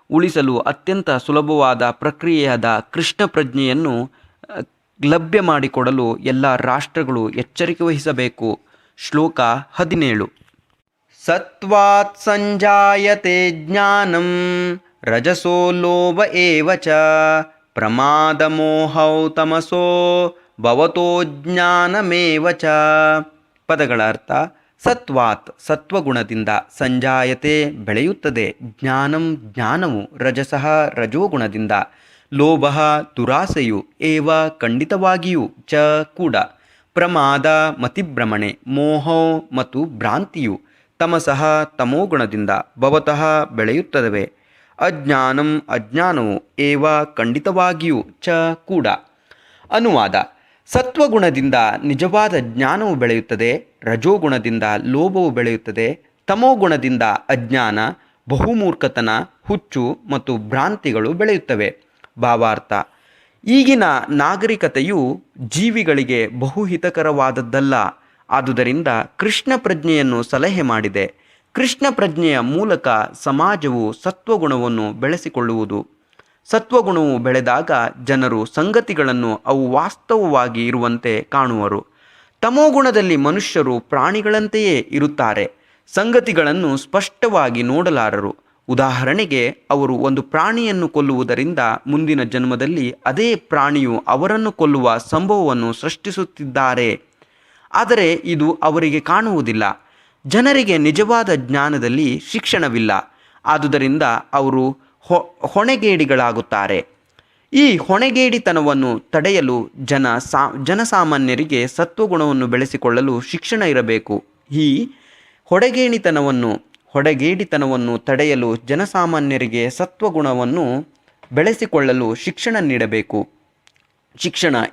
ಉಳಿಸಲು ಅತ್ಯಂತ ಸುಲಭವಾದ ಪ್ರಕ್ರಿಯೆಯಾದ ಕೃಷ್ಣ ಪ್ರಜ್ಞೆಯನ್ನು ಲಭ್ಯ ಮಾಡಿಕೊಡಲು ಎಲ್ಲ ರಾಷ್ಟ್ರಗಳು ಎಚ್ಚರಿಕೆ ವಹಿಸಬೇಕು. ಶ್ಲೋಕ 17. ಸತ್ವಾತ್ ಸಂಜಾಯತೆ ಜ್ಞಾನಂ ರಜಸೋ ಲೋಭ ಏವ ಚ ಪ್ರಮಾದಮೋಹೌ ತಮಸೋ ಭವತೋ ಜ್ಞಾನಮೇವ ಚ. ಪದಗಳ ಅರ್ಥ: ಸತ್ವಾತ್ ಸತ್ವಗುಣದಿಂದ, ಸಂಜಾಯತೆ ಬೆಳೆಯುತ್ತದೆ, ಜ್ಞಾನಂ ಜ್ಞಾನವು, ರಜಸಃ ರಜೋಗುಣದಿಂದ, ಲೋಭ ದುರಾಸೆಯು, ಏವ ಖಂಡಿತವಾಗಿಯೂ, ಚ ಕೂಡ, ಪ್ರಮಾದ ಮತಿಭ್ರಮಣೆ, ಮೋಹೋ ಮತ್ತು ಭ್ರಾಂತಿಯು, ತಮಸಃ ತಮೋಗುಣದಿಂದ, ಭವತಃ ಬೆಳೆಯುತ್ತವೆ, ಅಜ್ಞಾನಂ ಅಜ್ಞಾನವು, ಏವ ಖಂಡಿತವಾಗಿಯೂ, ಚ ಕೂಡ. ಅನುವಾದ: ಸತ್ವಗುಣದಿಂದ ನಿಜವಾದ ಜ್ಞಾನವು ಬೆಳೆಯುತ್ತದೆ, ರಜೋಗುಣದಿಂದ ಲೋಭವು ಬೆಳೆಯುತ್ತದೆ, ತಮೋಗುಣದಿಂದ ಅಜ್ಞಾನ, ಬಹುಮೂರ್ಖತನ, ಹುಚ್ಚು ಮತ್ತು ಭ್ರಾಂತಿಗಳು ಬೆಳೆಯುತ್ತವೆ. ಭಾವಾರ್ಥ: ಈಗಿನ ನಾಗರಿಕತೆಯು ಜೀವಿಗಳಿಗೆ ಬಹುಹಿತಕರವಾದದ್ದಲ್ಲ. ಆದುದರಿಂದ ಕೃಷ್ಣ ಪ್ರಜ್ಞೆಯನ್ನು ಸಲಹೆ ಮಾಡಿದೆ. ಕೃಷ್ಣ ಪ್ರಜ್ಞೆಯ ಮೂಲಕ ಸಮಾಜವು ಸತ್ವಗುಣವನ್ನು ಬೆಳೆಸಿಕೊಳ್ಳುವುದು. ಸತ್ವಗುಣವು ಬೆಳೆದಾಗ ಜನರು ಸಂಗತಿಗಳನ್ನು ಅವು ವಾಸ್ತವವಾಗಿ ಇರುವಂತೆ ಕಾಣುವರು. ತಮೋಗುಣದಲ್ಲಿ ಮನುಷ್ಯರು ಪ್ರಾಣಿಗಳಂತೆಯೇ ಇರುತ್ತಾರೆ, ಸಂಗತಿಗಳನ್ನು ಸ್ಪಷ್ಟವಾಗಿ ನೋಡಲಾರರು. ಉದಾಹರಣೆಗೆ, ಅವರು ಒಂದು ಪ್ರಾಣಿಯನ್ನು ಕೊಲ್ಲುವುದರಿಂದ ಮುಂದಿನ ಜನ್ಮದಲ್ಲಿ ಅದೇ ಪ್ರಾಣಿಯು ಅವರನ್ನು ಕೊಲ್ಲುವ ಸಂಭವವನ್ನು ಸೃಷ್ಟಿಸುತ್ತಿದ್ದಾರೆ. ಆದರೆ ಇದು ಅವರಿಗೆ ಕಾಣುವುದಿಲ್ಲ. ಜನರಿಗೆ ನಿಜವಾದ ಜ್ಞಾನದಲ್ಲಿ ಶಿಕ್ಷಣವಿಲ್ಲ. ಆದುದರಿಂದ ಅವರು ಹೊಣೆಗೇಡಿಗಳಾಗುತ್ತಾರೆ. ಈ ಹೊಣೆಗೇಡಿತನವನ್ನು ತಡೆಯಲು ಜನಸಾಮಾನ್ಯರಿಗೆ ಸತ್ವಗುಣವನ್ನು ಬೆಳೆಸಿಕೊಳ್ಳಲು ಶಿಕ್ಷಣ ಇರಬೇಕು. ಈ ಹೊಡೆಗೇಡಿತನವನ್ನು ತಡೆಯಲು ಜನಸಾಮಾನ್ಯರಿಗೆ ಸತ್ವಗುಣವನ್ನು ಬೆಳೆಸಿಕೊಳ್ಳಲು ಶಿಕ್ಷಣ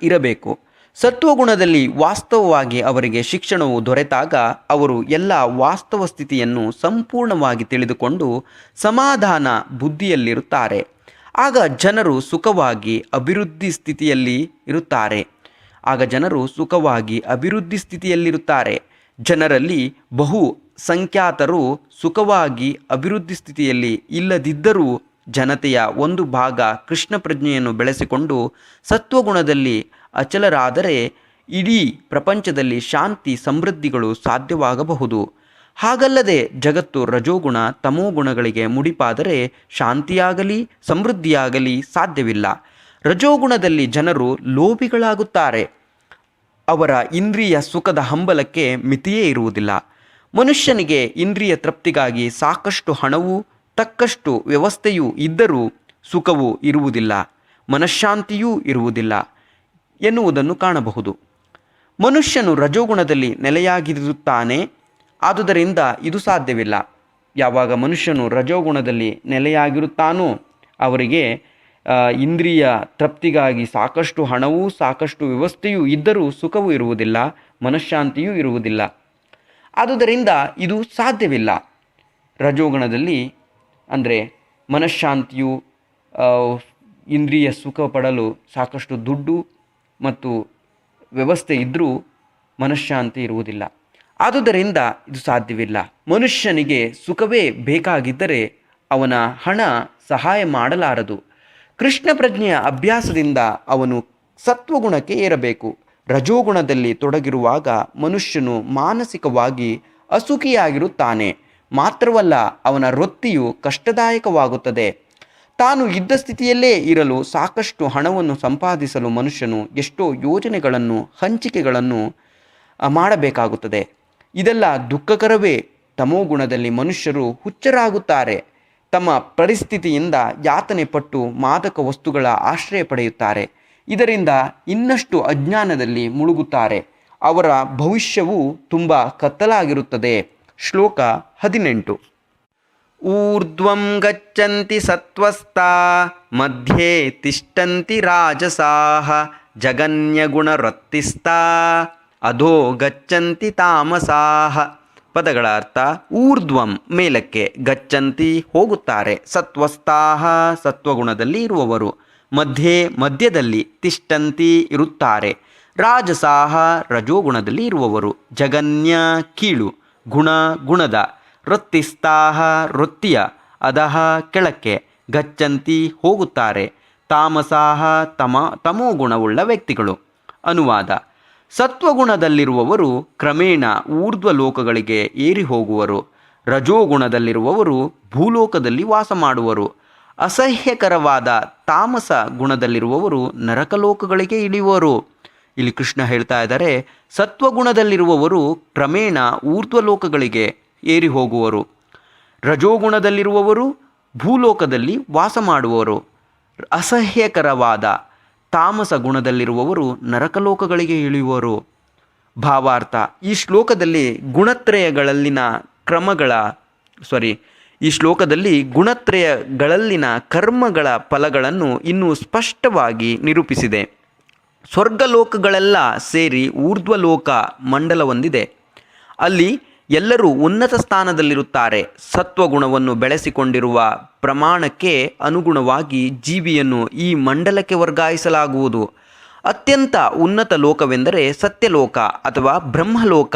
ಇರಬೇಕು. ಸತ್ವಗುಣದಲ್ಲಿ ವಾಸ್ತವವಾಗಿ ಅವರಿಗೆ ಶಿಕ್ಷಣವು ದೊರೆತಾಗ ಅವರು ಎಲ್ಲ ವಾಸ್ತವ ಸ್ಥಿತಿಯನ್ನು ಸಂಪೂರ್ಣವಾಗಿ ತಿಳಿದುಕೊಂಡು ಸಮಾಧಾನ ಬುದ್ಧಿಯಲ್ಲಿರುತ್ತಾರೆ. ಆಗ ಜನರು ಸುಖವಾಗಿ ಅಭಿವೃದ್ಧಿ ಸ್ಥಿತಿಯಲ್ಲಿರುತ್ತಾರೆ. ಜನರಲ್ಲಿ ಬಹು ಸಂಖ್ಯಾತರು ಸುಖವಾಗಿ ಅಭಿವೃದ್ಧಿ ಸ್ಥಿತಿಯಲ್ಲಿ ಇಲ್ಲದಿದ್ದರೂ ಜನತೆಯ ಒಂದು ಭಾಗ ಕೃಷ್ಣ ಪ್ರಜ್ಞೆಯನ್ನು ಬೆಳೆಸಿಕೊಂಡು ಸತ್ವಗುಣದಲ್ಲಿ ಅಚಲರಾದರೆ ಇಡೀ ಪ್ರಪಂಚದಲ್ಲಿ ಶಾಂತಿ ಸಮೃದ್ಧಿಗಳು ಸಾಧ್ಯವಾಗಬಹುದು. ಹಾಗಲ್ಲದೆ ಜಗತ್ತು ರಜೋಗುಣ ತಮೋಗುಣಗಳಿಗೆ ಮುಡಿಪಾದರೆ ಶಾಂತಿಯಾಗಲಿ ಸಮೃದ್ಧಿಯಾಗಲಿ ಸಾಧ್ಯವಿಲ್ಲ. ರಜೋಗುಣದಲ್ಲಿ ಜನರು ಲೋಭಿಗಳಾಗುತ್ತಾರೆ. ಅವರ ಇಂದ್ರಿಯ ಸುಖದ ಹಂಬಲಕ್ಕೆ ಮಿತಿಯೇ ಇರುವುದಿಲ್ಲ. ಮನುಷ್ಯನಿಗೆ ಇಂದ್ರಿಯ ತೃಪ್ತಿಗಾಗಿ ಸಾಕಷ್ಟು ಹಣವೂ ತಕ್ಕಷ್ಟು ವ್ಯವಸ್ಥೆಯೂ ಇದ್ದರೂ ಸುಖವೂ ಇರುವುದಿಲ್ಲ, ಮನಃಶಾಂತಿಯೂ ಇರುವುದಿಲ್ಲ ಎನ್ನುವುದನ್ನು ಕಾಣಬಹುದು. ಮನುಷ್ಯನು ರಜೋಗುಣದಲ್ಲಿ ನೆಲೆಯಾಗಿರುತ್ತಾನೆ. ಆದುದರಿಂದ ಇದು ಸಾಧ್ಯವಿಲ್ಲ. ಯಾವಾಗ ಮನುಷ್ಯನು ರಜೋಗುಣದಲ್ಲಿ ನೆಲೆಯಾಗಿರುತ್ತಾನೋ ಅವರಿಗೆ ಇಂದ್ರಿಯ ತೃಪ್ತಿಗಾಗಿ ಸಾಕಷ್ಟು ಹಣವೂ ಸಾಕಷ್ಟು ವ್ಯವಸ್ಥೆಯೂ ಇದ್ದರೂ ಸುಖವೂ ಇರುವುದಿಲ್ಲ, ಮನಃಶಾಂತಿಯೂ ಇರುವುದಿಲ್ಲ. ಆದುದರಿಂದ ಇದು ಸಾಧ್ಯವಿಲ್ಲ. ರಜೋಗುಣದಲ್ಲಿ ಅಂದರೆ ಮನಃಶಾಂತಿಯು ಇಂದ್ರಿಯ ಸುಖ ಪಡಲು ಸಾಕಷ್ಟು ದುಡ್ಡು ಮತ್ತು ವ್ಯವಸ್ಥೆ ಇದ್ದರೂ ಮನಃಶಾಂತಿ ಇರುವುದಿಲ್ಲ. ಆದುದರಿಂದ ಇದು ಸಾಧ್ಯವಿಲ್ಲ. ಮನುಷ್ಯನಿಗೆ ಸುಖವೇ ಬೇಕಾಗಿದ್ದರೆ ಅವನ ಹಣ ಸಹಾಯ ಮಾಡಲಾರದು. ಕೃಷ್ಣ ಪ್ರಜ್ಞೆಯ ಅಭ್ಯಾಸದಿಂದ ಅವನು ಸತ್ವಗುಣಕ್ಕೆ ಏರಬೇಕು. ರಜೋಗುಣದಲ್ಲಿ ತೊಡಗಿರುವಾಗ ಮನುಷ್ಯನು ಮಾನಸಿಕವಾಗಿ ಅಸುಖಿಯಾಗಿರುತ್ತಾನೆ. ಮಾತ್ರವಲ್ಲ, ಅವನ ವೃತ್ತಿಯು ಕಷ್ಟದಾಯಕವಾಗುತ್ತದೆ. ತಾನು ಇದ್ದ ಸ್ಥಿತಿಯಲ್ಲೇ ಇರಲು ಸಾಕಷ್ಟು ಹಣವನ್ನು ಸಂಪಾದಿಸಲು ಮನುಷ್ಯನು ಎಷ್ಟೋ ಯೋಜನೆಗಳನ್ನು ಹಂಚಿಕೆಗಳನ್ನು ಮಾಡಬೇಕಾಗುತ್ತದೆ. ಇದೆಲ್ಲ ದುಃಖಕರವೇ. ತಮೋಗುಣದಲ್ಲಿ ಮನುಷ್ಯರು ಹುಚ್ಚರಾಗುತ್ತಾರೆ. ತಮ್ಮ ಪರಿಸ್ಥಿತಿಯಿಂದ ಯಾತನೆ ಪಟ್ಟು ಮಾದಕ ವಸ್ತುಗಳ ಆಶ್ರಯ ಪಡೆಯುತ್ತಾರೆ. ಇದರಿಂದ ಇನ್ನಷ್ಟು ಅಜ್ಞಾನದಲ್ಲಿ ಮುಳುಗುತ್ತಾರೆ. ಅವರ ಭವಿಷ್ಯವು ತುಂಬ ಕತ್ತಲಾಗಿರುತ್ತದೆ. ಶ್ಲೋಕ 18. ಊರ್ಧ್ವಂ ಗಚ್ಚಂತಿ ಸತ್ವಸ್ಥಾ ಮಧ್ಯೆ ತಿಷ್ಟಂತಿ ರಾಜಸಾಃ ಜಗನ್ಯಗುಣವೃತ್ತಿಸ್ಥಾ ಅಧೋ ಗಚ್ಚಂತಿ ತಾಮಸಾಃ. ಪದಗಳ ಅರ್ಥ: ಊರ್ಧ್ವಂ ಮೇಲಕ್ಕೆ, ಗಚ್ಚಂತಿ ಹೋಗುತ್ತಾರೆ, ಸತ್ವಸ್ಥಾಃ ಸತ್ವಗುಣದಲ್ಲಿ ಇರುವವರು, ಮಧ್ಯದಲ್ಲಿ, ತಿಷ್ಟಂತಿ ಇರುತ್ತಾರೆ, ರಾಜಸಾಃ ರಜೋಗುಣದಲ್ಲಿ ಇರುವವರು, ಜಗನ್ಯ ಕೀಳು, ಗುಣದ, ವೃತ್ತಿಸ್ಥಾಃ ವೃತ್ತಿಯ, ಅಧಃ ಕೆಳಕ್ಕೆ, ಗಚ್ಚಂತಿ ಹೋಗುತ್ತಾರೆ, ತಾಮಸಾಃ ತಮೋಗುಣವುಳ್ಳ ವ್ಯಕ್ತಿಗಳು. ಅನುವಾದ: ಸತ್ವಗುಣದಲ್ಲಿರುವವರು ಕ್ರಮೇಣ ಊರ್ಧ್ವ ಲೋಕಗಳಿಗೆ ಏರಿ ಹೋಗುವರು. ರಜೋಗುಣದಲ್ಲಿರುವವರು ಭೂಲೋಕದಲ್ಲಿ ವಾಸ ಮಾಡುವರು. ಅಸಹ್ಯಕರವಾದ ತಾಮಸ ಗುಣದಲ್ಲಿರುವವರು ನರಕಲೋಕಗಳಿಗೆ ಇಳಿಯುವರು. ಇಲ್ಲಿ ಕೃಷ್ಣ ಹೇಳ್ತಾ ಇದ್ದಾರೆ, ಸತ್ವಗುಣದಲ್ಲಿರುವವರು ಕ್ರಮೇಣ ಊರ್ಧ್ವಲೋಕಗಳಿಗೆ ಏರಿ ಹೋಗುವರು. ರಜೋಗುಣದಲ್ಲಿರುವವರು ಭೂಲೋಕದಲ್ಲಿ ವಾಸ ಮಾಡುವರು. ಅಸಹ್ಯಕರವಾದ ತಾಮಸ ಗುಣದಲ್ಲಿರುವವರು ನರಕಲೋಕಗಳಿಗೆ ಇಳಿಯುವರು. ಭಾವಾರ್ಥ: ಈ ಶ್ಲೋಕದಲ್ಲಿ ಗುಣತ್ರಯಗಳಲ್ಲಿನ ಕರ್ಮಗಳ ಫಲಗಳನ್ನು ಇನ್ನೂ ಸ್ಪಷ್ಟವಾಗಿ ನಿರೂಪಿಸಿದೆ. ಸ್ವರ್ಗಲೋಕಗಳೆಲ್ಲ ಸೇರಿ ಊರ್ಧ್ವಲೋಕ ಮಂಡಲ ಹೊಂದಿದೆ. ಅಲ್ಲಿ ಎಲ್ಲರೂ ಉನ್ನತ ಸ್ಥಾನದಲ್ಲಿರುತ್ತಾರೆ. ಸತ್ವಗುಣವನ್ನು ಬೆಳೆಸಿಕೊಂಡಿರುವ ಪ್ರಮಾಣಕ್ಕೆ ಅನುಗುಣವಾಗಿ ಜೀವಿಯನ್ನು ಈ ಮಂಡಲಕ್ಕೆ ವರ್ಗಾಯಿಸಲಾಗುವುದು. ಅತ್ಯಂತ ಉನ್ನತ ಲೋಕವೆಂದರೆ ಸತ್ಯಲೋಕ ಅಥವಾ ಬ್ರಹ್ಮಲೋಕ.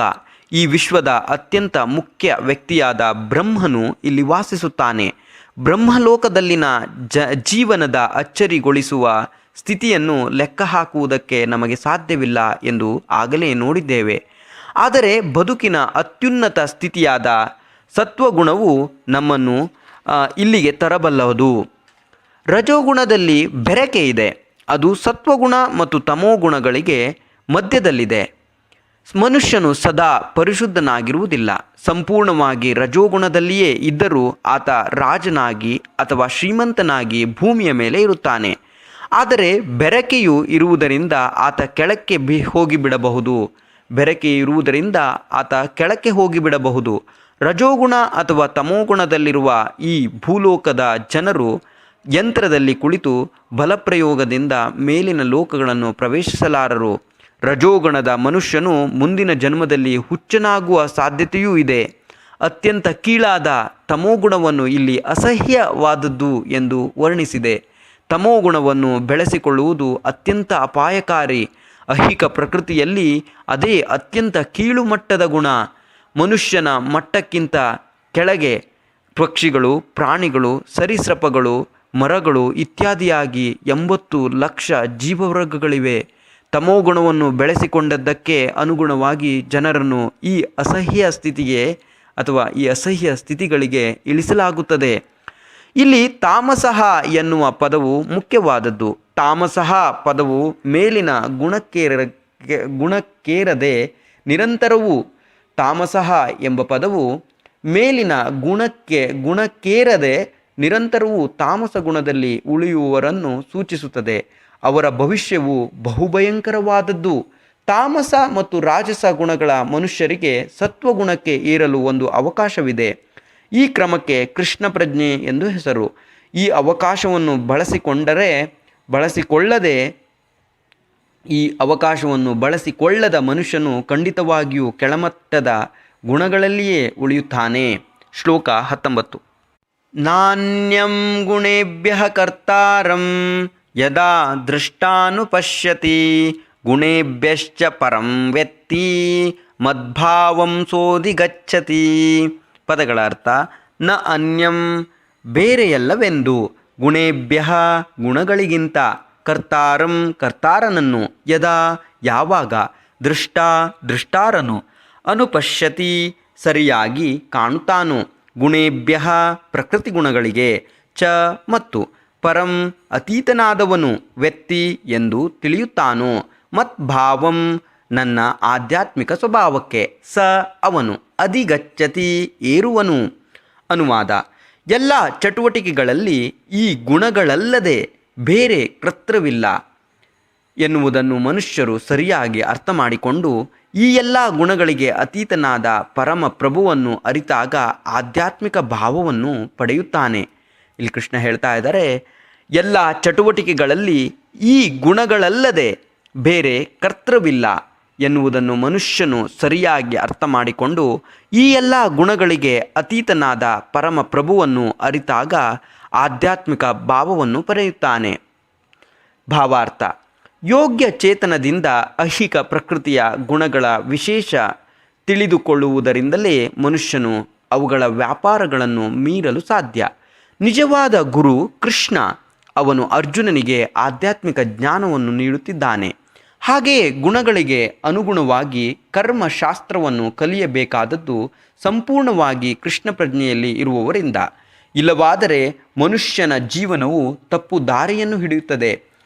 ಈ ವಿಶ್ವದ ಅತ್ಯಂತ ಮುಖ್ಯ ವ್ಯಕ್ತಿಯಾದ ಬ್ರಹ್ಮನು ಇಲ್ಲಿ ವಾಸಿಸುತ್ತಾನೆ. ಬ್ರಹ್ಮಲೋಕದಲ್ಲಿನ ಜೀವನದ ಅಚ್ಚರಿಗೊಳಿಸುವ ಸ್ಥಿತಿಯನ್ನು ಲೆಕ್ಕ ಹಾಕುವುದಕ್ಕೆ ನಮಗೆ ಸಾಧ್ಯವಿಲ್ಲ ಎಂದು ಆಗಲೇ ನೋಡಿದ್ದೇವೆ. ಆದರೆ ಬದುಕಿನ ಅತ್ಯುನ್ನತ ಸ್ಥಿತಿಯಾದ ಸತ್ವಗುಣವು ನಮ್ಮನ್ನು ಇಲ್ಲಿಗೆ ತರಬಲ್ಲದು. ರಜೋಗುಣದಲ್ಲಿ ಬೆರಕೆ ಇದೆ. ಅದು ಸತ್ವಗುಣ ಮತ್ತು ತಮೋಗುಣಗಳಿಗೆ ಮಧ್ಯದಲ್ಲಿದೆ. ಮನುಷ್ಯನು ಸದಾ ಪರಿಶುದ್ಧನಾಗಿರುವುದಿಲ್ಲ. ಸಂಪೂರ್ಣವಾಗಿ ರಜೋಗುಣದಲ್ಲಿಯೇ ಇದ್ದರೂ ಆತ ರಾಜನಾಗಿ ಅಥವಾ ಶ್ರೀಮಂತನಾಗಿ ಭೂಮಿಯ ಮೇಲೆ ಇರುತ್ತಾನೆ. ಆದರೆ ಬೆರಕೆಯು ಇರುವುದರಿಂದ ಆತ ಕೆಳಕ್ಕೆ ಹೋಗಿಬಿಡಬಹುದು. ಬೆರಕೆ ಇರುವುದರಿಂದ ಆತ ಕೆಳಕ್ಕೆ ಹೋಗಿಬಿಡಬಹುದು. ರಜೋಗುಣ ಅಥವಾ ತಮೋಗುಣದಲ್ಲಿರುವ ಈ ಭೂಲೋಕದ ಜನರು ಯಂತ್ರದಲ್ಲಿ ಕುಳಿತು ಬಲಪ್ರಯೋಗದಿಂದ ಮೇಲಿನ ಲೋಕಗಳನ್ನು ಪ್ರವೇಶಿಸಲಾರರು. ರಜೋಗುಣದ ಮನುಷ್ಯನು ಮುಂದಿನ ಜನ್ಮದಲ್ಲಿ ಹುಚ್ಚನಾಗುವ ಸಾಧ್ಯತೆಯೂ ಇದೆ. ಅತ್ಯಂತ ಕೀಳಾದ ತಮೋಗುಣವನ್ನು ಇಲ್ಲಿ ಅಸಹ್ಯವಾದದ್ದು ಎಂದು ವರ್ಣಿಸಿದೆ. ತಮೋಗುಣವನ್ನು ಬೆಳೆಸಿಕೊಳ್ಳುವುದು ಅತ್ಯಂತ ಅಪಾಯಕಾರಿ. ಐಹಿಕ ಪ್ರಕೃತಿಯಲ್ಲಿ ಅದೇ ಅತ್ಯಂತ ಕೀಳುಮಟ್ಟದ ಗುಣ. ಮನುಷ್ಯನ ಮಟ್ಟಕ್ಕಿಂತ ಕೆಳಗೆ ಪಕ್ಷಿಗಳು, ಪ್ರಾಣಿಗಳು, ಸರೀಸೃಪಗಳು, ಮರಗಳು ಇತ್ಯಾದಿಯಾಗಿ 80 ಲಕ್ಷ ಜೀವವರ್ಗಗಳಿವೆ. ತಮೋಗುಣವನ್ನು ಬೆಳೆಸಿಕೊಂಡದ್ದಕ್ಕೆ ಅನುಗುಣವಾಗಿ ಜನರನ್ನು ಈ ಅಸಹ್ಯ ಸ್ಥಿತಿಗೆ ಅಥವಾ ಈ ಅಸಹ್ಯ ಸ್ಥಿತಿಗಳಿಗೆ ಇಳಿಸಲಾಗುತ್ತದೆ. ಇಲ್ಲಿ ತಾಮಸಃ ಎನ್ನುವ ಪದವು ಮುಖ್ಯವಾದದ್ದು. ತಾಮಸಃ ಪದವು ಮೇಲಿನ ಗುಣಕ್ಕೇರದೆ ನಿರಂತರವೂ ತಾಮಸಃ ಎಂಬ ಪದವು ಮೇಲಿನ ಗುಣಕ್ಕೇರದೆ ನಿರಂತರವೂ ತಾಮಸ ಗುಣದಲ್ಲಿ ಉಳಿಯುವವರನ್ನು ಸೂಚಿಸುತ್ತದೆ. ಅವರ ಭವಿಷ್ಯವು ಬಹುಭಯಂಕರವಾದದ್ದು. ತಾಮಸ ಮತ್ತು ರಾಜಸ ಗುಣಗಳ ಮನುಷ್ಯರಿಗೆ ಸತ್ವಗುಣಕ್ಕೆ ಏರಲು ಒಂದು ಅವಕಾಶವಿದೆ. ಈ ಕ್ರಮಕ್ಕೆ ಕೃಷ್ಣ ಪ್ರಜ್ಞೆ ಎಂದು ಹೆಸರು. ಈ ಅವಕಾಶವನ್ನು ಬಳಸಿಕೊಳ್ಳದ ಮನುಷ್ಯನು ಖಂಡಿತವಾಗಿಯೂ ಕೆಳಮಟ್ಟದ ಗುಣಗಳಲ್ಲಿಯೇ ಉಳಿಯುತ್ತಾನೆ. ಶ್ಲೋಕ 19. ನಾಣ್ಯಂ ಗುಣೇಭ್ಯಃ ಕರ್ತಾರಂ ಯದಾ ದೃಷ್ಟಾನುಪಶ್ಯತಿ ಗುಣೇಭ್ಯಶ್ಚ ಪರಂ ವ್ಯಕ್ತಿ ಮದ್ಭಾವಂ ಸೋಧಿಗಚ್ಚತಿ. ಪದಗಳ ಅರ್ಥ: ನ ಅನ್ಯಂ ಬೇರೆಯಲ್ಲವೆಂದು, ಗುಣೇಭ್ಯಃ ಗುಣಗಳಿಗಿಂತ, ಕರ್ತಾರಂ ಕರ್ತಾರನನ್ನು, ಯದಾ ಯಾವಾಗ, ದೃಷ್ಟಾರನು, ಅನುಪಶ್ಯತಿ ಸರಿಯಾಗಿ ಕಾಣುತ್ತಾನೋ, ಗುಣೇಭ್ಯಃ ಪ್ರಕೃತಿ ಗುಣಗಳಿಗೆ, ಚ ಮತ್ತು, ಪರಂ ಅತೀತನಾದವನು, ವ್ಯಕ್ತಿ ಎಂದು ತಿಳಿಯುತ್ತಾನೋ, ಮತ್ಭಾವಂ ನನ್ನ ಆಧ್ಯಾತ್ಮಿಕ ಸ್ವಭಾವಕ್ಕೆ, ಸ ಅವನು, ಅಧಿಗಚ್ಚತಿ ಏರುವನು. ಅನುವಾದ: ಎಲ್ಲ ಚಟುವಟಿಕೆಗಳಲ್ಲಿ ಈ ಗುಣಗಳಲ್ಲದೆ ಬೇರೆ ಕರ್ತೃವಿಲ್ಲ ಎನ್ನುವುದನ್ನು ಮನುಷ್ಯರು ಸರಿಯಾಗಿ ಅರ್ಥ ಮಾಡಿಕೊಂಡು ಈ ಎಲ್ಲ ಗುಣಗಳಿಗೆ ಅತೀತನಾದ ಪರಮ ಪ್ರಭುವನ್ನು ಅರಿತಾಗ ಆಧ್ಯಾತ್ಮಿಕ ಭಾವವನ್ನು ಪಡೆಯುತ್ತಾನೆ. ಇಲ್ಲಿ ಕೃಷ್ಣ ಹೇಳ್ತಾ ಇದ್ದಾರೆ, ಎಲ್ಲ ಚಟುವಟಿಕೆಗಳಲ್ಲಿ ಈ ಗುಣಗಳಲ್ಲದೆ ಬೇರೆ ಕರ್ತೃವಿಲ್ಲ ಎನ್ನುವುದನ್ನು ಮನುಷ್ಯನು ಸರಿಯಾಗಿ ಅರ್ಥ ಮಾಡಿಕೊಂಡು ಈ ಎಲ್ಲ ಗುಣಗಳಿಗೆ ಅತೀತನಾದ ಪರಮ ಪ್ರಭುವನ್ನು ಅರಿತಾಗ ಆಧ್ಯಾತ್ಮಿಕ ಭಾವವನ್ನು ಪಡೆಯುತ್ತಾನೆ. ಭಾವಾರ್ಥ: ಯೋಗ್ಯ ಚೇತನದಿಂದ ಐಹಿಕ ಪ್ರಕೃತಿಯ ಗುಣಗಳ ವಿಶೇಷ ತಿಳಿದುಕೊಳ್ಳುವುದರಿಂದಲೇ ಮನುಷ್ಯನು ಅವುಗಳ ವ್ಯಾಪಾರಗಳನ್ನು ಮೀರಲು ಸಾಧ್ಯ. ನಿಜವಾದ ಗುರು ಕೃಷ್ಣ. ಅವನು ಅರ್ಜುನನಿಗೆ ಆಧ್ಯಾತ್ಮಿಕ ಜ್ಞಾನವನ್ನು ನೀಡುತ್ತಿದ್ದಾನೆ. ಹಾಗೆಯೇ ಗುಣಗಳಿಗೆ ಅನುಗುಣವಾಗಿ ಕರ್ಮಶಾಸ್ತ್ರವನ್ನು ಕಲಿಯಬೇಕಾದದ್ದು ಸಂಪೂರ್ಣವಾಗಿ ಕೃಷ್ಣ ಪ್ರಜ್ಞೆಯಲ್ಲಿ ಇರುವವರಿಂದ. ಇಲ್ಲವಾದರೆ ಮನುಷ್ಯನ ಜೀವನವು ತಪ್ಪು ದಾರಿಯನ್ನು ಹಿಡಿಯುತ್ತದೆ.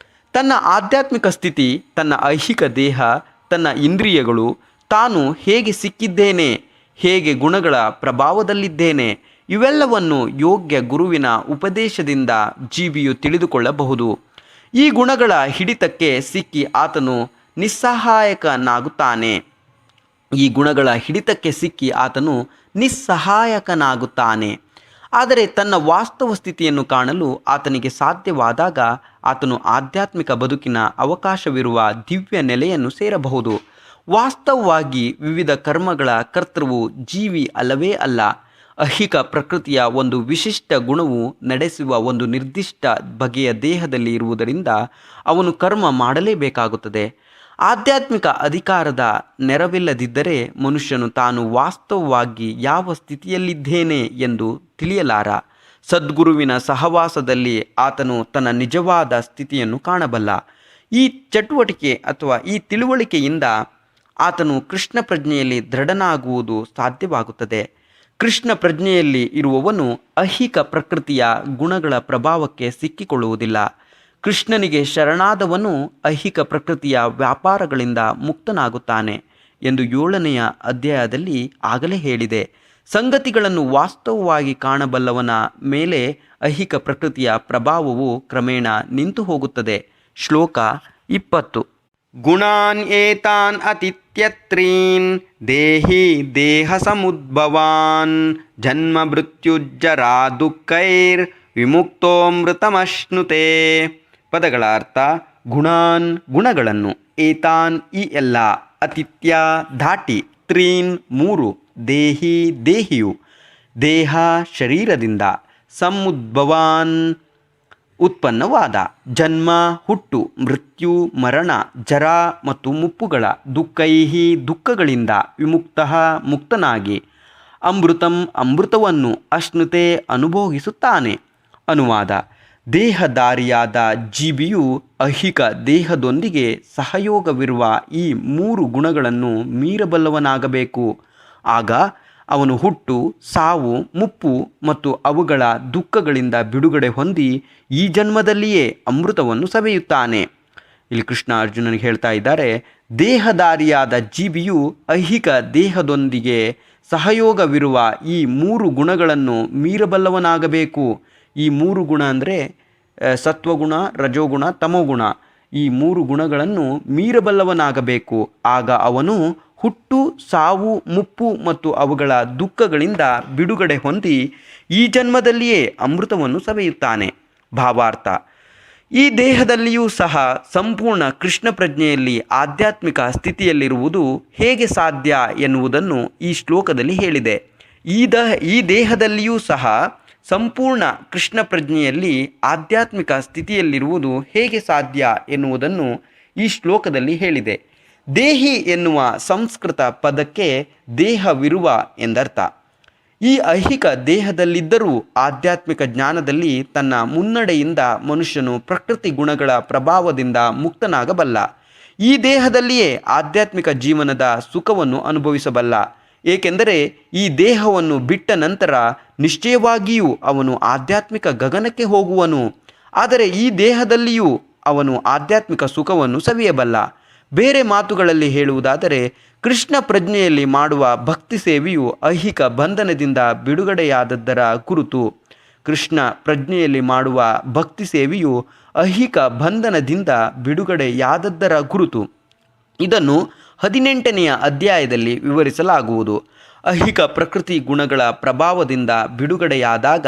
ತನ್ನ ಆಧ್ಯಾತ್ಮಿಕ ಸ್ಥಿತಿ, ತನ್ನ ಐಹಿಕ ದೇಹ, ತನ್ನ ಇಂದ್ರಿಯಗಳು, ತಾನು ಹೇಗೆ ಸಿಕ್ಕಿದ್ದೇನೆ, ಹೇಗೆ ಗುಣಗಳ ಪ್ರಭಾವದಲ್ಲಿದ್ದೇನೆ, ಇವೆಲ್ಲವನ್ನು ಯೋಗ್ಯ ಗುರುವಿನ ಉಪದೇಶದಿಂದ ಜೀವಿಯು ತಿಳಿದುಕೊಳ್ಳಬಹುದು. ಈ ಗುಣಗಳ ಹಿಡಿತಕ್ಕೆ ಸಿಕ್ಕಿ ಆತನು ನಿಸ್ಸಹಾಯಕನಾಗುತ್ತಾನೆ. ಆದರೆ ತನ್ನ ವಾಸ್ತವ ಸ್ಥಿತಿಯನ್ನು ಕಾಣಲು ಆತನಿಗೆ ಸಾಧ್ಯವಾದಾಗ ಆತನು ಆಧ್ಯಾತ್ಮಿಕ ಬದುಕಿನ ಅವಕಾಶವಿರುವ ದಿವ್ಯ ನೆಲೆಯನ್ನು ಸೇರಬಹುದು. ವಾಸ್ತವವಾಗಿ ವಿವಿಧ ಕರ್ಮಗಳ ಕರ್ತೃವು ಜೀವಿ ಅಲ್ಲವೇ ಅಲ್ಲ. ಐಹಿಕ ಪ್ರಕೃತಿಯ ಒಂದು ವಿಶಿಷ್ಟ ಗುಣವು ನಡೆಸುವ ಒಂದು ನಿರ್ದಿಷ್ಟ ಬಗೆಯ ದೇಹದಲ್ಲಿ ಇರುವುದರಿಂದ ಅವನು ಕರ್ಮ ಮಾಡಲೇಬೇಕಾಗುತ್ತದೆ. ಆಧ್ಯಾತ್ಮಿಕ ಅಧಿಕಾರದ ನೆರವಿಲ್ಲದಿದ್ದರೆ ಮನುಷ್ಯನು ತಾನು ವಾಸ್ತವವಾಗಿ ಯಾವ ಸ್ಥಿತಿಯಲ್ಲಿದ್ದೇನೆ ಎಂದು ತಿಳಿಯಲಾರ. ಸದ್ಗುರುವಿನ ಸಹವಾಸದಲ್ಲಿ ಆತನು ತನ್ನ ನಿಜವಾದ ಸ್ಥಿತಿಯನ್ನು ಕಾಣಬಲ್ಲ. ಈ ಚಟುವಟಿಕೆ ಅಥವಾ ಈ ತಿಳುವಳಿಕೆಯಿಂದ ಆತನು ಕೃಷ್ಣ ಪ್ರಜ್ಞೆಯಲ್ಲಿ ದೃಢನಾಗುವುದು ಸಾಧ್ಯವಾಗುತ್ತದೆ. ಕೃಷ್ಣ ಪ್ರಜ್ಞೆಯಲ್ಲಿ ಇರುವವನು ಐಹಿಕ ಪ್ರಕೃತಿಯ ಗುಣಗಳ ಪ್ರಭಾವಕ್ಕೆ ಸಿಕ್ಕಿಕೊಳ್ಳುವುದಿಲ್ಲ. ಕೃಷ್ಣನಿಗೆ ಶರಣಾದವನು ಐಹಿಕ ಪ್ರಕೃತಿಯ ವ್ಯಾಪಾರಗಳಿಂದ ಮುಕ್ತನಾಗುತ್ತಾನೆ. ಎಂದು 7ನೆಯ ಅಧ್ಯಾಯದಲ್ಲಿ ಆಗಲೇ ಹೇಳಿದೆ. ಸಂಗತಿಗಳನ್ನು ವಾಸ್ತವವಾಗಿ ಕಾಣಬಲ್ಲವನ ಮೇಲೆ ಐಹಿಕ ಪ್ರಕೃತಿಯ ಪ್ರಭಾವವು ಕ್ರಮೇಣ ನಿಂತು ಹೋಗುತ್ತದೆ. ಶ್ಲೋಕ 20. ಗುಣಾನ್ ಏತಾನ್ ಅತಿತ್ಯತ್ರೀನ್ ದೇಹಿ ದೇಹ ಸಮುದ್ಭವಾನ್ ಜನ್ಮ ಮೃತ್ಯುಜ್ಜರಾ ದುಃಖೈರ್ ವಿಮುಕ್ತೋಮೃತಮಶ್ನುತೆ. ಪದಗಳ ಅರ್ಥ: ಗುಣಾನ್ ಗುಣಗಳನ್ನು, ಏತಾನ್ ಈ ಎಲ್ಲ, ಅತಿಥ್ಯ ಧಾಟಿ, ತ್ರೀನ್ ಮೂರು, ದೇಹಿ ದೇಹಿಯು, ದೇಹ ಶರೀರದಿಂದ, ಸಮುದ್ಭವಾನ್ ಉತ್ಪನ್ನವಾದ, ಜನ್ಮ ಹುಟ್ಟು, ಮೃತ್ಯು ಮರಣ, ಜರ ಮತ್ತು ಮುಪ್ಪುಗಳ, ದುಃಖೈಹಿ ದುಃಖಗಳಿಂದ, ವಿಮುಕ್ತ ಮುಕ್ತನಾಗಿ, ಅಮೃತಂ ಅಮೃತವನ್ನು, ಅಶ್ನುತೆ ಅನುಭೋಗಿಸುತ್ತಾನೆ. ಅನುವಾದ: ದೇಹಧಾರಿಯಾದ ಜೀವಿಯು ಐಹಿಕ ದೇಹದೊಂದಿಗೆ ಸಹಯೋಗವಿರುವ ಈ 3 ಗುಣಗಳನ್ನು ಮೀರಬಲ್ಲವನಾಗಬೇಕು. ಆಗ ಅವನು ಹುಟ್ಟು, ಸಾವು, ಮುಪ್ಪು ಮತ್ತು ಅವುಗಳ ದುಃಖಗಳಿಂದ ಬಿಡುಗಡೆ ಹೊಂದಿ ಈ ಜನ್ಮದಲ್ಲಿಯೇ ಅಮೃತವನ್ನು ಸವಿಯುತ್ತಾನೆ. ಇಲ್ಲಿ ಕೃಷ್ಣ ಅರ್ಜುನನಿಗೆ ಹೇಳ್ತಾ ಇದ್ದಾರೆ, ದೇಹಧಾರಿಯಾದ ಜೀವಿಯು ಐಹಿಕ ದೇಹದೊಂದಿಗೆ ಸಹಯೋಗವಿರುವ ಈ 3 ಗುಣಗಳನ್ನು ಮೀರಬಲ್ಲವನಾಗಬೇಕು. ಈ 3 ಗುಣ ಅಂದರೆ ಸತ್ವಗುಣ, ರಜೋಗುಣ, ತಮೋಗುಣ. ಈ 3 ಗುಣಗಳನ್ನು ಮೀರಬಲ್ಲವನಾಗಬೇಕು. ಆಗ ಅವನು ಹುಟ್ಟು, ಸಾವು, ಮುಪ್ಪು ಮತ್ತು ಅವುಗಳ ದುಃಖಗಳಿಂದ ಬಿಡುಗಡೆ ಹೊಂದಿ ಈ ಜನ್ಮದಲ್ಲಿಯೇ ಅಮೃತವನ್ನು ಸವಿಯುತ್ತಾನೆ. ಭಾವಾರ್ಥ: ಈ ದೇಹದಲ್ಲಿಯೂ ಸಹ ಸಂಪೂರ್ಣ ಕೃಷ್ಣ ಪ್ರಜ್ಞೆಯಲ್ಲಿ ಆಧ್ಯಾತ್ಮಿಕ ಸ್ಥಿತಿಯಲ್ಲಿರುವುದು ಹೇಗೆ ಸಾಧ್ಯ ಎನ್ನುವುದನ್ನು ಈ ಶ್ಲೋಕದಲ್ಲಿ ಹೇಳಿದೆ. ಈ ದೇಹದಲ್ಲಿಯೂ ಸಹ ಸಂಪೂರ್ಣ ಕೃಷ್ಣ ಪ್ರಜ್ಞೆಯಲ್ಲಿ ಆಧ್ಯಾತ್ಮಿಕ ಸ್ಥಿತಿಯಲ್ಲಿರುವುದು ಹೇಗೆ ಸಾಧ್ಯ ಎನ್ನುವುದನ್ನು ಈ ಶ್ಲೋಕದಲ್ಲಿ ಹೇಳಿದೆ. ದೇಹಿ ಎನ್ನುವ ಸಂಸ್ಕೃತ ಪದಕ್ಕೆ ದೇಹವಿರುವ ಎಂದರ್ಥ. ಈ ಐಹಿಕ ದೇಹದಲ್ಲಿದ್ದರೂ ಆಧ್ಯಾತ್ಮಿಕ ಜ್ಞಾನದಲ್ಲಿ ತನ್ನ ಮುನ್ನಡೆಯಿಂದ ಮನುಷ್ಯನು ಪ್ರಕೃತಿ ಗುಣಗಳ ಪ್ರಭಾವದಿಂದ ಮುಕ್ತನಾಗಬಲ್ಲ. ಈ ದೇಹದಲ್ಲಿಯೇ ಆಧ್ಯಾತ್ಮಿಕ ಜೀವನದ ಸುಖವನ್ನು ಅನುಭವಿಸಬಲ್ಲ. ಏಕೆಂದರೆ ಈ ದೇಹವನ್ನು ಬಿಟ್ಟ ನಂತರ ನಿಶ್ಚಯವಾಗಿಯೂ ಅವನು ಆಧ್ಯಾತ್ಮಿಕ ಗಗನಕ್ಕೆ ಹೋಗುವನು. ಆದರೆ ಈ ದೇಹದಲ್ಲಿಯೂ ಅವನು ಆಧ್ಯಾತ್ಮಿಕ ಸುಖವನ್ನು ಸವಿಯಬಲ್ಲ. ಬೇರೆ ಮಾತುಗಳಲ್ಲಿ ಹೇಳುವುದಾದರೆ, ಕೃಷ್ಣ ಪ್ರಜ್ಞೆಯಲ್ಲಿ ಮಾಡುವ ಭಕ್ತಿ ಸೇವೆಯು ಐಹಿಕ ಬಂಧನದಿಂದ ಬಿಡುಗಡೆಯಾದದ್ದರ ಗುರುತು. ಕೃಷ್ಣ ಪ್ರಜ್ಞೆಯಲ್ಲಿ ಮಾಡುವ ಭಕ್ತಿ ಸೇವೆಯು ಐಹಿಕ ಬಂಧನದಿಂದ ಬಿಡುಗಡೆಯಾದದ್ದರ ಗುರುತು. ಇದನ್ನು 18ನೆಯ ಅಧ್ಯಾಯದಲ್ಲಿ ವಿವರಿಸಲಾಗುವುದು. ಐಹಿಕ ಪ್ರಕೃತಿ ಗುಣಗಳ ಪ್ರಭಾವದಿಂದ ಬಿಡುಗಡೆಯಾದಾಗ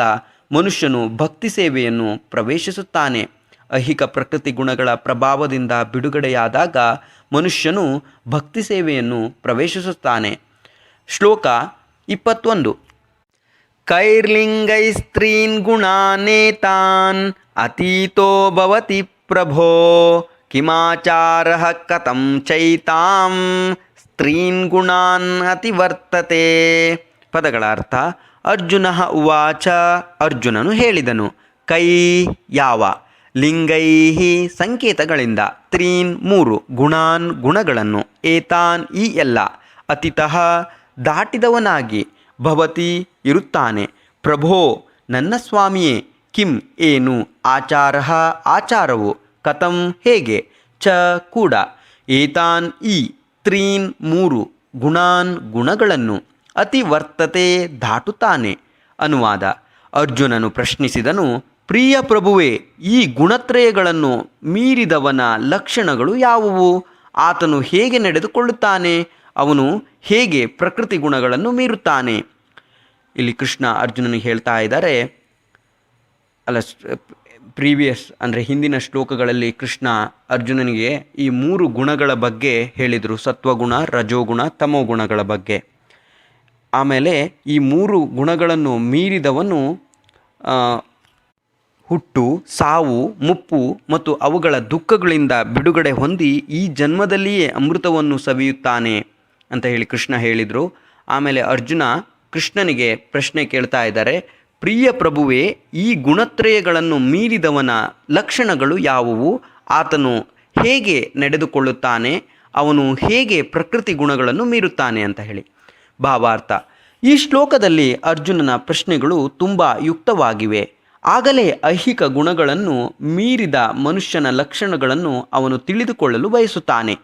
ಮನುಷ್ಯನು ಭಕ್ತಿ ಸೇವೆಯನ್ನು ಪ್ರವೇಶಿಸುತ್ತಾನೆ. ಐಹಿಕ ಪ್ರಕೃತಿ ಗುಣಗಳ ಪ್ರಭಾವದಿಂದ ಬಿಡುಗಡೆಯಾದಾಗ ಮನುಷ್ಯನು ಭಕ್ತಿ ಸೇವೆಯನ್ನು ಪ್ರವೇಶಿಸುತ್ತಾನೆ. ಶ್ಲೋಕ 21. ಕೈರ್ಲಿಂಗೈಸ್ತ್ರೀನ್ ಗುಣಾನೇತಾನ್ ಅತೀತೋ ಭವತಿ ಪ್ರಭೋ ಕಿಮಾಚಾರಃ ಕಥಂ ಚೈತಾಂ ಸ್ತ್ರೀನ್ ಗುಣಾನ್ ಅತಿವರ್ತತೆ. ಪದಗಳ ಅರ್ಥ: ಅರ್ಜುನ ಉವಾಚ. ಅರ್ಜುನನು ಹೇಳಿದನು, ಕೈ ಯಾವ, ಲಿಂಗೈಹಿ ಸಂಕೇತಗಳಿಂದ, ತ್ರೀನ್ 3, ಗುಣಾನ್ ಗುಣಗಳನ್ನು, ಏತಾನ್ ಈ ಎಲ್ಲ, ಅತಿತಃ ದಾಟಿದವನಾಗಿ, ಭವತಿ ಇರುತ್ತಾನೆ, ಪ್ರಭೋ ನನ್ನ ಸ್ವಾಮಿಯೇ, ಕಿಂ ಏನು, ಆಚಾರಃ ಆಚಾರವು, ಕಥಂ ಹೇಗೆ, ಚ ಕೂಡ, ಏತಾನ್ ಈ, ತ್ರೀನ್ 3, ಗುಣಾನ್ ಗುಣಗಳನ್ನು, ಅತಿವರ್ತತೆ ದಾಟುತ್ತಾನೆ. ಅನುವಾದ: ಅರ್ಜುನನು ಪ್ರಶ್ನಿಸಿದನು, ಪ್ರಿಯ ಪ್ರಭುವೇ, ಈ ಗುಣತ್ರಯಗಳನ್ನು ಮೀರಿದವನ ಲಕ್ಷಣಗಳು ಯಾವುವು? ಆತನು ಹೇಗೆ ನಡೆದುಕೊಳ್ಳುತ್ತಾನೆ? ಅವನು ಹೇಗೆ ಪ್ರಕೃತಿ ಗುಣಗಳನ್ನು ಮೀರುತ್ತಾನೆ? ಇಲ್ಲಿ ಕೃಷ್ಣ ಅರ್ಜುನನಿಗೆ ಹೇಳ್ತಾ ಇದ್ದಾರೆ, ಅಂದರೆ ಹಿಂದಿನ ಶ್ಲೋಕಗಳಲ್ಲಿ ಕೃಷ್ಣ ಅರ್ಜುನನಿಗೆ ಈ 3 ಗುಣಗಳ ಬಗ್ಗೆ ಹೇಳಿದರು. ಸತ್ವಗುಣ, ರಜೋಗುಣ, ತಮೋಗುಣಗಳ ಬಗ್ಗೆ. ಆಮೇಲೆ ಈ 3 ಗುಣಗಳನ್ನು ಮೀರಿದವನು ಹುಟ್ಟು, ಸಾವು, ಮುಪ್ಪು ಮತ್ತು ಅವುಗಳ ದುಃಖಗಳಿಂದ ಬಿಡುಗಡೆ ಹೊಂದಿ ಈ ಜನ್ಮದಲ್ಲಿಯೇ ಅಮೃತವನ್ನು ಸವಿಯುತ್ತಾನೆ ಅಂತ ಹೇಳಿ ಕೃಷ್ಣ ಹೇಳಿದರು. ಆಮೇಲೆ ಅರ್ಜುನ ಕೃಷ್ಣನಿಗೆ ಪ್ರಶ್ನೆ ಕೇಳ್ತಾ ಇದ್ದಾರೆ, ಪ್ರಿಯ ಪ್ರಭುವೇ, ಈ ಗುಣತ್ರಯಗಳನ್ನು ಮೀರಿದವನ ಲಕ್ಷಣಗಳು ಯಾವುವು? ಆತನು ಹೇಗೆ ನಡೆದುಕೊಳ್ಳುತ್ತಾನೆ? ಅವನು ಹೇಗೆ ಪ್ರಕೃತಿ ಗುಣಗಳನ್ನು ಮೀರುತ್ತಾನೆ ಅಂತ ಹೇಳಿ. ಭಾವಾರ್ಥ: ಈ ಶ್ಲೋಕದಲ್ಲಿ ಅರ್ಜುನನ ಪ್ರಶ್ನೆಗಳು ತುಂಬ ಯುಕ್ತವಾಗಿವೆ. ಆಗಲೇ ಐಹಿಕ ಗುಣಗಳನ್ನು ಮೀರಿದ ಮನುಷ್ಯನ ಲಕ್ಷಣಗಳನ್ನು ಅವನು ತಿಳಿದುಕೊಳ್ಳಲು ಬಯಸುತ್ತಾನೆ.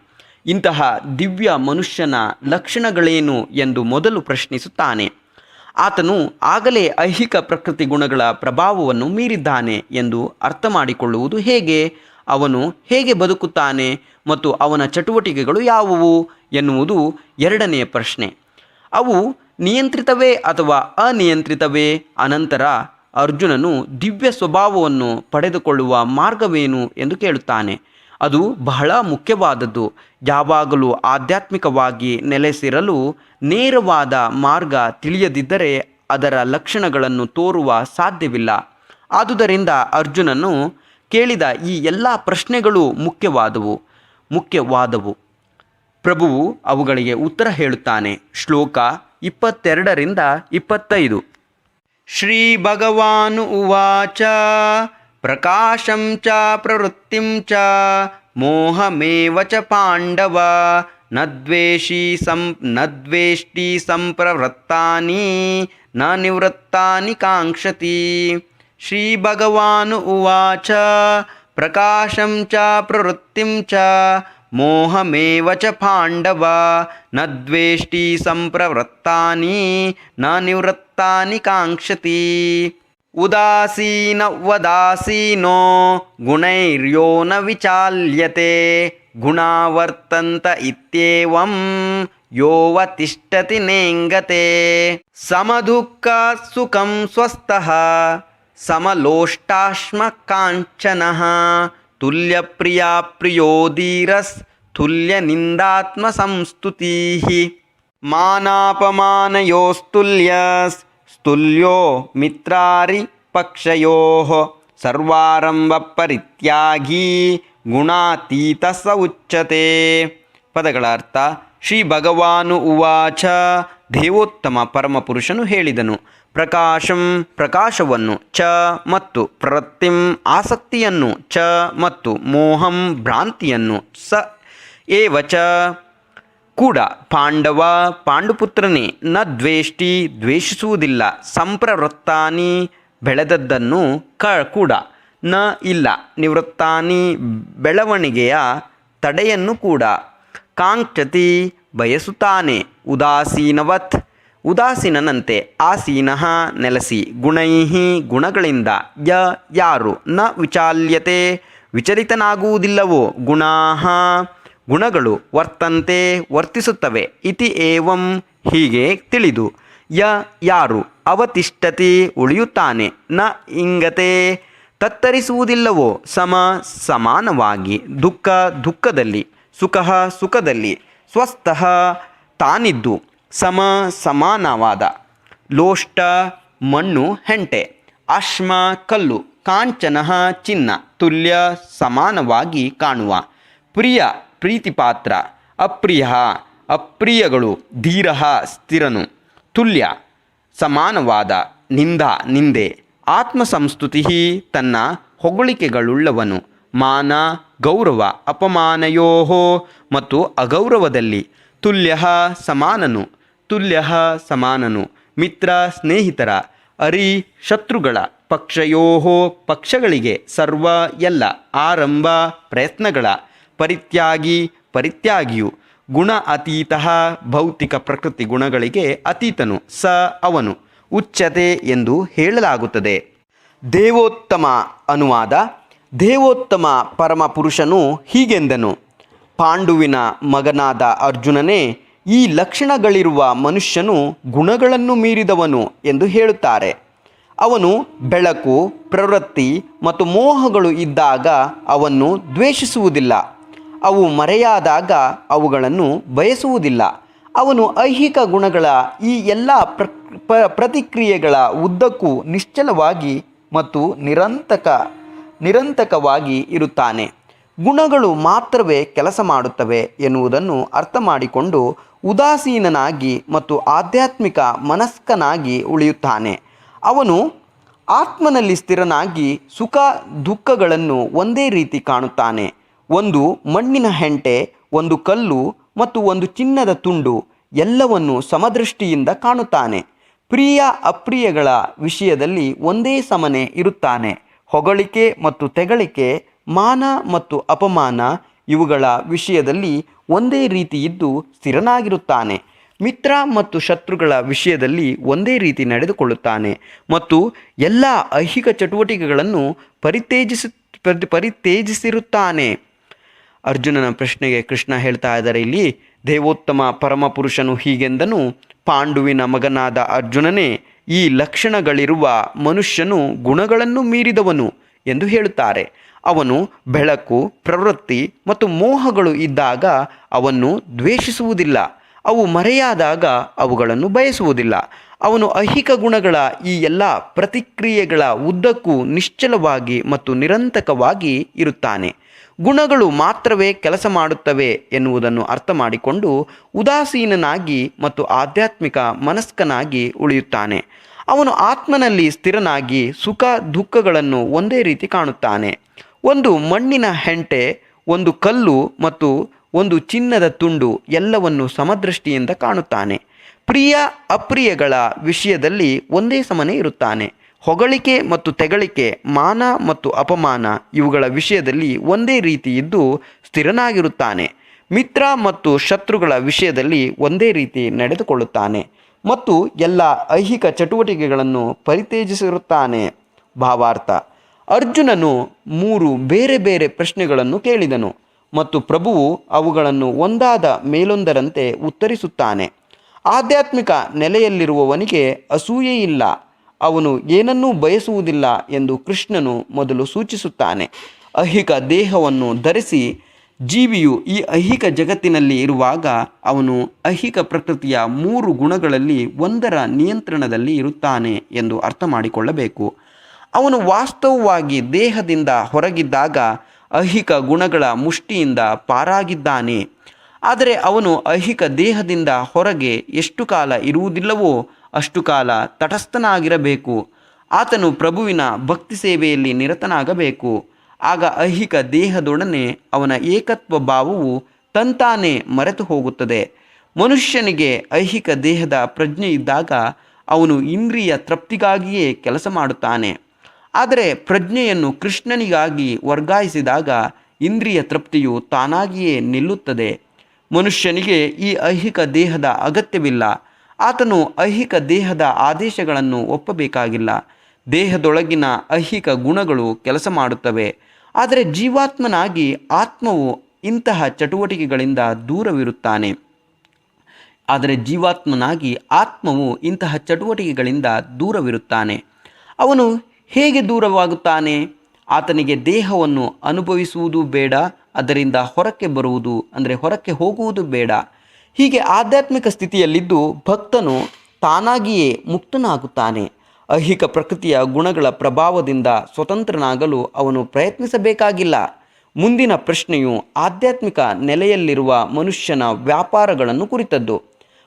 ಇಂತಹ ದಿವ್ಯ ಮನುಷ್ಯನ ಲಕ್ಷಣಗಳೇನು ಎಂದು ಮೊದಲು ಪ್ರಶ್ನಿಸುತ್ತಾನೆ. ಆತನು ಆಗಲೇ ಐಹಿಕ ಪ್ರಕೃತಿ ಗುಣಗಳ ಪ್ರಭಾವವನ್ನು ಮೀರಿದ್ದಾನೆ ಎಂದು ಅರ್ಥ ಮಾಡಿಕೊಳ್ಳುವುದು ಹೇಗೆ? ಅವನು ಹೇಗೆ ಬದುಕುತ್ತಾನೆ ಮತ್ತು ಅವನ ಚಟುವಟಿಕೆಗಳು ಯಾವುವು ಎನ್ನುವುದು ಎರಡನೆಯ ಪ್ರಶ್ನೆ. ಅವು ನಿಯಂತ್ರಿತವೇ ಅಥವಾ ಅನಿಯಂತ್ರಿತವೇ? ಅನಂತರ ಅರ್ಜುನನು ದಿವ್ಯ ಸ್ವಭಾವವನ್ನು ಪಡೆದುಕೊಳ್ಳುವ ಮಾರ್ಗವೇನು ಎಂದು ಕೇಳುತ್ತಾನೆ. ಅದು ಬಹಳ ಮುಖ್ಯವಾದದ್ದು. ಯಾವಾಗಲೂ ಆಧ್ಯಾತ್ಮಿಕವಾಗಿ ನೆಲೆಸಿರಲು ನೇರವಾದ ಮಾರ್ಗ ತಿಳಿಯದಿದ್ದರೆ ಅದರ ಲಕ್ಷಣಗಳನ್ನು ತೋರುವ ಸಾಧ್ಯವಿಲ್ಲ. ಆದುದರಿಂದ ಅರ್ಜುನನು ಕೇಳಿದ ಈ ಎಲ್ಲ ಪ್ರಶ್ನೆಗಳು ಮುಖ್ಯವಾದವು. ಪ್ರಭುವು ಅವುಗಳಿಗೆ ಉತ್ತರ ಹೇಳುತ್ತಾನೆ. ಶ್ಲೋಕ 22-25. ಶ್ರೀ ಭಗವಾನು ಉವಾಚ ಪ್ರಕಾಶಂ ಚ ಪ್ರವೃತ್ತಿಂ ಚ ಮೋಹಮೇವ ಚ ಪಾಂಡವ ನ ದ್ವೇಷ್ಟಿ ಸಂಪ್ರವೃತ್ತಾನಿ ನ ನಿವೃತ್ತಾನಿ ಕಾಂಕ್ಷತಿ. ಶ್ರೀ ಭಗವಾನು ಉವಾಚ ಪ್ರಕಾಶಂ ಚ ಪ್ರವೃತ್ತಿಂ ಚ ಮೋಹಮೇವ ಚ ಪಾಂಡವ ನ ದ್ವೇಷ್ಟಿ ಸಂಪ್ರವೃತ್ತಾನಿ ನ ನಿವೃತ್ತಾನಿ ಕಾಂಕ್ಷತಿ. ಉದಾಸೀನೋ ಗುಣೈರ್ಯೋ ನ ವಿಚಾಲ್ಯತೆ ಗುಣಾವರ್ತಂತ ಇತ್ಯೇವಂ ಯೋವತಿಷ್ಠತಿ ನೇಂಗತೆ. ಸಮದುಃಖ ಸುಖಂ ಸ್ವಸ್ಥಃ ಸಮಲೋಷ್ಟಾಶ್ಮ ಕಾಂಚನಃ ತುಲ್ಯಪ್ರಿಯಾ ಪ್ರಿಯೋ ಧೀರಸ್ ತುಲ್ಯ ನಿಂದಾತ್ಮ ಸಂಸ್ತುತಿಃ. ಮಾನಾಪಮಾನಯೋಸ್ತುಲ್ಯಸ್ ಸ್ತುಲ್ಯೋ ಮಿತ್ರಾರಿ ಪಕ್ಷಯೋಃ ಸರ್ವಾರಂಭ ಪರಿತ್ಯಾಗಿ ಗುಣಾತೀತ ಸ ಉಚ್ಯತೆ. ಪದಗಳ ಅರ್ಥ. ಶ್ರೀ ಭಗವಾನು ಉವಾಚ ದೇವೋತ್ತಮ ಪರಮಪುರುಷನು ಹೇಳಿದನು. ಪ್ರಕಾಶವನ್ನು ಚ ಮತ್ತು ಪ್ರವೃತ್ತಿಂ ಆಸಕ್ತಿಯನ್ನು ಚ ಮತ್ತು ಮೋಹಂ ಭ್ರಾಂತಿಯನ್ನು ಸ ಏವ ಚ ಕೂಡ ಪಾಂಡವ ಪಾಂಡುಪುತ್ರನೇ ನ ದ್ವೇಷ್ಟಿ ದ್ವೇಷಿಸುವುದಿಲ್ಲ ಸಂಪ್ರವೃತ್ತಾನಿ ಬೆಳೆದದ್ದನ್ನು ಕೂಡ ನ ಇಲ್ಲ ನಿವೃತ್ತಾನಿ ಬೆಳವಣಿಗೆಯ ತಡೆಯನ್ನು ಕೂಡ ಕಾಂಕ್ಷತಿ ಬಯಸುತ್ತಾನೆ ಉದಾಸೀನವತ್ ಉದಾಸೀನನಂತೆ ಆಸೀನಃ ನೆಲೆಸಿ ಗುಣೈಹಿ ಗುಣಗಳಿಂದ ಯಾರು ನ ವಿಚಾಲ್ಯತೆ ವಿಚಲಿತನಾಗುವುದಿಲ್ಲವೋ ಗುಣಾಃ ಗುಣಗಳು ವರ್ತಂತೆ ವರ್ತಿಸುತ್ತವೆ ಇತಿ ಏವಂ ಹೀಗೆ ತಿಳಿದು ಯಾರು ಅವತಿಷ್ಠತಿ ಉಳಿಯುತ್ತಾನೆ ನ ಇಂಗತೆ ತತ್ತರಿಸುವುದಿಲ್ಲವೋ ಸಮಾನವಾಗಿ ದುಃಖದಲ್ಲಿ ಸುಖದಲ್ಲಿ ಸ್ವಸ್ಥಃ ತಾನಿದ್ದು ಸಮಾನವಾದ ಲೋಷ್ಟ ಮಣ್ಣು ಹೆಂಟೆ ಅಶ್ಮ ಕಲ್ಲು ಕಾಂಚನಃ ಚಿನ್ನ ತುಲ್ಯ ಸಮಾನವಾಗಿ ಕಾಣುವ ಪ್ರಿಯ ಪ್ರೀತಿಪಾತ್ರ ಅಪ್ರಿಯಗಳು ಧೀರ ಸ್ಥಿರನು ತುಲ್ಯ ಸಮಾನವಾದ ನಿಂದೆ ಆತ್ಮಸಂಸ್ತುತಿ ತನ್ನ ಹೊಗಳಿಕೆಗಳುಳ್ಳವನು ಮಾನ ಗೌರವ ಅಪಮಾನಯೋ ಮತ್ತು ಅಗೌರವದಲ್ಲಿ ತುಲ್ಯ ಸಮಾನನು ಮಿತ್ರ ಸ್ನೇಹಿತರ ಶತ್ರುಗಳ ಪಕ್ಷಯೋ ಪಕ್ಷಗಳಿಗೆ ಸರ್ವ ಎಲ್ಲ ಆರಂಭ ಪ್ರಯತ್ನಗಳ ಪರಿತ್ಯಾಗಿಯು ಗುಣ ಅತೀತ ಭೌತಿಕ ಪ್ರಕೃತಿ ಗುಣಗಳಿಗೆ ಅತೀತನು ಅವನು ಉಚ್ಯತೆ ಎಂದು ಹೇಳಲಾಗುತ್ತದೆ. ದೇವೋತ್ತಮ ಅನುವಾದ. ದೇವೋತ್ತಮ ಪರಮಪುರುಷನು ಹೀಗೆಂದನು. ಪಾಂಡುವಿನ ಮಗನಾದ ಅರ್ಜುನನೇ, ಈ ಲಕ್ಷಣಗಳಿರುವ ಮನುಷ್ಯನು ಗುಣಗಳನ್ನು ಮೀರಿದವನು ಎಂದು ಹೇಳುತ್ತಾರೆ. ಅವನು ಬೆಳಕು ಪ್ರವೃತ್ತಿ ಮತ್ತು ಮೋಹಗಳು ಇದ್ದಾಗ ಅವನ್ನು ದ್ವೇಷಿಸುವುದಿಲ್ಲ, ಅವು ಮರೆಯಾದಾಗ ಅವುಗಳನ್ನು ಬಯಸುವುದಿಲ್ಲ. ಅವನು ಐಹಿಕ ಗುಣಗಳ ಈ ಎಲ್ಲ ಪ್ರತಿಕ್ರಿಯೆಗಳ ಉದ್ದಕ್ಕೂ ನಿಶ್ಚಲವಾಗಿ ಮತ್ತು ನಿರಂತಕವಾಗಿ ಇರುತ್ತಾನೆ. ಗುಣಗಳು ಮಾತ್ರವೇ ಕೆಲಸ ಮಾಡುತ್ತವೆ ಎನ್ನುವುದನ್ನು ಅರ್ಥ ಮಾಡಿಕೊಂಡು ಉದಾಸೀನನಾಗಿ ಮತ್ತು ಆಧ್ಯಾತ್ಮಿಕ ಮನಸ್ಕನಾಗಿ ಉಳಿಯುತ್ತಾನೆ. ಅವನು ಆತ್ಮನಲ್ಲಿ ಸ್ಥಿರನಾಗಿ ಸುಖ ದುಃಖಗಳನ್ನು ಒಂದೇ ರೀತಿ ಕಾಣುತ್ತಾನೆ. ಒಂದು ಮಣ್ಣಿನ ಹೆಂಟೆ, ಒಂದು ಕಲ್ಲು ಮತ್ತು ಒಂದು ಚಿನ್ನದ ತುಂಡು ಎಲ್ಲವನ್ನು ಸಮದೃಷ್ಟಿಯಿಂದ ಕಾಣುತ್ತಾನೆ. ಪ್ರಿಯ ಅಪ್ರಿಯಗಳ ವಿಷಯದಲ್ಲಿ ಒಂದೇ ಸಮನೆ ಇರುತ್ತಾನೆ. ಹೊಗಳಿಕೆ ಮತ್ತು ತೆಗಳಿಕೆ, ಮಾನ ಮತ್ತು ಅಪಮಾನ ಇವುಗಳ ವಿಷಯದಲ್ಲಿ ಒಂದೇ ರೀತಿ ಇದ್ದು ಸ್ಥಿರನಾಗಿರುತ್ತಾನೆ. ಮಿತ್ರ ಮತ್ತು ಶತ್ರುಗಳ ವಿಷಯದಲ್ಲಿ ಒಂದೇ ರೀತಿ ನಡೆದುಕೊಳ್ಳುತ್ತಾನೆ ಮತ್ತು ಎಲ್ಲ ಐಹಿಕ ಚಟುವಟಿಕೆಗಳನ್ನು ಪರಿತ್ಯಜಿಸಿರುತ್ತಾನೆ. ಅರ್ಜುನನ ಪ್ರಶ್ನೆಗೆ ಕೃಷ್ಣ ಹೇಳ್ತಾ ಇದ್ದಾರೆ, ಇಲ್ಲಿ ದೇವೋತ್ತಮ ಪರಮಪುರುಷನು ಹೀಗೆಂದನು, ಪಾಂಡುವಿನ ಮಗನಾದ ಅರ್ಜುನನೇ, ಈ ಲಕ್ಷಣಗಳಿರುವ ಮನುಷ್ಯನು ಗುಣಗಳನ್ನು ಮೀರಿದವನು ಎಂದು ಹೇಳುತ್ತಾರೆ. ಅವನು ಬೆಳಕು, ಪ್ರವೃತ್ತಿ ಮತ್ತು ಮೋಹಗಳು ಇದ್ದಾಗ ಅವನ್ನು ದ್ವೇಷಿಸುವುದಿಲ್ಲ, ಅವು ಮರೆಯಾದಾಗ ಅವುಗಳನ್ನು ಬಯಸುವುದಿಲ್ಲ. ಅವನು ಐಹಿಕ ಗುಣಗಳ ಈ ಎಲ್ಲ ಪ್ರತಿಕ್ರಿಯೆಗಳ ಉದ್ದಕ್ಕೂ ನಿಶ್ಚಲವಾಗಿ ಮತ್ತು ನಿರಂತಕವಾಗಿ ಇರುತ್ತಾನೆ. ಗುಣಗಳು ಮಾತ್ರವೇ ಕೆಲಸ ಮಾಡುತ್ತವೆ ಎನ್ನುವುದನ್ನು ಅರ್ಥ ಮಾಡಿಕೊಂಡು ಉದಾಸೀನನಾಗಿ ಮತ್ತು ಆಧ್ಯಾತ್ಮಿಕ ಮನಸ್ಕನಾಗಿ ಉಳಿಯುತ್ತಾನೆ. ಅವನು ಆತ್ಮನಲ್ಲಿ ಸ್ಥಿರನಾಗಿ ಸುಖ ದುಃಖಗಳನ್ನು ಒಂದೇ ರೀತಿ ಕಾಣುತ್ತಾನೆ. ಒಂದು ಮಣ್ಣಿನ ಹೆಂಟೆ, ಒಂದು ಕಲ್ಲು ಮತ್ತು ಒಂದು ಚಿನ್ನದ ತುಂಡು ಎಲ್ಲವನ್ನು ಸಮದೃಷ್ಟಿಯಿಂದ ಕಾಣುತ್ತಾನೆ. ಪ್ರಿಯ ಅಪ್ರಿಯಗಳ ವಿಷಯದಲ್ಲಿ ಒಂದೇ ಸಮನೆ ಇರುತ್ತಾನೆ. ಹೊಗಳಿಕೆ ಮತ್ತು ತೆಗಳಿಕೆ, ಮಾನ ಮತ್ತು ಅಪಮಾನ ಇವುಗಳ ವಿಷಯದಲ್ಲಿ ಒಂದೇ ರೀತಿ ಇದ್ದು ಸ್ಥಿರನಾಗಿರುತ್ತಾನೆ. ಮಿತ್ರ ಮತ್ತು ಶತ್ರುಗಳ ವಿಷಯದಲ್ಲಿ ಒಂದೇ ರೀತಿ ನಡೆದುಕೊಳ್ಳುತ್ತಾನೆ ಮತ್ತು ಎಲ್ಲ ಐಹಿಕ ಚಟುವಟಿಕೆಗಳನ್ನು ಪರಿತ್ಯಜಿಸಿರುತ್ತಾನೆ. ಭಾವಾರ್ಥ: ಅರ್ಜುನನು 3 ಬೇರೆ ಬೇರೆ ಪ್ರಶ್ನೆಗಳನ್ನು ಕೇಳಿದನು ಮತ್ತು ಪ್ರಭುವು ಅವುಗಳನ್ನು ಒಂದಾದ ಮೇಲೊಂದರಂತೆ ಉತ್ತರಿಸುತ್ತಾನೆ. ಆಧ್ಯಾತ್ಮಿಕ ನೆಲೆಯಲ್ಲಿರುವವನಿಗೆ ಅಸೂಯೆಯಿಲ್ಲ, ಅವನು ಏನನ್ನೂ ಬಯಸುವುದಿಲ್ಲ ಎಂದು ಕೃಷ್ಣನು ಮೊದಲು ಸೂಚಿಸುತ್ತಾನೆ. ಐಹಿಕ ದೇಹವನ್ನು ಧರಿಸಿ ಜೀವಿಯು ಈ ಐಹಿಕ ಜಗತ್ತಿನಲ್ಲಿ ಇರುವಾಗ ಅವನು ಐಹಿಕ ಪ್ರಕೃತಿಯ 3 ಗುಣಗಳಲ್ಲಿ ಒಂದರ ನಿಯಂತ್ರಣದಲ್ಲಿ ಇರುತ್ತಾನೆ ಎಂದು ಅರ್ಥ ಮಾಡಿಕೊಳ್ಳಬೇಕು. ಅವನು ವಾಸ್ತವವಾಗಿ ದೇಹದಿಂದ ಹೊರಗಿದ್ದಾಗ ಐಹಿಕ ಗುಣಗಳ ಮುಷ್ಟಿಯಿಂದ ಪಾರಾಗಿದ್ದಾನೆ. ಆದರೆ ಅವನು ಐಹಿಕ ದೇಹದಿಂದ ಹೊರಗೆ ಎಷ್ಟು ಕಾಲ ಇರುವುದಿಲ್ಲವೋ ಅಷ್ಟು ಕಾಲ ತಟಸ್ಥನಾಗಿರಬೇಕು. ಆತನು ಪ್ರಭುವಿನ ಭಕ್ತಿ ಸೇವೆಯಲ್ಲಿ ನಿರತನಾಗಬೇಕು. ಆಗ ಐಹಿಕ ದೇಹದೊಡನೆ ಅವನ ಏಕತ್ವ ಭಾವವು ತಂತಾನೇ ಮರೆತು ಹೋಗುತ್ತದೆ. ಮನುಷ್ಯನಿಗೆ ಐಹಿಕ ದೇಹದ ಪ್ರಜ್ಞೆ ಇದ್ದಾಗ ಅವನು ಇಂದ್ರಿಯ ತೃಪ್ತಿಗಾಗಿಯೇ ಕೆಲಸ ಮಾಡುತ್ತಾನೆ. ಆದರೆ ಪ್ರಜ್ಞೆಯನ್ನು ಕೃಷ್ಣನಿಗಾಗಿ ವರ್ಗಾಯಿಸಿದಾಗ ಇಂದ್ರಿಯ ತೃಪ್ತಿಯು ತಾನಾಗಿಯೇ ನಿಲ್ಲುತ್ತದೆ. ಮನುಷ್ಯನಿಗೆ ಈ ಐಹಿಕ ದೇಹದ ಅಗತ್ಯವಿಲ್ಲ. ಆತನು ಐಹಿಕ ದೇಹದ ಆದೇಶಗಳನ್ನು ಒಪ್ಪಬೇಕಾಗಿಲ್ಲ. ದೇಹದೊಳಗಿನ ಐಹಿಕ ಗುಣಗಳು ಕೆಲಸ ಮಾಡುತ್ತವೆ. ಆದರೆ ಜೀವಾತ್ಮನಾಗಿ ಆತ್ಮವು ಇಂತಹ ಚಟುವಟಿಕೆಗಳಿಂದ ದೂರವಿರುತ್ತಾನೆ. ಅವನು ಹೇಗೆ ದೂರವಾಗುತ್ತಾನೆ? ಆತನಿಗೆ ದೇಹವನ್ನು ಅನುಭವಿಸುವುದು ಬೇಡ, ಅದರಿಂದ ಹೊರಕ್ಕೆ ಬರುವುದು ಅಂದರೆ ಹೊರಕ್ಕೆ ಹೋಗುವುದು ಬೇಡ. ಹೀಗೆ ಆಧ್ಯಾತ್ಮಿಕ ಸ್ಥಿತಿಯಲ್ಲಿದ್ದು ಭಕ್ತನು ತಾನಾಗಿಯೇ ಮುಕ್ತನಾಗುತ್ತಾನೆ. ಐಹಿಕ ಪ್ರಕೃತಿಯ ಗುಣಗಳ ಪ್ರಭಾವದಿಂದ ಸ್ವತಂತ್ರನಾಗಲು ಅವನು ಪ್ರಯತ್ನಿಸಬೇಕಾಗಿಲ್ಲ. ಮುಂದಿನ ಪ್ರಶ್ನೆಯು ಆಧ್ಯಾತ್ಮಿಕ ನೆಲೆಯಲ್ಲಿರುವ ಮನುಷ್ಯನ ವ್ಯಾಪಾರಗಳನ್ನು ಕುರಿತದ್ದು.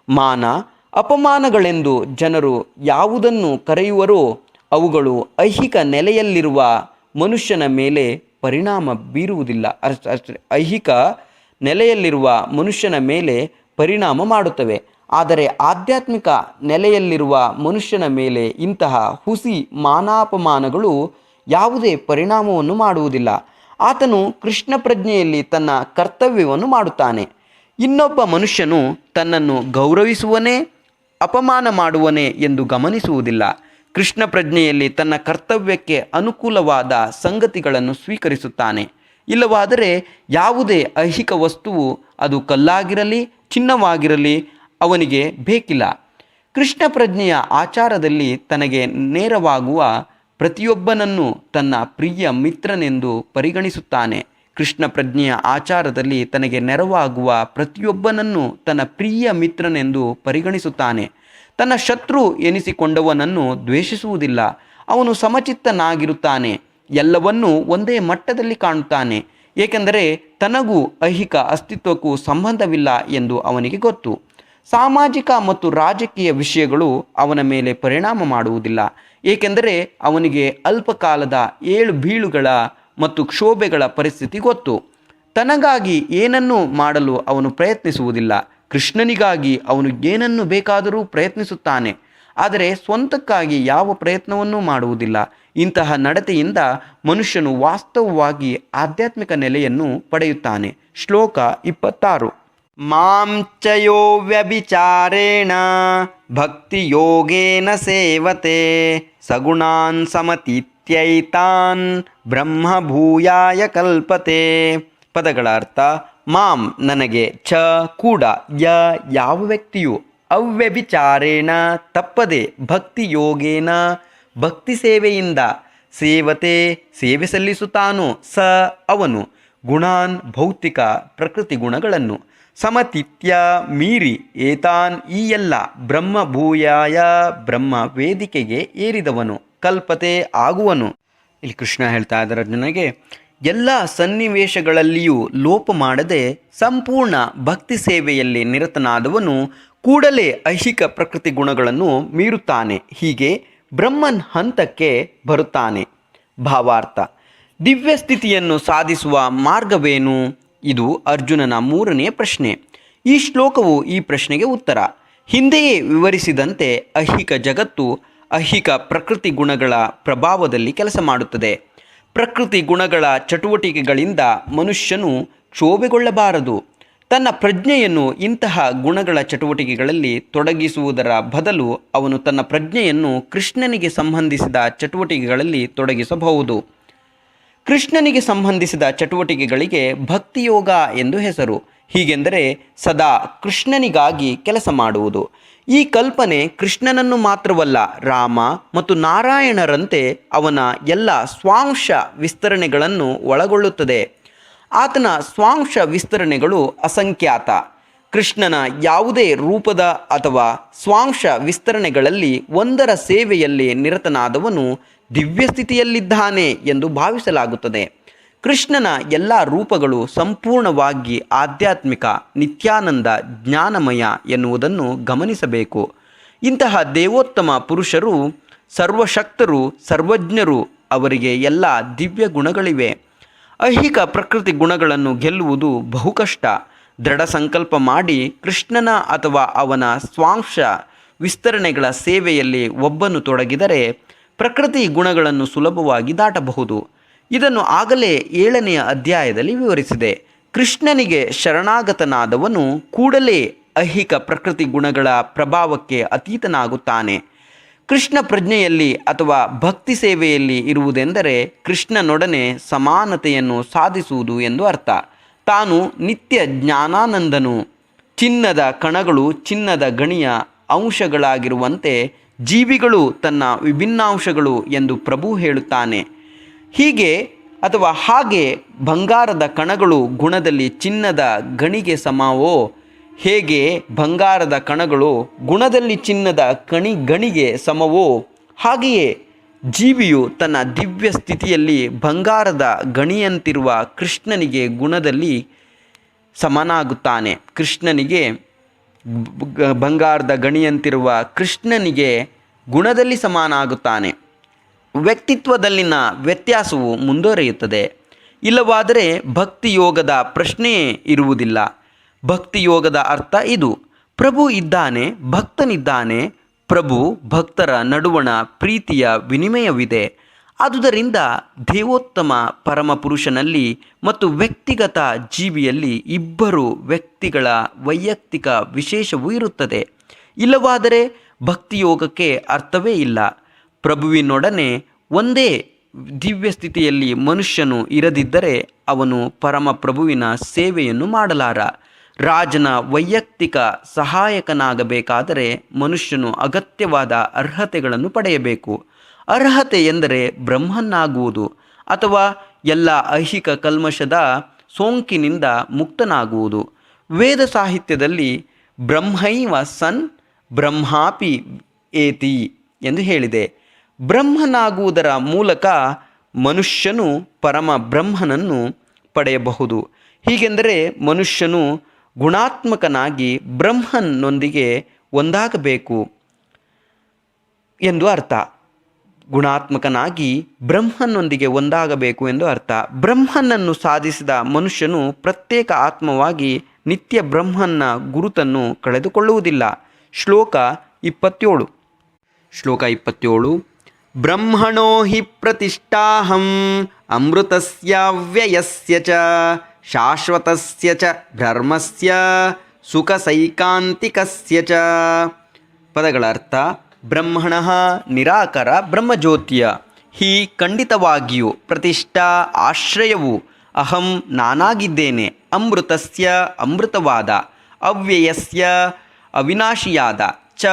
ಮಾನ ಅಪಮಾನಗಳೆಂದು ಜನರು ಯಾವುದನ್ನು ಕರೆಯುವರೋ ಅವುಗಳು ಐಹಿಕ ನೆಲೆಯಲ್ಲಿರುವ ಮನುಷ್ಯನ ಮೇಲೆ ಪರಿಣಾಮ ಬೀರುವುದಿಲ್ಲ. ಐಹಿಕ ನೆಲೆಯಲ್ಲಿರುವ ಮನುಷ್ಯನ ಮೇಲೆ ಪರಿಣಾಮ ಮಾಡುತ್ತವೆ. ಆದರೆ ಆಧ್ಯಾತ್ಮಿಕ ನೆಲೆಯಲ್ಲಿರುವ ಮನುಷ್ಯನ ಮೇಲೆ ಇಂತಹ ಹುಸಿ ಮಾನಾಪಮಾನಗಳು ಯಾವುದೇ ಪರಿಣಾಮವನ್ನು ಮಾಡುವುದಿಲ್ಲ. ಆತನು ಕೃಷ್ಣ ಪ್ರಜ್ಞೆಯಲ್ಲಿ ತನ್ನ ಕರ್ತವ್ಯವನ್ನು ಮಾಡುತ್ತಾನೆ. ಇನ್ನೊಬ್ಬ ಮನುಷ್ಯನು ತನ್ನನ್ನು ಗೌರವಿಸುವನೇ ಅಪಮಾನ ಮಾಡುವನೇ ಎಂದು ಗಮನಿಸುವುದಿಲ್ಲ. ಕೃಷ್ಣ ಪ್ರಜ್ಞೆಯಲ್ಲಿ ತನ್ನ ಕರ್ತವ್ಯಕ್ಕೆ ಅನುಕೂಲವಾದ ಸಂಗತಿಗಳನ್ನು ಸ್ವೀಕರಿಸುತ್ತಾನೆ. ಇಲ್ಲವಾದರೆ ಯಾವುದೇ ಐಹಿಕ ವಸ್ತುವು, ಅದು ಕಲ್ಲಾಗಿರಲಿ ಚಿನ್ನವಾಗಿರಲಿ, ಅವನಿಗೆ ಬೇಕಿಲ್ಲ. ಕೃಷ್ಣ ಪ್ರಜ್ಞೆಯ ಆಚಾರದಲ್ಲಿ ತನಗೆ ನೇರವಾಗುವ ಪ್ರತಿಯೊಬ್ಬನನ್ನು ತನ್ನ ಪ್ರಿಯ ಮಿತ್ರನೆಂದು ಪರಿಗಣಿಸುತ್ತಾನೆ. ಕೃಷ್ಣ ಪ್ರಜ್ಞೆಯ ಆಚಾರದಲ್ಲಿ ತನಗೆ ನೆರವಾಗುವ ಪ್ರತಿಯೊಬ್ಬನನ್ನು ತನ್ನ ಪ್ರಿಯ ಮಿತ್ರನೆಂದು ಪರಿಗಣಿಸುತ್ತಾನೆ. ತನ್ನ ಶತ್ರು ಎನಿಸಿಕೊಂಡವನನ್ನು ದ್ವೇಷಿಸುವುದಿಲ್ಲ. ಅವನು ಸಮಚಿತ್ತನಾಗಿರುತ್ತಾನೆ. ಎಲ್ಲವನ್ನೂ ಒಂದೇ ಮಟ್ಟದಲ್ಲಿ ಕಾಣುತ್ತಾನೆ, ಏಕೆಂದರೆ ತನಗೂ ಐಹಿಕ ಅಸ್ತಿತ್ವಕ್ಕೂ ಸಂಬಂಧವಿಲ್ಲ ಎಂದು ಅವನಿಗೆ ಗೊತ್ತು. ಸಾಮಾಜಿಕ ಮತ್ತು ರಾಜಕೀಯ ವಿಷಯಗಳು ಅವನ ಮೇಲೆ ಪರಿಣಾಮ ಮಾಡುವುದಿಲ್ಲ, ಏಕೆಂದರೆ ಅವನಿಗೆ ಅಲ್ಪಕಾಲದ ಏಳು ಬೀಳುಗಳ ಮತ್ತು ಕ್ಷೋಭೆಗಳ ಪರಿಸ್ಥಿತಿ ಗೊತ್ತು. ತನಗಾಗಿ ಏನನ್ನೂ ಮಾಡಲು ಅವನು ಪ್ರಯತ್ನಿಸುವುದಿಲ್ಲ. ಕೃಷ್ಣನಿಗಾಗಿ ಅವನು ಏನನ್ನು ಬೇಕಾದರೂ ಪ್ರಯತ್ನಿಸುತ್ತಾನೆ. ಆದರೆ ಸ್ವಂತಕ್ಕಾಗಿ ಯಾವ ಪ್ರಯತ್ನವನ್ನೂ ಮಾಡುವುದಿಲ್ಲ. ಇಂತಹ ನಡತೆಯಿಂದ ಮನುಷ್ಯನು ವಾಸ್ತವವಾಗಿ ಆಧ್ಯಾತ್ಮಿಕ ನೆಲೆಯನ್ನು ಪಡೆಯುತ್ತಾನೆ. ಶ್ಲೋಕ 26. ಮಾಂ ಚಯೋ ವ್ಯಭಿಚಾರೇಣ ಭಕ್ತಿಯೋಗೇನ ಸೇವತೆ ಸಗುಣಾನ್ ಸಮತೀತ್ಯೈತಾನ್ ಬ್ರಹ್ಮಭೂಯಾಯ ಕಲ್ಪತೆ. ಪದಗಳ ಅರ್ಥ: ಮಾಂ ನನಗೆ, ಚ ಕೂಡ, ಯಾವ ವ್ಯಕ್ತಿಯು, ಅವ್ಯಭಿಚಾರೇಣ ತಪ್ಪದೆ, ಭಕ್ತಿಯೋಗೇನ ಭಕ್ತಿ ಸೇವೆಯಿಂದ, ಸೇವತೆ ಸೇವೆ ಸಲ್ಲಿಸುತ್ತಾನೋ, ಸ ಅವನು, ಗುಣಾನ್ ಭೌತಿಕ ಪ್ರಕೃತಿ ಗುಣಗಳನ್ನು, ಸಮತಿತ್ಯ ಮೀರಿ, ಏತಾನ್ ಈ ಎಲ್ಲ, ಬ್ರಹ್ಮಭೂಯಾಯ ಬ್ರಹ್ಮ ವೇದಿಕೆಗೆ ಏರಿದವನು, ಕಲ್ಪತೆ ಆಗುವನು. ಇಲ್ಲಿ ಕೃಷ್ಣ ಹೇಳ್ತಾ ಇದ್ದಾರೆ ಅರ್ಜುನನಿಗೆ, ಎಲ್ಲ ಸನ್ನಿವೇಶಗಳಲ್ಲಿಯೂ ಲೋಪ ಮಾಡದೆ ಸಂಪೂರ್ಣ ಭಕ್ತಿ ಸೇವೆಯಲ್ಲಿ ನಿರತನಾದವನು ಕೂಡಲೇ ಐಹಿಕ ಪ್ರಕೃತಿ ಗುಣಗಳನ್ನು ಮೀರುತ್ತಾನೆ. ಹೀಗೆ ಬ್ರಹ್ಮನ್ ಹಂತಕ್ಕೆ ಬರುತ್ತಾನೆ. ಭಾವಾರ್ಥ: ದಿವ್ಯ ಸ್ಥಿತಿಯನ್ನು ಸಾಧಿಸುವ ಮಾರ್ಗವೇನು? ಇದು ಅರ್ಜುನನ 3ನೇ ಪ್ರಶ್ನೆ. ಈ ಶ್ಲೋಕವು ಈ ಪ್ರಶ್ನೆಗೆ ಉತ್ತರ. ಹಿಂದೆಯೇ ವಿವರಿಸಿದಂತೆ ಐಹಿಕ ಜಗತ್ತು ಐಹಿಕ ಪ್ರಕೃತಿ ಗುಣಗಳ ಪ್ರಭಾವದಲ್ಲಿ ಕೆಲಸ ಮಾಡುತ್ತದೆ. ಪ್ರಕೃತಿ ಗುಣಗಳ ಚಟುವಟಿಕೆಗಳಿಂದ ಮನುಷ್ಯನು ಕ್ಷೋಭೆಗೊಳ್ಳಬಾರದು. ತನ್ನ ಪ್ರಜ್ಞೆಯನ್ನು ಇಂತಹ ಗುಣಗಳ ಚಟುವಟಿಕೆಗಳಲ್ಲಿ ತೊಡಗಿಸುವುದರ ಬದಲು ಅವನು ತನ್ನ ಪ್ರಜ್ಞೆಯನ್ನು ಕೃಷ್ಣನಿಗೆ ಸಂಬಂಧಿಸಿದ ಚಟುವಟಿಕೆಗಳಲ್ಲಿ ತೊಡಗಿಸಬಹುದು. ಕೃಷ್ಣನಿಗೆ ಸಂಬಂಧಿಸಿದ ಚಟುವಟಿಕೆಗಳಿಗೆ ಭಕ್ತಿಯೋಗ ಎಂದು ಹೆಸರು. ಹೀಗೆಂದರೆ ಸದಾ ಕೃಷ್ಣನಿಗಾಗಿ ಕೆಲಸ ಮಾಡುವುದು. ಈ ಕಲ್ಪನೆ ಕೃಷ್ಣನನ್ನು ಮಾತ್ರವಲ್ಲ, ರಾಮ ಮತ್ತು ನಾರಾಯಣರಂತೆ ಅವನ ಎಲ್ಲ ಸ್ವಾಂಶ ವಿಸ್ತರಣೆಗಳನ್ನು ಒಳಗೊಳ್ಳುತ್ತದೆ. ಆತನ ಸ್ವಾಂಶ ವಿಸ್ತರಣೆಗಳು ಅಸಂಖ್ಯಾತ. ಕೃಷ್ಣನ ಯಾವುದೇ ರೂಪದ ಅಥವಾ ಸ್ವಾಂಶ ವಿಸ್ತರಣೆಗಳಲ್ಲಿ ಒಂದರ ಸೇವೆಯಲ್ಲಿ ನಿರತನಾದವನು ದಿವ್ಯ ಸ್ಥಿತಿಯಲ್ಲಿದ್ದಾನೆ ಎಂದು ಭಾವಿಸಲಾಗುತ್ತದೆ. ಕೃಷ್ಣನ ಎಲ್ಲ ರೂಪಗಳು ಸಂಪೂರ್ಣವಾಗಿ ಆಧ್ಯಾತ್ಮಿಕ, ನಿತ್ಯಾನಂದ, ಜ್ಞಾನಮಯ ಎನ್ನುವುದನ್ನು ಗಮನಿಸಬೇಕು. ಇಂತಹ ದೇವೋತ್ತಮ ಪುರುಷರು ಸರ್ವಶಕ್ತರು, ಸರ್ವಜ್ಞರು. ಅವರಿಗೆ ಎಲ್ಲ ದಿವ್ಯ ಗುಣಗಳಿವೆ. ಐಹಿಕ ಪ್ರಕೃತಿ ಗುಣಗಳನ್ನು ಗೆಲ್ಲುವುದು ಬಹುಕಷ್ಟ. ದೃಢ ಸಂಕಲ್ಪ ಮಾಡಿ ಕೃಷ್ಣನ ಅಥವಾ ಅವನ ಸ್ವಾಂಶ ವಿಸ್ತರಣೆಗಳ ಸೇವೆಯಲ್ಲಿ ಒಬ್ಬನು ತೊಡಗಿದರೆ ಪ್ರಕೃತಿ ಗುಣಗಳನ್ನು ಸುಲಭವಾಗಿ ದಾಟಬಹುದು. ಇದನ್ನು ಆಗಲೇ 7ನೇ ಅಧ್ಯಾಯದಲ್ಲಿ ವಿವರಿಸಿದೆ. ಕೃಷ್ಣನಿಗೆ ಶರಣಾಗತನಾದವನು ಕೂಡಲೇ ಐಹಿಕ ಪ್ರಕೃತಿ ಗುಣಗಳ ಪ್ರಭಾವಕ್ಕೆ ಅತೀತನಾಗುತ್ತಾನೆ. ಕೃಷ್ಣ ಪ್ರಜ್ಞೆಯಲ್ಲಿ ಅಥವಾ ಭಕ್ತಿ ಸೇವೆಯಲ್ಲಿ ಇರುವುದೆಂದರೆ ಕೃಷ್ಣನೊಡನೆ ಸಮಾನತೆಯನ್ನು ಸಾಧಿಸುವುದು ಎಂದು ಅರ್ಥ. ತಾನು ನಿತ್ಯ ಜ್ಞಾನಾನಂದನು. ಚಿನ್ನದ ಕಣಗಳು ಚಿನ್ನದ ಗಣಿಯ ಅಂಶಗಳಾಗಿರುವಂತೆ ಜೀವಿಗಳು ತನ್ನ ವಿಭಿನ್ನಾಂಶಗಳು ಎಂದು ಪ್ರಭು ಹೇಳುತ್ತಾನೆ. ಹೀಗೆ ಅಥವಾ ಹಾಗೆ ಬಂಗಾರದ ಕಣಗಳು ಗುಣದಲ್ಲಿ ಚಿನ್ನದ ಗಣಿಗೆ ಸಮವೋ, ಹೇಗೆ ಬಂಗಾರದ ಕಣಗಳು ಗುಣದಲ್ಲಿ ಚಿನ್ನದ ಗಣಿಗೆ ಸಮವೋ, ಹಾಗೆಯೇ ಜೀವಿಯು ತನ್ನ ದಿವ್ಯ ಸ್ಥಿತಿಯಲ್ಲಿ ಬಂಗಾರದ ಗಣಿಯಂತಿರುವ ಕೃಷ್ಣನಿಗೆ ಗುಣದಲ್ಲಿ ಸಮನಾಗುತ್ತಾನೆ. ಕೃಷ್ಣನಿಗೆ ಬಂಗಾರದ ಗಣಿಯಂತಿರುವ ಕೃಷ್ಣನಿಗೆ ಗುಣದಲ್ಲಿ ಸಮಾನಾಗುತ್ತಾನೆ. ವ್ಯಕ್ತಿತ್ವದಲ್ಲಿನ ವ್ಯತ್ಯಾಸವು ಮುಂದುವರಿಯುತ್ತದೆ. ಇಲ್ಲವಾದರೆ ಭಕ್ತಿಯೋಗದ ಪ್ರಶ್ನೆಯೇ ಇರುವುದಿಲ್ಲ. ಭಕ್ತಿಯೋಗದ ಅರ್ಥ ಇದು: ಪ್ರಭು ಇದ್ದಾನೆ, ಭಕ್ತನಿದ್ದಾನೆ. ಪ್ರಭು ಭಕ್ತರ ನಡುವಣ ಪ್ರೀತಿಯ ವಿನಿಮಯವಿದೆ. ಆದುದರಿಂದ ದೇವೋತ್ತಮ ಪರಮಪುರುಷನಲ್ಲಿ ಮತ್ತು ವ್ಯಕ್ತಿಗತ ಜೀವಿಯಲ್ಲಿ ಇಬ್ಬರು ವ್ಯಕ್ತಿಗಳ ವೈಯಕ್ತಿಕ ವಿಶೇಷವೂ ಇರುತ್ತದೆ. ಇಲ್ಲವಾದರೆ ಭಕ್ತಿಯೋಗಕ್ಕೆ ಅರ್ಥವೇ ಇಲ್ಲ. ಪ್ರಭುವಿನೊಡನೆ ಒಂದೇ ದಿವ್ಯ ಸ್ಥಿತಿಯಲ್ಲಿ ಮನುಷ್ಯನು ಇರದಿದ್ದರೆ ಅವನು ಪರಮಪ್ರಭುವಿನ ಸೇವೆಯನ್ನು ಮಾಡಲಾರ. ರಾಜನ ವೈಯಕ್ತಿಕ ಸಹಾಯಕನಾಗಬೇಕಾದರೆ ಮನುಷ್ಯನು ಅಗತ್ಯವಾದ ಅರ್ಹತೆಗಳನ್ನು ಪಡೆಯಬೇಕು. ಅರ್ಹತೆ ಎಂದರೆ ಬ್ರಹ್ಮನಾಗುವುದು ಅಥವಾ ಎಲ್ಲ ಐಹಿಕ ಕಲ್ಮಶದ ಸೋಂಕಿನಿಂದ ಮುಕ್ತನಾಗುವುದು. ವೇದ ಸಾಹಿತ್ಯದಲ್ಲಿ ಬ್ರಹ್ಮೈವ ಸನ್ ಬ್ರಹ್ಮಾಪಿ ಏತಿ ಎಂದು ಹೇಳಿದೆ. ಬ್ರಹ್ಮನಾಗುವುದರ ಮೂಲಕ ಮನುಷ್ಯನು ಪರಮ ಬ್ರಹ್ಮನನ್ನು ಪಡೆಯಬಹುದು. ಹೀಗೆಂದರೆ ಮನುಷ್ಯನು ಗುಣಾತ್ಮಕನಾಗಿ ಬ್ರಹ್ಮನೊಂದಿಗೆ ಒಂದಾಗಬೇಕು ಎಂದು ಅರ್ಥ. ಗುಣಾತ್ಮಕನಾಗಿ ಬ್ರಹ್ಮನೊಂದಿಗೆ ಒಂದಾಗಬೇಕು ಎಂದು ಅರ್ಥ. ಬ್ರಹ್ಮನನ್ನು ಸಾಧಿಸಿದ ಮನುಷ್ಯನು ಪ್ರತ್ಯೇಕ ಆತ್ಮವಾಗಿ ನಿತ್ಯ ಬ್ರಹ್ಮನ ಗುರುತನ್ನು ಕಳೆದುಕೊಳ್ಳುವುದಿಲ್ಲ. ಶ್ಲೋಕ 27. ಶ್ಲೋಕ 27. ಬ್ರಹ್ಮಣೋ ಹಿ ಪ್ರತಿಷ್ಠಾಹಂ ಅಮೃತಸ್ಯ ಚ ಶಾಶ್ವತಸ್ಯ ಚ ಧರ್ಮಸ್ಯ ಸುಖಸೈಕಾಂತಿಕಸ್ಯ ಚ. ಪದಗಳ ಅರ್ಥ: ಬ್ರಹ್ಮಣಃ ನಿರಾಕಾರ ಬ್ರಹ್ಮಜ್ಯೋತಿಯ, ಹಿ ಖಂಡಿತವಾಗಿಯೂ, ಪ್ರತಿಷ್ಠಾ ಆಶ್ರಯವು, ಅಹಂ ನಾನಾಗಿದ್ದೇನೆ, ಅಮೃತಸ್ಯ ಅಮೃತವಾದ, ಅವ್ಯಯಸ್ಯ ಅವಿನಾಶಿಯಾದ, ಚ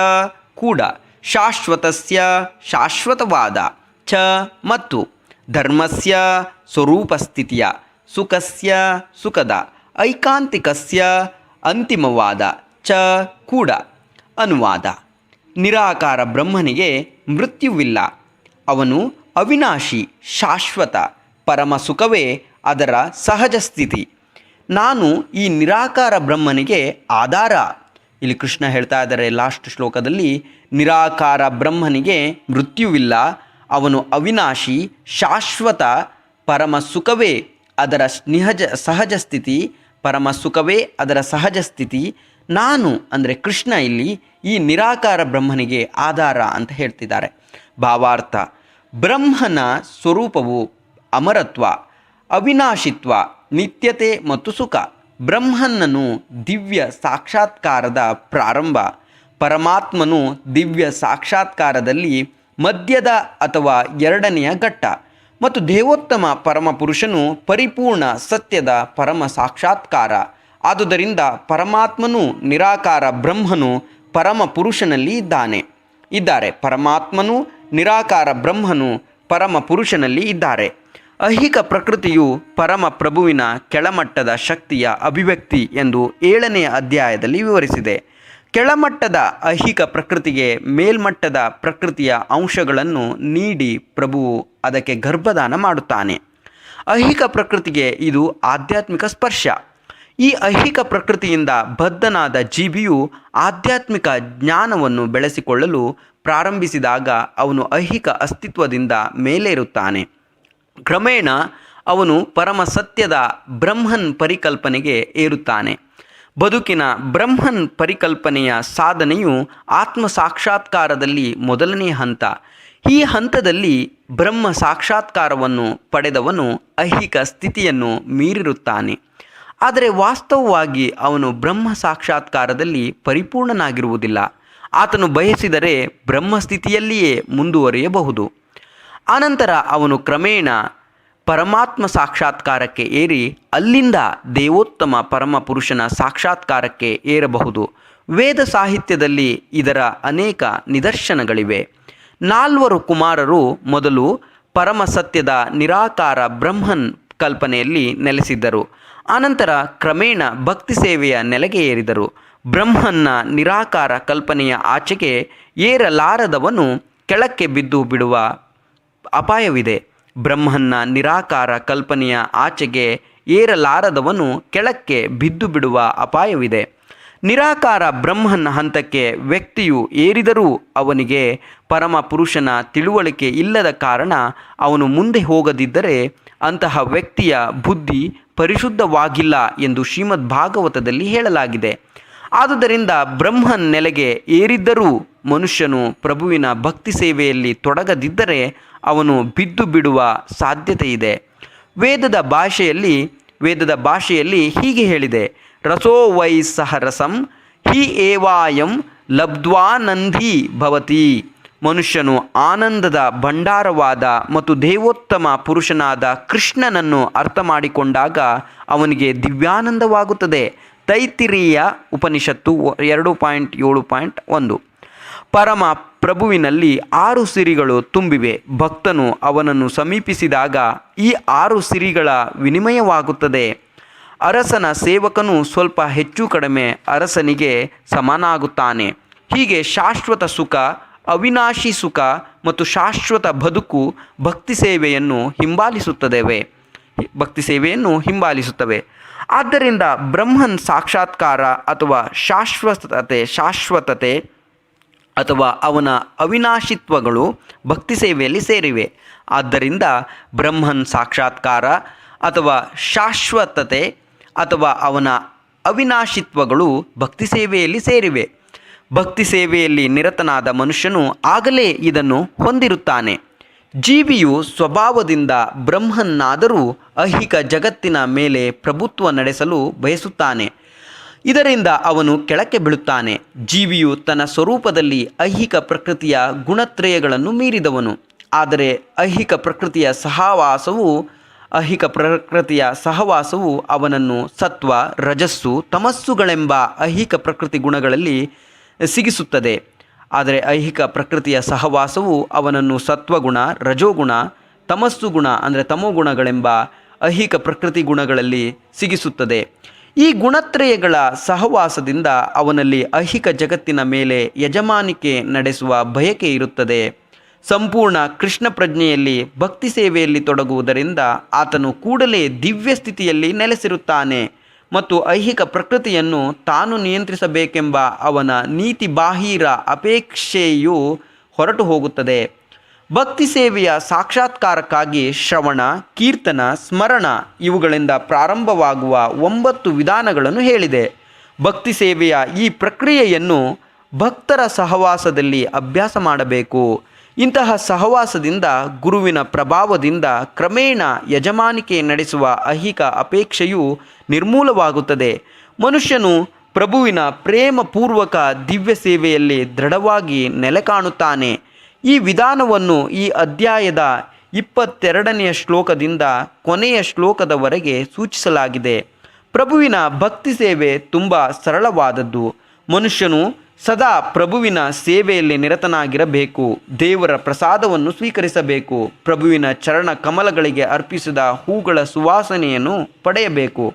ಕೂಡ, ಶಾಶ್ವತಸ್ಯ ಶಾಶ್ವತವಾದ, ಚ ಮತ್ತು, ಧರ್ಮಸ್ಯ ಸ್ವರೂಪಸ್ಥಿತಿಯ, ಸುಖಸ್ಯ ಸುಖದ, ಐಕಾಂತಿಕಸ್ಯ ಅಂತಿಮವಾದ, ಚ ಕೂಡ. ಅನುವಾದ: ನಿರಾಕಾರ ಬ್ರಹ್ಮನಿಗೆ ಮೃತ್ಯುವಿಲ್ಲ. ಅವನು ಅವಿನಾಶಿ, ಶಾಶ್ವತ, ಪರಮ ಸುಖವೇ ಅದರ ಸಹಜ ಸ್ಥಿತಿ. ನಾನು ಈ ನಿರಾಕಾರ ಬ್ರಹ್ಮನಿಗೆ ಆಧಾರ. ಇಲ್ಲಿ ಕೃಷ್ಣ ಹೇಳ್ತಾ ಇದ್ದಾರೆ ಲಾಸ್ಟ್ ಶ್ಲೋಕದಲ್ಲಿ, ನಿರಾಕಾರ ಬ್ರಹ್ಮನಿಗೆ ಮೃತ್ಯುವಿಲ್ಲ, ಅವನು ಅವಿನಾಶಿ, ಶಾಶ್ವತ, ಪರಮ ಸುಖವೇ ಅದರ ಸಹಜ ಸ್ಥಿತಿ, ಪರಮ ಸುಖವೇ ಅದರ ಸಹಜ ಸ್ಥಿತಿ. ನಾನು ಅಂದರೆ ಕೃಷ್ಣ ಇಲ್ಲಿ ಈ ನಿರಾಕಾರ ಬ್ರಹ್ಮನಿಗೆ ಆಧಾರ ಅಂತ ಹೇಳ್ತಿದ್ದಾರೆ. ಭಾವಾರ್ಥ: ಬ್ರಹ್ಮನ ಸ್ವರೂಪವು ಅಮರತ್ವ, ಅವಿನಾಶಿತ್ವ, ನಿತ್ಯತೆ ಮತ್ತು ಸುಖ. ಬ್ರಹ್ಮನನು ದಿವ್ಯ ಸಾಕ್ಷಾತ್ಕಾರದ ಪ್ರಾರಂಭ, ಪರಮಾತ್ಮನು ದಿವ್ಯ ಸಾಕ್ಷಾತ್ಕಾರದಲ್ಲಿ ಮಧ್ಯದ ಅಥವಾ ಎರಡನೆಯ ಘಟ್ಟ, ಮತ್ತು ದೇವೋತ್ತಮ ಪರಮಪುರುಷನು ಪರಿಪೂರ್ಣ ಸತ್ಯದ ಪರಮ ಸಾಕ್ಷಾತ್ಕಾರ. ಆದುದರಿಂದ ಪರಮಾತ್ಮನು ನಿರಾಕಾರ ಬ್ರಹ್ಮನು ಪರಮ ಪುರುಷನಲ್ಲಿ ಇದ್ದಾರೆ. ಪರಮಾತ್ಮನು ನಿರಾಕಾರ ಬ್ರಹ್ಮನು ಪರಮ ಪುರುಷನಲ್ಲಿ ಇದ್ದಾರೆ. ಐಹಿಕ ಪ್ರಕೃತಿಯು ಪರಮ ಪ್ರಭುವಿನ ಕೆಳಮಟ್ಟದ ಶಕ್ತಿಯ ಅಭಿವ್ಯಕ್ತಿ ಎಂದು 7ನೇ ಅಧ್ಯಾಯದಲ್ಲಿ ವಿವರಿಸಿದೆ. ಕೆಳಮಟ್ಟದ ಐಹಿಕ ಪ್ರಕೃತಿಗೆ ಮೇಲ್ಮಟ್ಟದ ಪ್ರಕೃತಿಯ ಅಂಶಗಳನ್ನು ನೀಡಿ ಪ್ರಭುವು ಅದಕ್ಕೆ ಗರ್ಭದಾನ ಮಾಡುತ್ತಾನೆ. ಐಹಿಕ ಪ್ರಕೃತಿಗೆ ಇದು ಆಧ್ಯಾತ್ಮಿಕ ಸ್ಪರ್ಶ. ಈ ಐಹಿಕ ಪ್ರಕೃತಿಯಿಂದ ಬದ್ಧನಾದ ಜೀವಿಯು ಆಧ್ಯಾತ್ಮಿಕ ಜ್ಞಾನವನ್ನು ಬೆಳೆಸಿಕೊಳ್ಳಲು ಪ್ರಾರಂಭಿಸಿದಾಗ ಅವನು ಐಹಿಕ ಅಸ್ತಿತ್ವದಿಂದ ಮೇಲೇರುತ್ತಾನೆ. ಕ್ರಮೇಣ ಅವನು ಪರಮ ಸತ್ಯದ ಬ್ರಹ್ಮನ್ ಪರಿಕಲ್ಪನೆಗೆ ಏರುತ್ತಾನೆ. ಬದುಕಿನ ಬ್ರಹ್ಮನ್ ಪರಿಕಲ್ಪನೆಯ ಸಾಧನೆಯು ಆತ್ಮ ಸಾಕ್ಷಾತ್ಕಾರದಲ್ಲಿ ಮೊದಲನೇ ಹಂತ. ಈ ಹಂತದಲ್ಲಿ ಬ್ರಹ್ಮ ಸಾಕ್ಷಾತ್ಕಾರವನ್ನು ಪಡೆದವನು ಐಹಿಕ ಸ್ಥಿತಿಯನ್ನು ಮೀರಿರುತ್ತಾನೆ. ಆದರೆ ವಾಸ್ತವವಾಗಿ ಅವನು ಬ್ರಹ್ಮ ಸಾಕ್ಷಾತ್ಕಾರದಲ್ಲಿ ಪರಿಪೂರ್ಣನಾಗಿರುವುದಿಲ್ಲ. ಆತನು ಬಯಸಿದರೆ ಬ್ರಹ್ಮಸ್ಥಿತಿಯಲ್ಲಿಯೇ ಮುಂದುವರಿಯಬಹುದು. ಆನಂತರ ಅವನು ಕ್ರಮೇಣ ಪರಮಾತ್ಮ ಸಾಕ್ಷಾತ್ಕಾರಕ್ಕೆ ಏರಿ ಅಲ್ಲಿಂದ ದೇವೋತ್ತಮ ಪರಮಪುರುಷನ ಸಾಕ್ಷಾತ್ಕಾರಕ್ಕೆ ಏರಬಹುದು. ವೇದ ಸಾಹಿತ್ಯದಲ್ಲಿ ಇದರ ಅನೇಕ ನಿದರ್ಶನಗಳಿವೆ. 4 ಕುಮಾರರು ಮೊದಲು ಪರಮ ಸತ್ಯದ ನಿರಾಕಾರ ಬ್ರಹ್ಮನ್ ಕಲ್ಪನೆಯಲ್ಲಿ ನೆಲೆಸಿದ್ದರು. ಆನಂತರ ಕ್ರಮೇಣ ಭಕ್ತಿ ಸೇವೆಯ ನೆಲೆಗೆ ಏರಿದರು. ಬ್ರಹ್ಮನ್ನ ನಿರಾಕಾರ ಕಲ್ಪನೆಯ ಆಚೆಗೆ ಏರಲಾರದವನು ಕೆಳಕ್ಕೆ ಬಿದ್ದು ಬಿಡುವ ಅಪಾಯವಿದೆ. ಬ್ರಹ್ಮನ್ನ ನಿರಾಕಾರ ಕಲ್ಪನೆಯ ಆಚೆಗೆ ಏರಲಾರದವನು ಕೆಳಕ್ಕೆ ಬಿದ್ದು ಬಿಡುವ ಅಪಾಯವಿದೆ. ನಿರಾಕಾರ ಬ್ರಹ್ಮನ ಹಂತಕ್ಕೆ ವ್ಯಕ್ತಿಯು ಏರಿದರೂ ಅವನಿಗೆ ಪರಮ ಪುರುಷನ ತಿಳುವಳಿಕೆ ಇಲ್ಲದ ಕಾರಣ ಅವನು ಮುಂದೆ ಹೋಗದಿದ್ದರೆ ಅಂತಹ ವ್ಯಕ್ತಿಯ ಬುದ್ಧಿ ಪರಿಶುದ್ಧವಾಗಿಲ್ಲ ಎಂದು ಶ್ರೀಮದ್ ಭಾಗವತದಲ್ಲಿ ಹೇಳಲಾಗಿದೆ. ಆದುದರಿಂದ ಬ್ರಹ್ಮನ್ ನೆಲೆಗೆ ಏರಿದ್ದರೂ ಮನುಷ್ಯನು ಪ್ರಭುವಿನ ಭಕ್ತಿ ಸೇವೆಯಲ್ಲಿ ತೊಡಗದಿದ್ದರೆ ಅವನು ಬಿದ್ದು ಬಿಡುವ ಸಾಧ್ಯತೆ ಇದೆ. ವೇದದ ಭಾಷೆಯಲ್ಲಿ ಹೀಗೆ ಹೇಳಿದೆ: ರಸೋ ವೈ ಸಹ ರಸಂ ಹಿ ಏವಾಯಂ ಲಬ್ಧ್ವಾನಂದಿ ಭವತಿ. ಮನುಷ್ಯನು ಆನಂದದ ಭಂಡಾರವಾದ ಮತ್ತು ದೇವೋತ್ತಮ ಪುರುಷನಾದ ಕೃಷ್ಣನನ್ನು ಅರ್ಥ ಮಾಡಿಕೊಂಡಾಗ ಅವನಿಗೆ ದಿವ್ಯಾನಂದವಾಗುತ್ತದೆ. ತೈತ್ತಿರೀಯ ಉಪನಿಷತ್ತು 2.7.1. ಪರಮ ಪ್ರಭುವಿನಲ್ಲಿ 6 ಸಿರಿಗಳು ತುಂಬಿವೆ. ಭಕ್ತನು ಅವನನ್ನು ಸಮೀಪಿಸಿದಾಗ ಈ 6 ಸಿರಿಗಳ ವಿನಿಮಯವಾಗುತ್ತದೆ. ಅರಸನ ಸೇವಕನು ಸ್ವಲ್ಪ ಹೆಚ್ಚು ಕಡಿಮೆ ಅರಸನಿಗೆ ಸಮನಾಗುತ್ತಾನೆ. ಹೀಗೆ ಶಾಶ್ವತ ಸುಖ, ಅವಿನಾಶಿ ಸುಖ ಮತ್ತು ಶಾಶ್ವತ ಬದುಕು ಭಕ್ತಿ ಸೇವೆಯನ್ನು ಹಿಂಬಾಲಿಸುತ್ತವೆ. ಆದ್ದರಿಂದ ಬ್ರಹ್ಮನ್ ಸಾಕ್ಷಾತ್ಕಾರ ಅಥವಾ ಶಾಶ್ವತತೆ ಅಥವಾ ಅವನ ಅವಿನಾಶಿತ್ವಗಳು ಭಕ್ತಿ ಸೇವೆಯಲ್ಲಿ ಸೇರಿವೆ. ಆದ್ದರಿಂದ ಬ್ರಹ್ಮನ್ ಸಾಕ್ಷಾತ್ಕಾರ ಅಥವಾ ಶಾಶ್ವತತೆ ಅಥವಾ ಅವನ ಅವಿನಾಶಿತ್ವಗಳು ಭಕ್ತಿ ಸೇವೆಯಲ್ಲಿ ಸೇರಿವೆ. ಭಕ್ತಿ ಸೇವೆಯಲ್ಲಿ ನಿರತನಾದ ಮನುಷ್ಯನು ಆಗಲೇ ಇದನ್ನು ಹೊಂದಿರುತ್ತಾನೆ. ಜೀವಿಯು ಸ್ವಭಾವದಿಂದ ಬ್ರಹ್ಮನ್ನಾದರೂ ಐಹಿಕ ಜಗತ್ತಿನ ಮೇಲೆ ಪ್ರಭುತ್ವ ನಡೆಸಲು ಬಯಸುತ್ತಾನೆ. ಇದರಿಂದ ಅವನು ಕೆಳಕ್ಕೆ ಬೀಳುತ್ತಾನೆ. ಜೀವಿಯು ತನ್ನ ಸ್ವರೂಪದಲ್ಲಿ ಐಹಿಕ ಪ್ರಕೃತಿಯ ಗುಣತ್ರಯಗಳನ್ನು ಮೀರಿದವನು. ಆದರೆ ಐಹಿಕ ಪ್ರಕೃತಿಯ ಸಹವಾಸವು ಅವನನ್ನು ಸತ್ವ, ರಜಸ್ಸು, ತಮಸ್ಸುಗಳೆಂಬ ಐಹಿಕ ಪ್ರಕೃತಿ ಗುಣಗಳಲ್ಲಿ ಸಿಗಿಸುತ್ತದೆ. ಆದರೆ ಐಹಿಕ ಪ್ರಕೃತಿಯ ಸಹವಾಸವು ಅವನನ್ನು ಸತ್ವಗುಣ, ರಜೋಗುಣ, ತಮಸ್ಸು ಗುಣ ಅಂದರೆ ತಮೋಗುಣಗಳೆಂಬ ಐಹಿಕ ಪ್ರಕೃತಿ ಗುಣಗಳಲ್ಲಿ ಸಿಗಿಸುತ್ತದೆ. ಈ ಗುಣತ್ರಯಗಳ ಸಹವಾಸದಿಂದ ಅವನಲ್ಲಿ ಐಹಿಕ ಜಗತ್ತಿನ ಮೇಲೆ ಯಜಮಾನಿಕೆ ನಡೆಸುವ ಬಯಕೆ ಇರುತ್ತದೆ. ಸಂಪೂರ್ಣ ಕೃಷ್ಣ ಪ್ರಜ್ಞೆಯಲ್ಲಿ ಭಕ್ತಿ ಸೇವೆಯಲ್ಲಿ ತೊಡಗುವುದರಿಂದ ಆತನು ಕೂಡಲೇ ದಿವ್ಯ ಸ್ಥಿತಿಯಲ್ಲಿ ನೆಲೆಸಿರುತ್ತಾನೆ ಮತ್ತು ಐಹಿಕ ಪ್ರಕೃತಿಯನ್ನು ತಾನು ನಿಯಂತ್ರಿಸಬೇಕೆಂಬ ಅವನ ನೀತಿ ಬಾಹಿರ ಅಪೇಕ್ಷೆಯು ಹೊರಟು ಹೋಗುತ್ತದೆ. ಭಕ್ತಿ ಸೇವೆಯ ಸಾಕ್ಷಾತ್ಕಾರಕ್ಕಾಗಿ ಶ್ರವಣ, ಕೀರ್ತನ, ಸ್ಮರಣ ಇವುಗಳಿಂದ ಪ್ರಾರಂಭವಾಗುವ 9 ವಿಧಾನಗಳನ್ನು ಹೇಳಿದೆ. ಭಕ್ತಿ ಸೇವೆಯ ಈ ಪ್ರಕ್ರಿಯೆಯನ್ನು ಭಕ್ತರ ಸಹವಾಸದಲ್ಲಿ ಅಭ್ಯಾಸ ಮಾಡಬೇಕು. ಇಂತಹ ಸಹವಾಸದಿಂದ ಗುರುವಿನ ಪ್ರಭಾವದಿಂದ ಕ್ರಮೇಣ ಯಜಮಾನಿಕೆ ನಡೆಸುವ ಐಹಿಕ ಅಪೇಕ್ಷೆಯು ನಿರ್ಮೂಲವಾಗುತ್ತದೆ. ಮನುಷ್ಯನು ಪ್ರಭುವಿನ ಪ್ರೇಮಪೂರ್ವಕ ದಿವ್ಯ ಸೇವೆಯಲ್ಲಿ ದೃಢವಾಗಿ ನೆಲೆ ಕಾಣುತ್ತಾನೆ. ಈ ವಿಧಾನವನ್ನು ಈ ಅಧ್ಯಾಯದ 22ನೇ ಶ್ಲೋಕದಿಂದ ಕೊನೆಯ ಶ್ಲೋಕದವರೆಗೆ ಸೂಚಿಸಲಾಗಿದೆ. ಪ್ರಭುವಿನ ಭಕ್ತಿ ಸೇವೆ ತುಂಬ ಸರಳವಾದದ್ದು. ಮನುಷ್ಯನು ಸದಾ ಪ್ರಭುವಿನ ಸೇವೆಯಲ್ಲಿ ನಿರತನಾಗಿರಬೇಕು. ದೇವರ ಪ್ರಸಾದವನ್ನು ಸ್ವೀಕರಿಸಬೇಕು. ಪ್ರಭುವಿನ ಚರಣ ಕಮಲಗಳಿಗೆ ಅರ್ಪಿಸಿದ ಹೂಗಳ ಸುವಾಸನೆಯನ್ನು ಪಡೆಯಬೇಕು.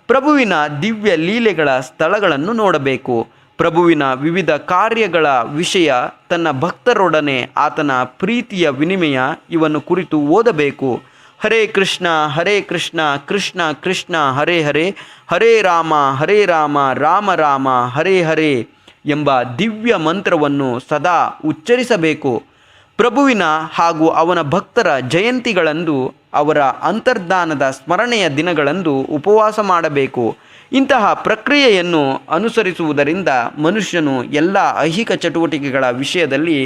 ಪ್ರಭುವಿನ ದಿವ್ಯ ಲೀಲೆಗಳ ಸ್ಥಳಗಳನ್ನು ನೋಡಬೇಕು. ಪ್ರಭುವಿನ ವಿವಿಧ ಕಾರ್ಯಗಳ ವಿಷಯ, ತನ್ನ ಭಕ್ತರೊಡನೆ ಆತನ ಪ್ರೀತಿಯ ವಿನಿಮಯ ಇವನ್ನು ಕುರಿತು ಓದಬೇಕು. ಹರೇ ಕೃಷ್ಣ ಕೃಷ್ಣ ಕೃಷ್ಣ ಹರೇ ಹರೇ, ಹರೇ ರಾಮ ರಾಮ ರಾಮ ಹರೇ ಹರೇ ಎಂಬ ದಿವ್ಯ ಮಂತ್ರವನ್ನು ಸದಾ ಉಚ್ಚರಿಸಬೇಕು. ಪ್ರಭುವಿನ ಹಾಗೂ ಅವನ ಭಕ್ತರ ಜಯಂತಿಗಳಂದು, ಅವರ ಅಂತರ್ಧಾನದ ಸ್ಮರಣೆಯ ದಿನಗಳಂದು ಉಪವಾಸ ಮಾಡಬೇಕು. ಇಂತಹ ಪ್ರಕ್ರಿಯೆಯನ್ನು ಅನುಸರಿಸುವುದರಿಂದ ಮನುಷ್ಯನು ಎಲ್ಲ ಐಹಿಕ ಚಟುವಟಿಕೆಗಳ ವಿಷಯದಲ್ಲಿ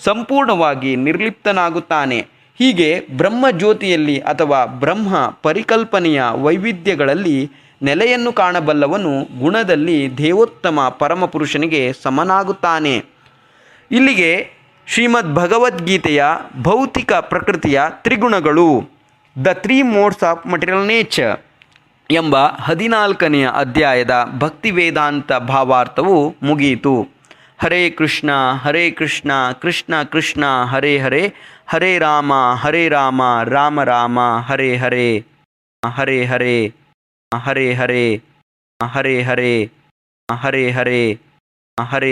ಸಂಪೂರ್ಣವಾಗಿ ನಿರ್ಲಿಪ್ತನಾಗುತ್ತಾನೆ. ಹೀಗೆ ಬ್ರಹ್ಮಜ್ಯೋತಿಯಲ್ಲಿ ಅಥವಾ ಬ್ರಹ್ಮ ಪರಿಕಲ್ಪನೆಯ ವೈವಿಧ್ಯಗಳಲ್ಲಿ ನೆಲೆಯನ್ನು ಕಾಣಬಲ್ಲವನು ಗುಣದಲ್ಲಿ ದೇವೋತ್ತಮ ಪರಮಪುರುಷನಿಗೆ ಸಮನಾಗುತ್ತಾನೆ. ಇಲ್ಲಿಗೆ ಶ್ರೀಮದ್ ಭಗವದ್ಗೀತೆಯ ಭೌತಿಕ ಪ್ರಕೃತಿಯ ತ್ರಿಗುಣಗಳು, the 3 modes of material nature ಎಂಬ 14ನೇ ಅಧ್ಯಾಯದ ಭಕ್ತಿ ವೇದಾಂತ ಭಾವಾರ್ಥವು ಮುಗಿಯಿತು. ಹರೇ ಕೃಷ್ಣ ಕೃಷ್ಣ ಕೃಷ್ಣ ಹರೇ ಹರೇ, ಹರೇ ರಾಮ ರಾಮ ರಾಮ ಹರೇ ಹರೇ, ಹರೇ ಹರೇ, ಹರೇ ಹರೇ, ಹರೇ ಹರೇ, ಹರೇ ಹರೇ, ಹರೇ